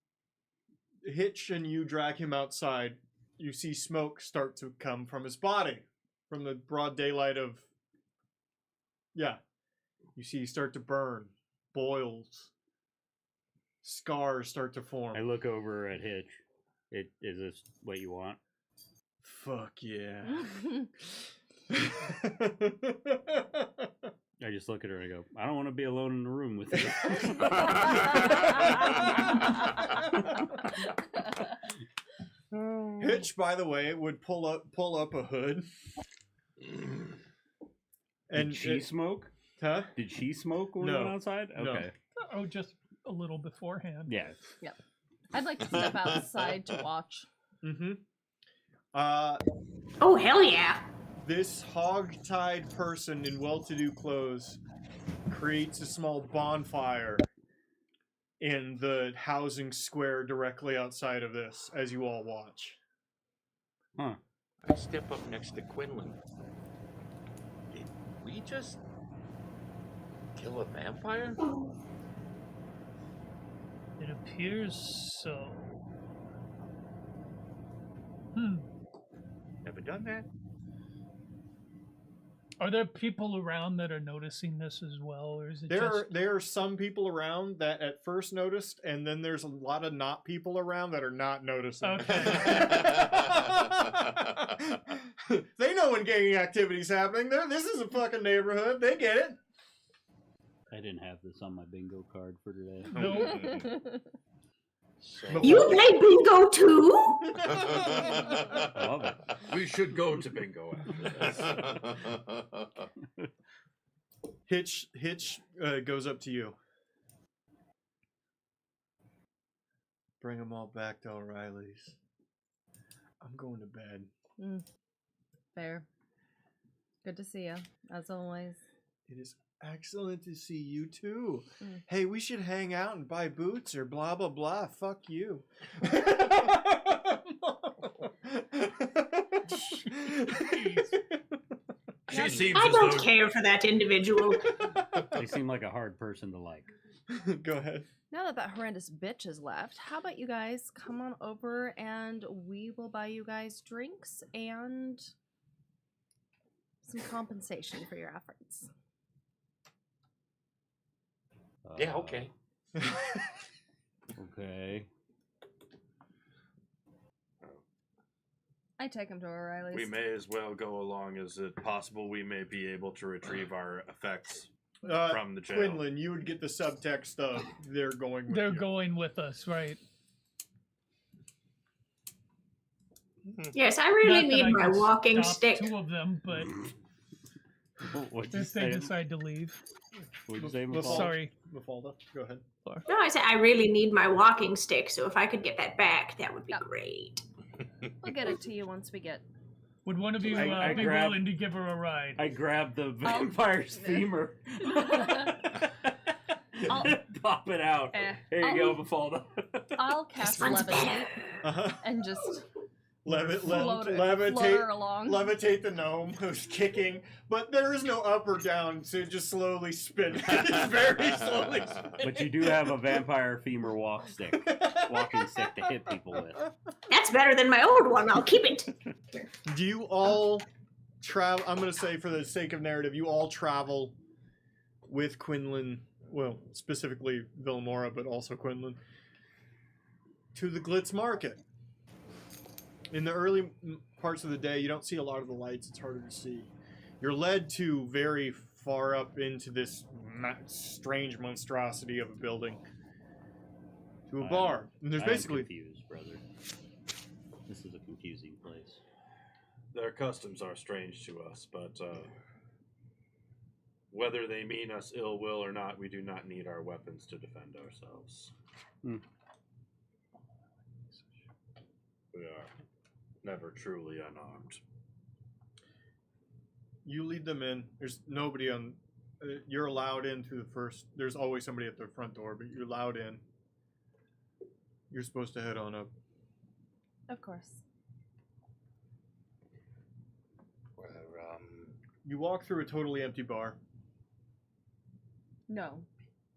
Hitch and you drag him outside, you see smoke start to come from his body. From the broad daylight of... Yeah. You see start to burn. Boils. Scars start to form. I look over at Hitch. Is this what you want? Fuck yeah. I just look at her and I go, I don't want to be alone in the room with you. Hitch, by the way, would pull up a hood. Did she smoke? Huh? Did she smoke when we No. went outside? No. Okay. Oh, just a little beforehand. Yeah. I'd like to step outside to watch. Mm-hmm. Oh, hell yeah. This hog-tied person in well-to-do clothes creates a small bonfire in the housing square directly outside of this, as you all watch. Huh. I step up next to Quinlan. Did we just kill a vampire? It appears so. Never done that. Are there people around that are noticing this as well, or is it just... There are some people around that at first noticed, and then there's a lot of not people around that are not noticing. Okay. They know when ganging activity's happening. This is a fucking neighborhood. They get it. I didn't have this on my bingo card for today. No. So You play bingo too? Love it. We should go to bingo after this. Hitch goes up to you. Bring them all back to O'Reilly's. I'm going to bed. Fair. Good to see you, as always. It is excellent to see you too. Hey, we should hang out and buy boots or blah blah blah. Fuck you. She seems I as don't though care for that individual. They seem like a hard person to like. Go ahead. Now that that horrendous bitch has left, how about you guys come on over and we will buy you guys drinks and some compensation for your efforts. yeah, okay. Okay. I take him to O'Reilly's. we may as well go along. Is it possible we may be able to retrieve our effects from the jail? Quinlan, you would get the subtext of they're going with They're you. going with us, right? Yes, I really Not that need I my can walking stop stick. 2 of them, but What'd you if they say? decide to leave. What'd you say, Well, Mafalda? Sorry. Mafalda, go ahead. No, I said I really need my walking stick, so if I could get that back, that would be Yep. great. We'll get it to you once we get. Would one of you I be grab- willing to give her a ride? I grabbed the vampire's femur. I'll- Pop it out. Here you go, Mafalda. I'll This cast one's levitate better. Uh-huh. and just Levitate. flutter along. Levitate the gnome who's kicking, but there is no up or down, so just slowly spin. Just very slowly spin. But you do have a vampire femur walking stick to hit people with. That's better than my old one. I'll keep it. Do you all travel? I'm going to say, for the sake of narrative, you all travel with Quinlan, well, specifically Villamora, but also Quinlan, to the Glitz Market. In the early parts of the day, you don't see a lot of the lights. It's harder to see. You're led to very far up into this strange monstrosity of a building, to a bar. And there's I am basically confused, brother. This is a confusing place. Their customs are strange to us, but whether they mean us ill will or not, we do not need our weapons to defend ourselves. We are never truly unarmed. you lead them in. There's nobody on. You're allowed in through the first. There's always somebody at the front door, but you're allowed in. You're supposed to head on up. Of course. Where, You walk through a totally empty bar. No.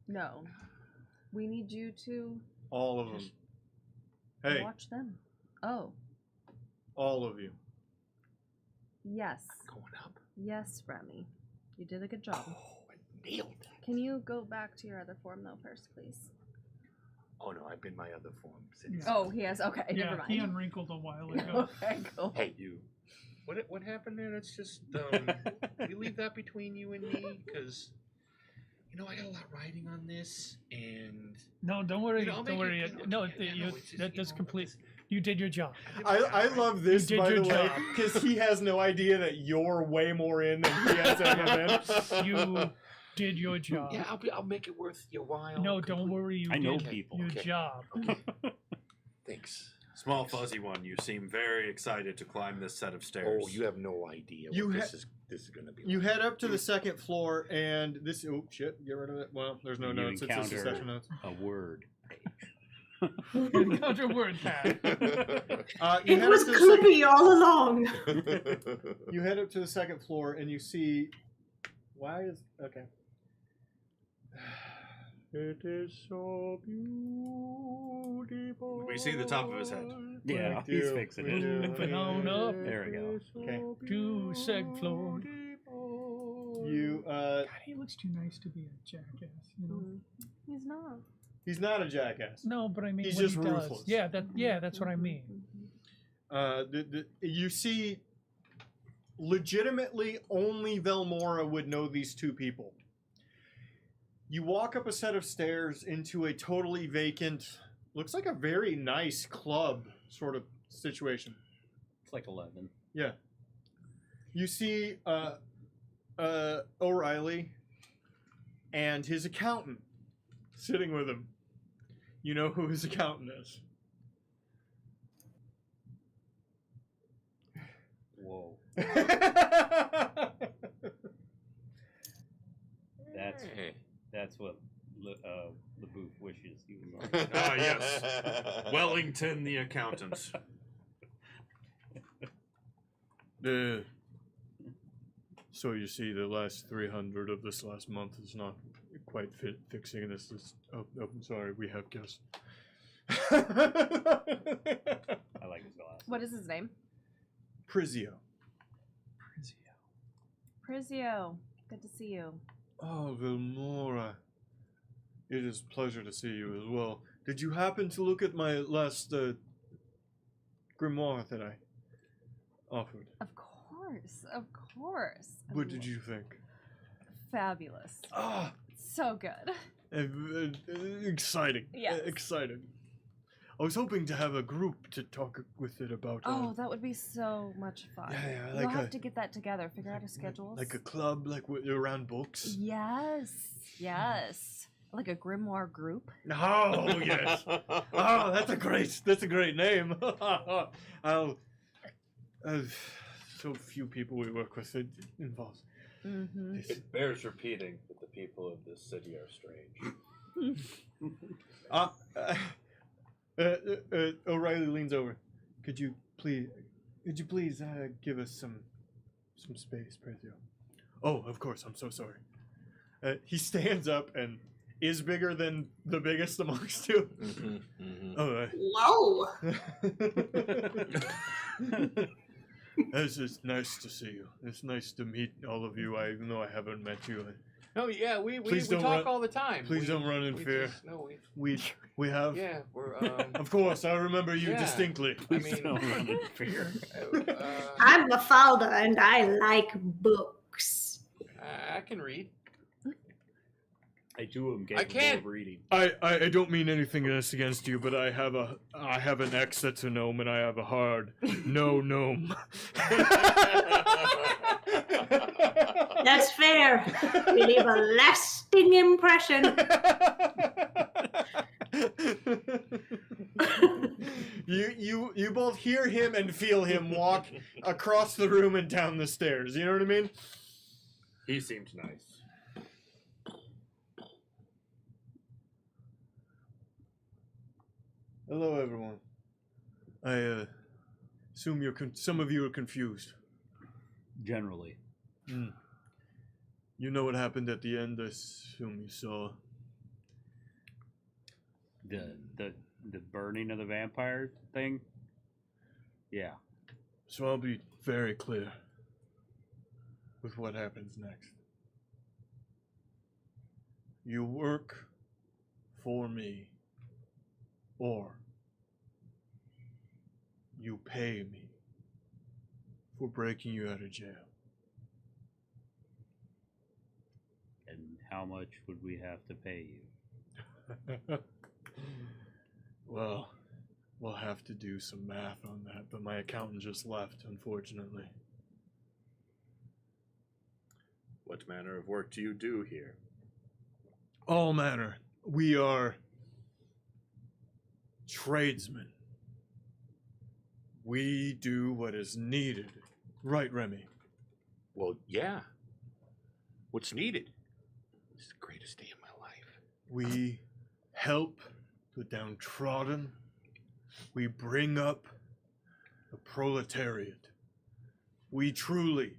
No. We need you to All of them. Hey, watch them. Oh, all of you. yes. going up. Yes, Remy. You did a good job. Oh, I nailed it. Can you go back to your other form, though, first, please? Oh no, I've been my other form since. Oh, he has. Okay, Yeah, never mind. he unwrinkled a while ago. Okay, cool. Hey, You what happened there? That's just we leave that between you and me, because I got a lot riding on this, and No, don't worry. I'll Don't make worry. it, No, it's just, that's complete. You did your job. I love this, did by your the way, job. because he has no idea that you're way more in than he has ever been. You did your job. Yeah, I'll make it worth your while. No, don't worry. You I know did people. your Okay. job. Thanks. small fuzzy one, you seem very excited to climb this set of stairs. Oh, you have no idea You what ha- this is gonna be. You like. head up to the second floor, and this. Oh shit! Get rid of it. Well, there's no You notes. It's just encounter- session notes. A word. Encounter word pad. You It head was up to the second- Clippy all along. You head up to the second floor, and you see. Why is okay? It is so beautiful. We see the top of his head. Yeah, We he's do, fixing we it. do. Moving on up. There we go. Okay. To seg floor. You God, he looks too nice to be a jackass. You know. Mm. He's not. he's not a jackass. No, but I mean, He's when just he does. ruthless. Yeah, that's what I mean. You see, legitimately, only Velmora would know these two people. You walk up a set of stairs into a totally vacant looks like a very nice club sort of situation. It's like 11. Yeah. You see O'Reilly and his accountant sitting with him. You know who his accountant is. Whoa. That's what the booth wishes he was on. Ah, yes. Wellington the accountant. So you see, the last 300 of this last month is not quite fixing this. Oh, I'm sorry, we have guests. I like his glasses. What is his name? Prizio. Prizio. Good to see you. Oh, Vilmora. It is a pleasure to see you as well. Did you happen to look at my last grimoire that I offered? Of course, of course. What did you think? Fabulous. Ah, So good. exciting. Yes. Exciting. I was hoping to have a group to talk with it about. Oh, that would be so much fun. Yeah, We'll like have a- to get that together, figure out a schedule. like a club, like around books. Yes, yes. Like a grimoire group. Oh yes. Oh, that's a great name. I'll. So few people we work with, it involves. Mm-hmm. This. It bears repeating that the people of this city are strange. O'Reilly leans over. Could you please give us some space, Prezio? Oh, of course. I'm so sorry. He stands up and is bigger than the biggest amongst you. Oh, Whoa! it's nice to see you. It's nice to meet all of you. I know I haven't met you. Oh yeah, we Please don't talk run- all the time. Please don't run in fear. We have. Yeah, we're Of course, I remember you Yeah. distinctly. I mean, I'm Mafalda and I like books. I can read. I do am I capable can't- of reading. I don't mean anything against you, but I have an ex that's a gnome and I have a hard no gnome. That's fair. You leave a lasting impression. You both hear him and feel him walk across the room and down the stairs. You know what I mean? He seemed nice. Hello, everyone. I assume some of you are confused. Generally. You know what happened at the end. I assume you saw. The burning of the vampire thing? Yeah. So I'll be very clear with what happens next. You work for me, or you pay me for breaking you out of jail. And how much would we have to pay you? Well, we'll have to do some math on that, but my accountant just left, unfortunately. What manner of work do you do here? All manner. We are tradesmen. We do what is needed. Right, Remy? Well, yeah. What's needed? It's the greatest day of my life. We help the downtrodden. We bring up the proletariat. We truly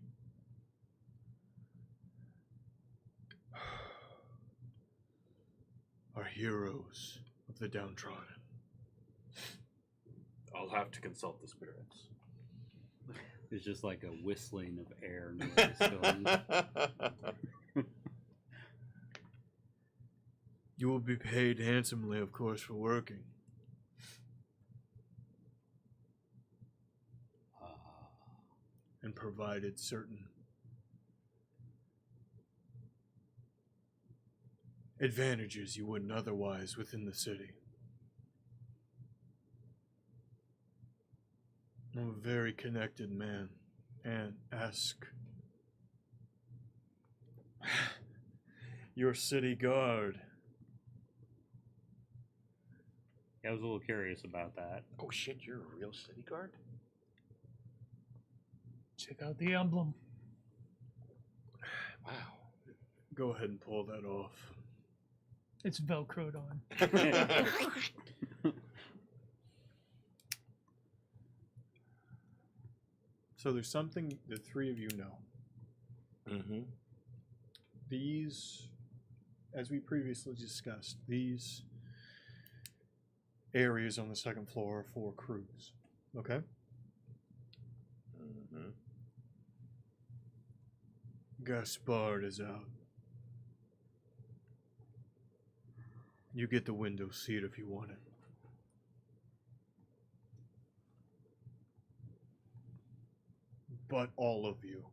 are heroes of the downtrodden. I'll have to consult the spirits. It's just like a whistling of air noise going. You will be paid handsomely, of course, for working. And provided certain advantages you wouldn't otherwise within the city. I'm a very connected man, and ask your city guard. I was a little curious about that. Oh shit, you're a real city guard? Check out the emblem. Wow. Go ahead and pull that off. It's velcroed on. So there's something the three of you know. Mm-hmm. These, as we previously discussed, these areas on the second floor are for crews. Okay? Mm-hmm. Gaspard is out. You get the window seat if you want it. But all of you.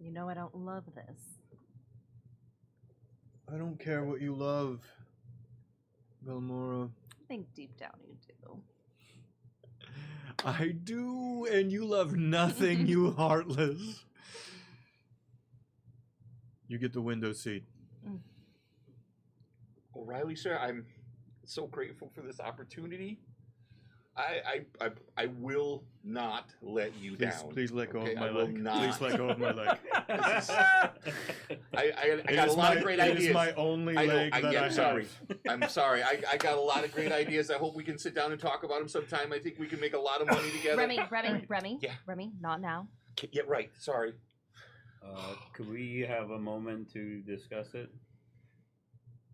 You know I don't love this. I don't care what you love, Belmora. I think deep down you do. I do, and you love nothing, you heartless. You get the window seat. O'Reilly, sir, I'm so grateful for this opportunity. I will not let you down. Please let go okay? of my I will leg. not. Please let go of my leg. I got a lot of great ideas. It is my only leg that I sorry. have. I'm sorry. I got a lot of great ideas. I hope we can sit down and talk about them sometime. I think we can make a lot of money together. Remy. Yeah. Remy, not now. Yeah, right. Sorry. Could we have a moment to discuss it?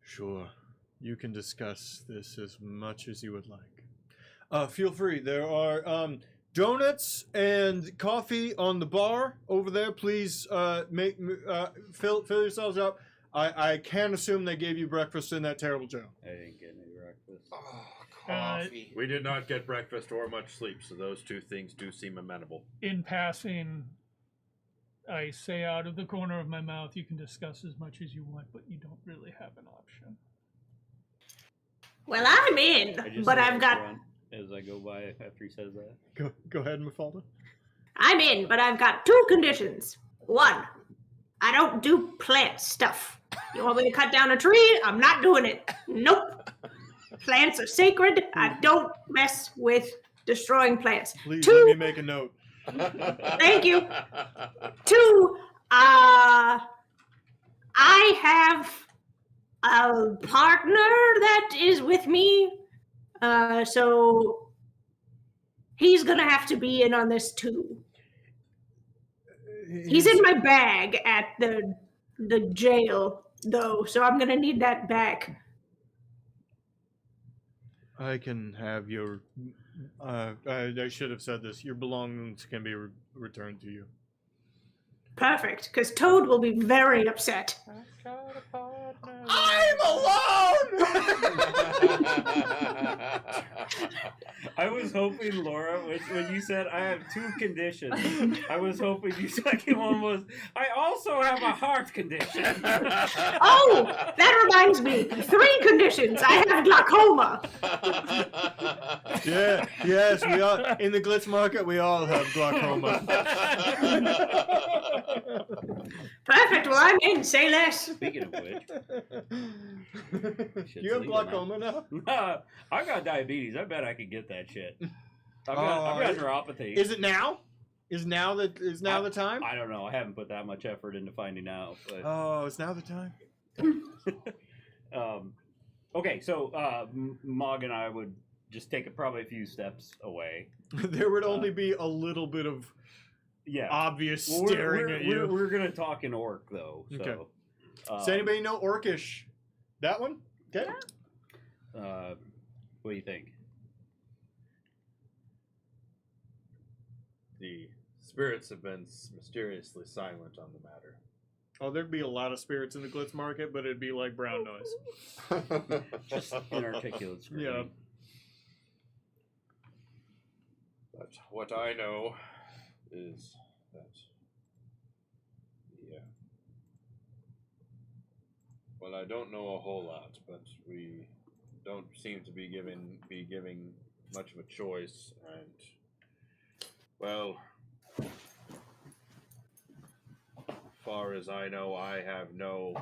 Sure. You can discuss this as much as you would like. Feel free. There are donuts and coffee on the bar over there. Please fill yourselves up. I can't assume they gave you breakfast in that terrible jail. I didn't get any breakfast. Oh, coffee. We did not get breakfast or much sleep, so those two things do seem amenable. In passing, I say out of the corner of my mouth, you can discuss as much as you want, but you don't really have an option. Well, I'm I in, just but let I've it got. run as I go by after he says that. Go ahead, Mafalda. I'm in, but I've got two conditions. One, I don't do plant stuff. You want me to cut down a tree? I'm not doing it. Nope. Plants are sacred. I don't mess with destroying plants. Please Two, let me make a note. Thank you. Two, I have a partner that is with me. So he's gonna have to be in on this too. He's in my bag at the jail though, so I'm gonna need that back. I can have your. I should have said this. Your belongings can be returned to you. Perfect, because Toad will be very upset. I'm alone! I was hoping, Laura, when you said I have two conditions, I was hoping your second one was, I also have a heart condition. Oh, that reminds me. 3 conditions. I have glaucoma. Yeah, yes, we all in the Glitz Market. We all have glaucoma. Perfect. Well, I'm in. Say less. Speaking of which, You have glaucoma now? I got diabetes. I bet I could get that shit. I've got neuropathy. Is it now? Is now the time? I don't know. I haven't put that much effort into finding out. But Oh, it's now the time. okay, so Mog and I would just take probably a few steps away. There would only be a little bit of obvious Well, staring at you. We're gonna talk in Orc though. So, Okay. Does anybody know Orcish? That one? Okay. What do you think? The spirits have been mysteriously silent on the matter. Oh, there'd be a lot of spirits in the Glitz Market, but it'd be like brown noise. Just inarticulate screaming. Yeah. But what I know is that well, I don't know a whole lot, but we don't seem to be giving much of a choice, and well, far as I know, I have no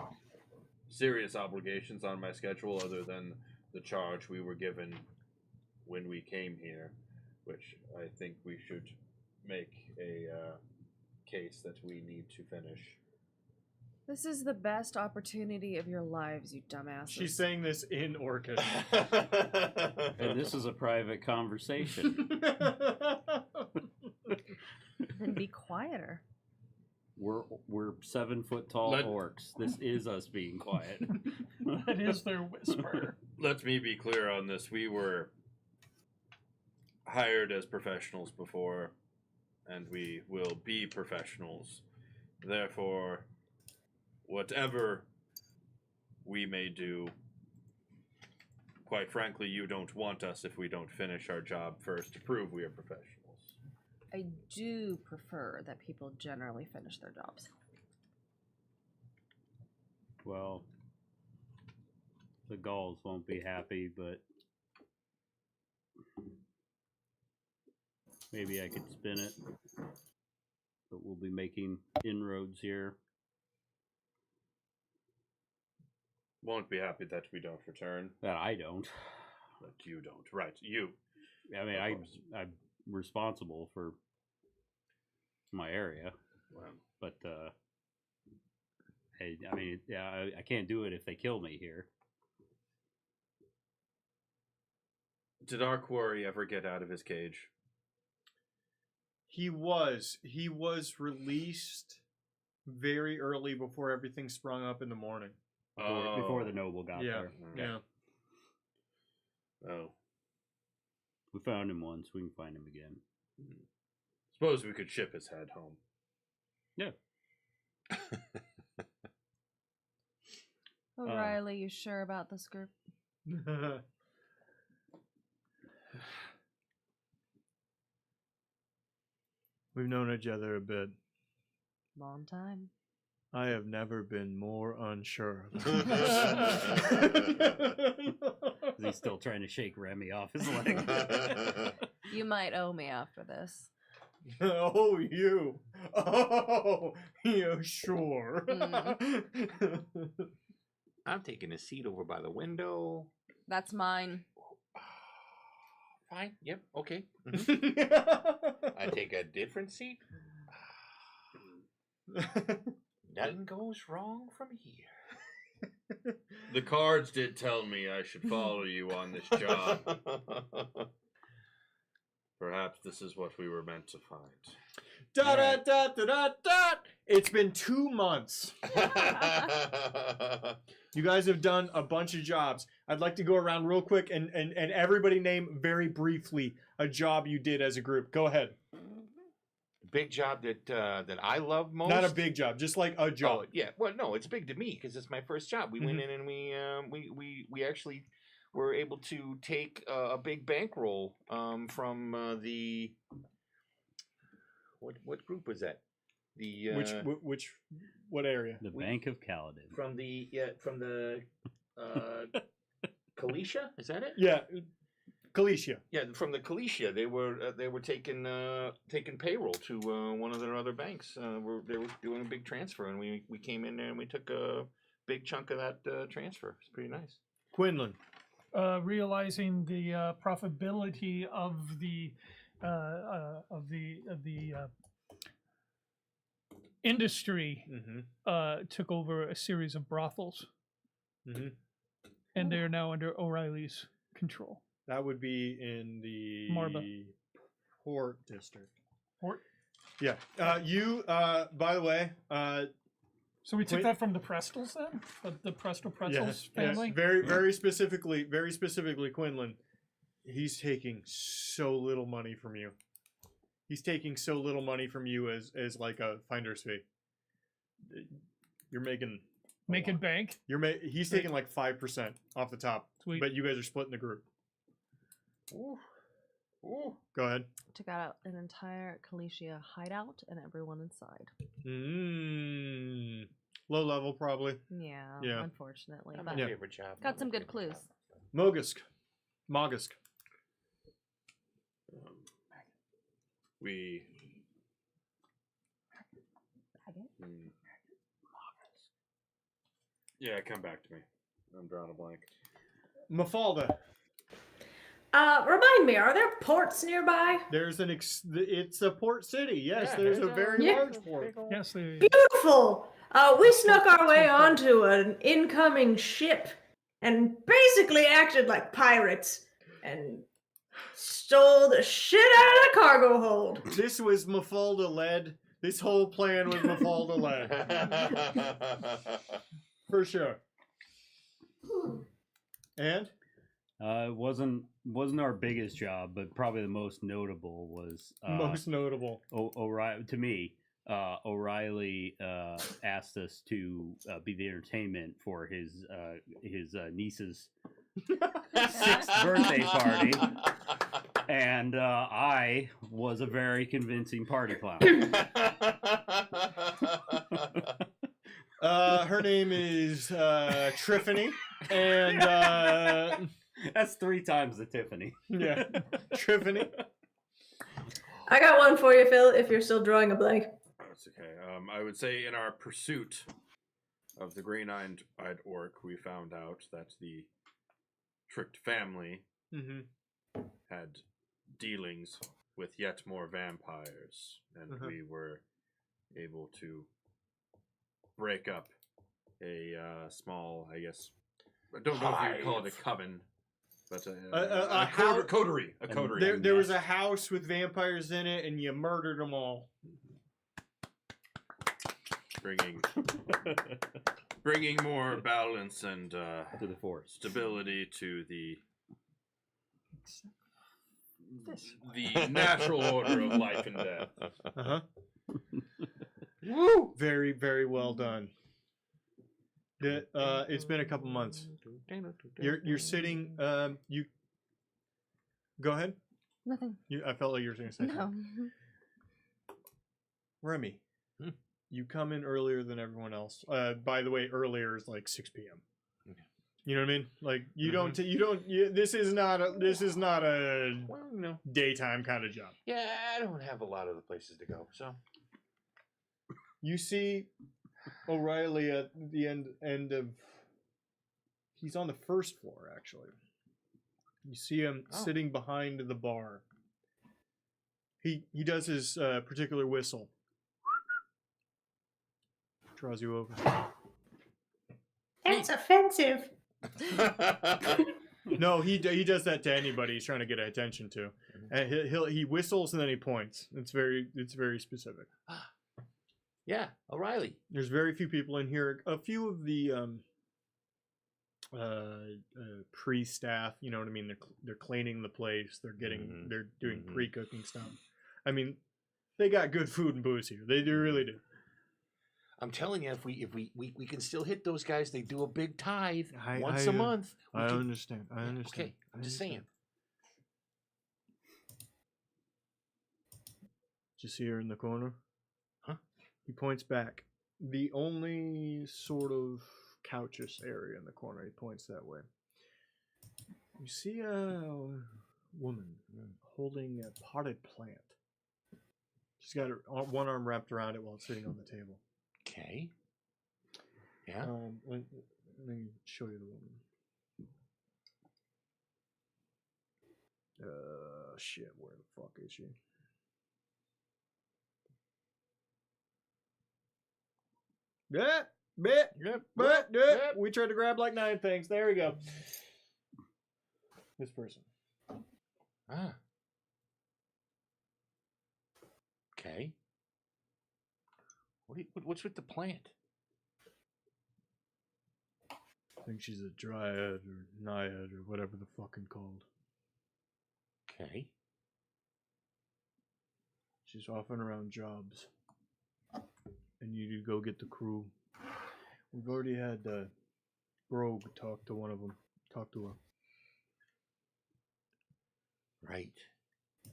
serious obligations on my schedule other than the charge we were given when we came here, which I think we should make a case that we need to finish. This is the best opportunity of your lives, you dumbasses. She's saying this in Orcish. And this is a private conversation. Then be quieter. We're 7 foot tall orcs. This is us being quiet. That is their whisper. Let me be clear on this. We were hired as professionals before, and we will be professionals. Therefore, whatever we may do, quite frankly, you don't want us if we don't finish our job first to prove we are professionals. I do prefer that people generally finish their jobs. Well, the Gauls won't be happy, but maybe I could spin it. But we'll be making inroads here. Won't be happy that we don't return. That I don't. But you don't. Right, you. I mean, I'm responsible for my area. Wow. But, I mean, yeah, I can't do it if they kill me here. Did our quarry ever get out of his cage? He was released very early before everything sprung up in the morning. Before the noble got there. Yeah. Oh. We found him once. We can find him again. Suppose we could ship his head home. Yeah. O'Reilly, you sure about this group? We've known each other a bit. Long time. I have never been more unsure. He's still trying to shake Remy off his leg. You might owe me after this. Oh, you. Oh, yeah, sure. I'm taking a seat over by the window. That's mine. Fine. Yep. Okay. I take a different seat. Nothing goes wrong from here. The cards did tell me I should follow you on this job. Perhaps this is what we were meant to find. Da da da da da da! It's been 2 months. You guys have done a bunch of jobs. I'd like to go around real quick and everybody name very briefly a job you did as a group. Go ahead. Big job that I love most. Not a big job, just like a job. Oh, yeah. Well, no, it's big to me because it's my first job. We went in and we actually were able to take a big bankroll from the what group was that? The what area? The Bank of Kaladin. From the Kalisha, is that it? Yeah, Kalisha. Yeah, from the Kalisha, they were taking payroll to one of their other banks. They were doing a big transfer, and we came in there and we took a big chunk of that transfer. It's pretty nice. Quinlan. Realizing the profitability of the industry, took over a series of brothels, and they are now under O'Reilly's control. That would be in the Marba. Port District. Port? Yeah. By the way, so we took that from the Prestles then? The Prestel Pretzels family? Yes. Very specifically, Quinlan. He's taking so little money from you. He's taking so little money from you as like a finder's fee. You're making bank. He's taking like 5% off the top. Sweet. But you guys are splitting the group. Ooh. Ooh. Go ahead. Took out an entire Kalisha hideout and everyone inside. Low level, probably. Yeah, Yeah. unfortunately. Not But my favorite job. got some good clues. Mogusk. We. Yeah, come back to me. I'm drawing a blank. Mafalda. Remind me, are there ports nearby? There's it's a port city. Yes, Yeah, there's a there's very Yeah. large port. Yes, they. Beautiful. We snuck our way onto an incoming ship and basically acted like pirates and stole the shit out of the cargo hold. This was Mafalda led. This whole plan was Mafalda led. For sure. And? It wasn't our biggest job, but probably the most notable was Most notable. O'Reilly. To me, O'Reilly asked us to be the entertainment for his niece's 6th birthday party, and I was a very convincing party clown. Her name is Triffany, and That's 3 times the Tiffany. yeah, Triffany. I got one for you, Phil, if you're still drawing a blank. That's okay. I would say in our pursuit of the green-eyed orc, we found out that the tricked family had dealings with yet more vampires, and we were able to break up a small, I guess, I don't know if you call it a coven, but a coterie. A coterie. There was a house with vampires in it, and you murdered them all. Bringing more balance and To the force. stability to the natural order of life and death. Woo! Very, very well done. It's been a couple months. You're sitting. You go ahead. Nothing. I felt like you were going to say No. something. Remy, you come in earlier than everyone else. By the way, earlier is like 6 p.m. Okay. You know what I mean? Like this is not a Well, no. daytime kind of job. Yeah, I don't have a lot of the places to go, so. You see O'Reilly at the end of. He's on the first floor, actually. You see him sitting behind the bar. He does his particular whistle. Draws you over. That's offensive. No, he does that to anybody he's trying to get attention to. And he whistles and then he points. It's very specific. Yeah, O'Reilly. There's very few people in here. A few of the pre-staff, you know what I mean? They're cleaning the place. They're doing pre-cooking stuff. I mean, they got good food and booze here. They really do. I'm telling you, if we can still hit those guys, they do a big tithe once a month. I understand. Okay, I'm just saying. Did you see her in the corner? Huh? He points back. The only sort of couches area in the corner. He points that way. You see a woman holding a potted plant. She's got her one arm wrapped around it while it's sitting on the table. Okay. Yeah. Let me show you the woman. Shit, where the fuck is she? Yep. We tried to grab like 9 things. There we go. This person. Ah. Okay. What's with the plant? I think she's a dryad or naiad or whatever the fucking called. Okay. She's often around jobs. And you go get the crew. We've already had Brogue talk to one of them. Talk to her. Right.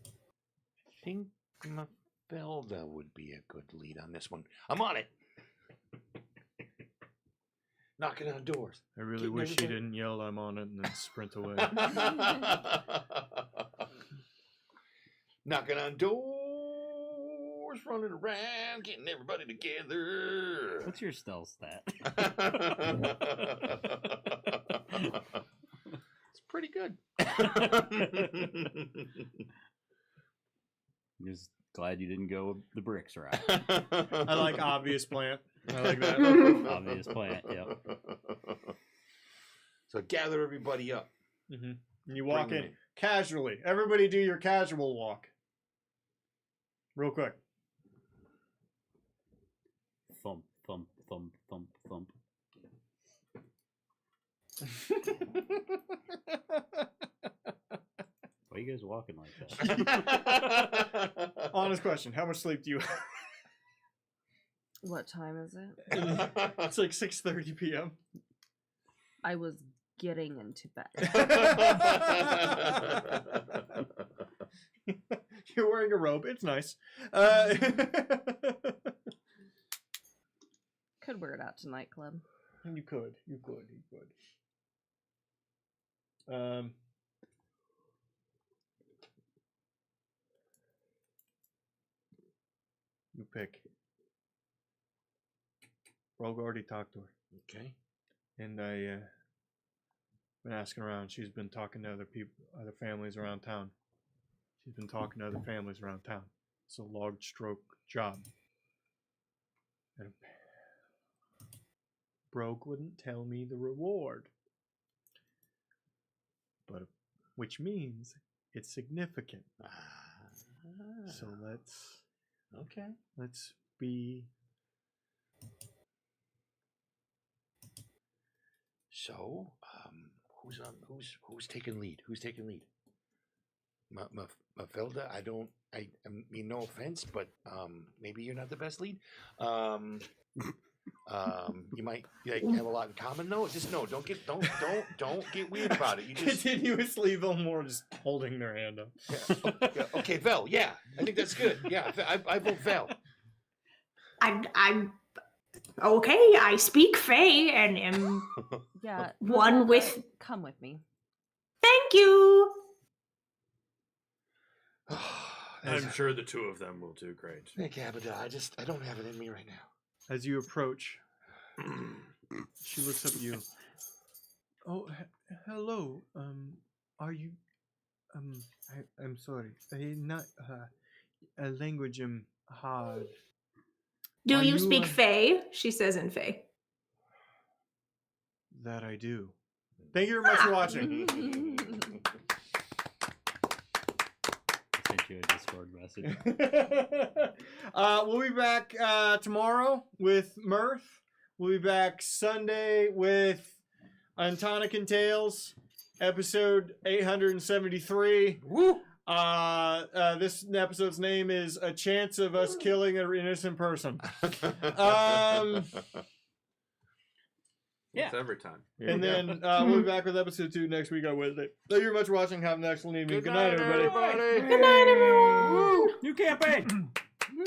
I think Mafalda would be a good lead on this one. I'm on it. knocking on doors. I really Getting wish he everybody- didn't yell I'm on it and then sprint away. Knocking on doors, running around, getting everybody together. What's your stealth stat? It's pretty good. Just glad you didn't go the bricks route. I like obvious plant. I like that. Obvious plant, yep. So gather everybody up. And you walk Bring in them casually. Everybody do your casual walk. Real quick. Thump, thump, thump, thump, thump. Why are you guys walking like that? Honest question. How much sleep do you have? What time is it? It's like 6:30 p.m. I was getting into bed. You're wearing a robe. It's nice. Could wear it out to nightclub. You could. You pick. Rogue already talked to her. Okay. And I been asking around. She's been talking to other people, other families around town. She's been talking to other families around town. It's a large stroke job. And Brogue wouldn't tell me the reward, but which means it's significant. So let's be. So, who's taking lead? Who's taking lead? Mafelda, I mean, no offense, but maybe you're not the best lead. You might have a lot in common. No, just no. Don't get weird about it. You just Continuously, Vilmore just holding their hand up. yeah, okay, Vel. Yeah, I think that's good. Yeah, I vote Vel. I'm okay. I speak Fey and am Yeah. one Matilda, with. Come with me. Thank you. I'm sure the two of them will do great. Thank you, Abada. I don't have it in me right now. As you approach, she looks up at you. Oh, hello. Are you? I'm sorry. Not a language hard. Do Are you you, speak Fey? She says in Fey. That I do. Thank you very much for watching. Sent you a Discord message. We'll be back tomorrow with Mirth. We'll be back Sunday with Antonican Tales, episode 873. Woo! This episode's name is A Chance of Us Killing an Innocent Person. Yeah. It's every time. And then we'll be back with episode 2 next week on Wednesday. Thank you very much for watching. Have an excellent evening. Good night, everybody. everybody. Good night, everyone. New campaign!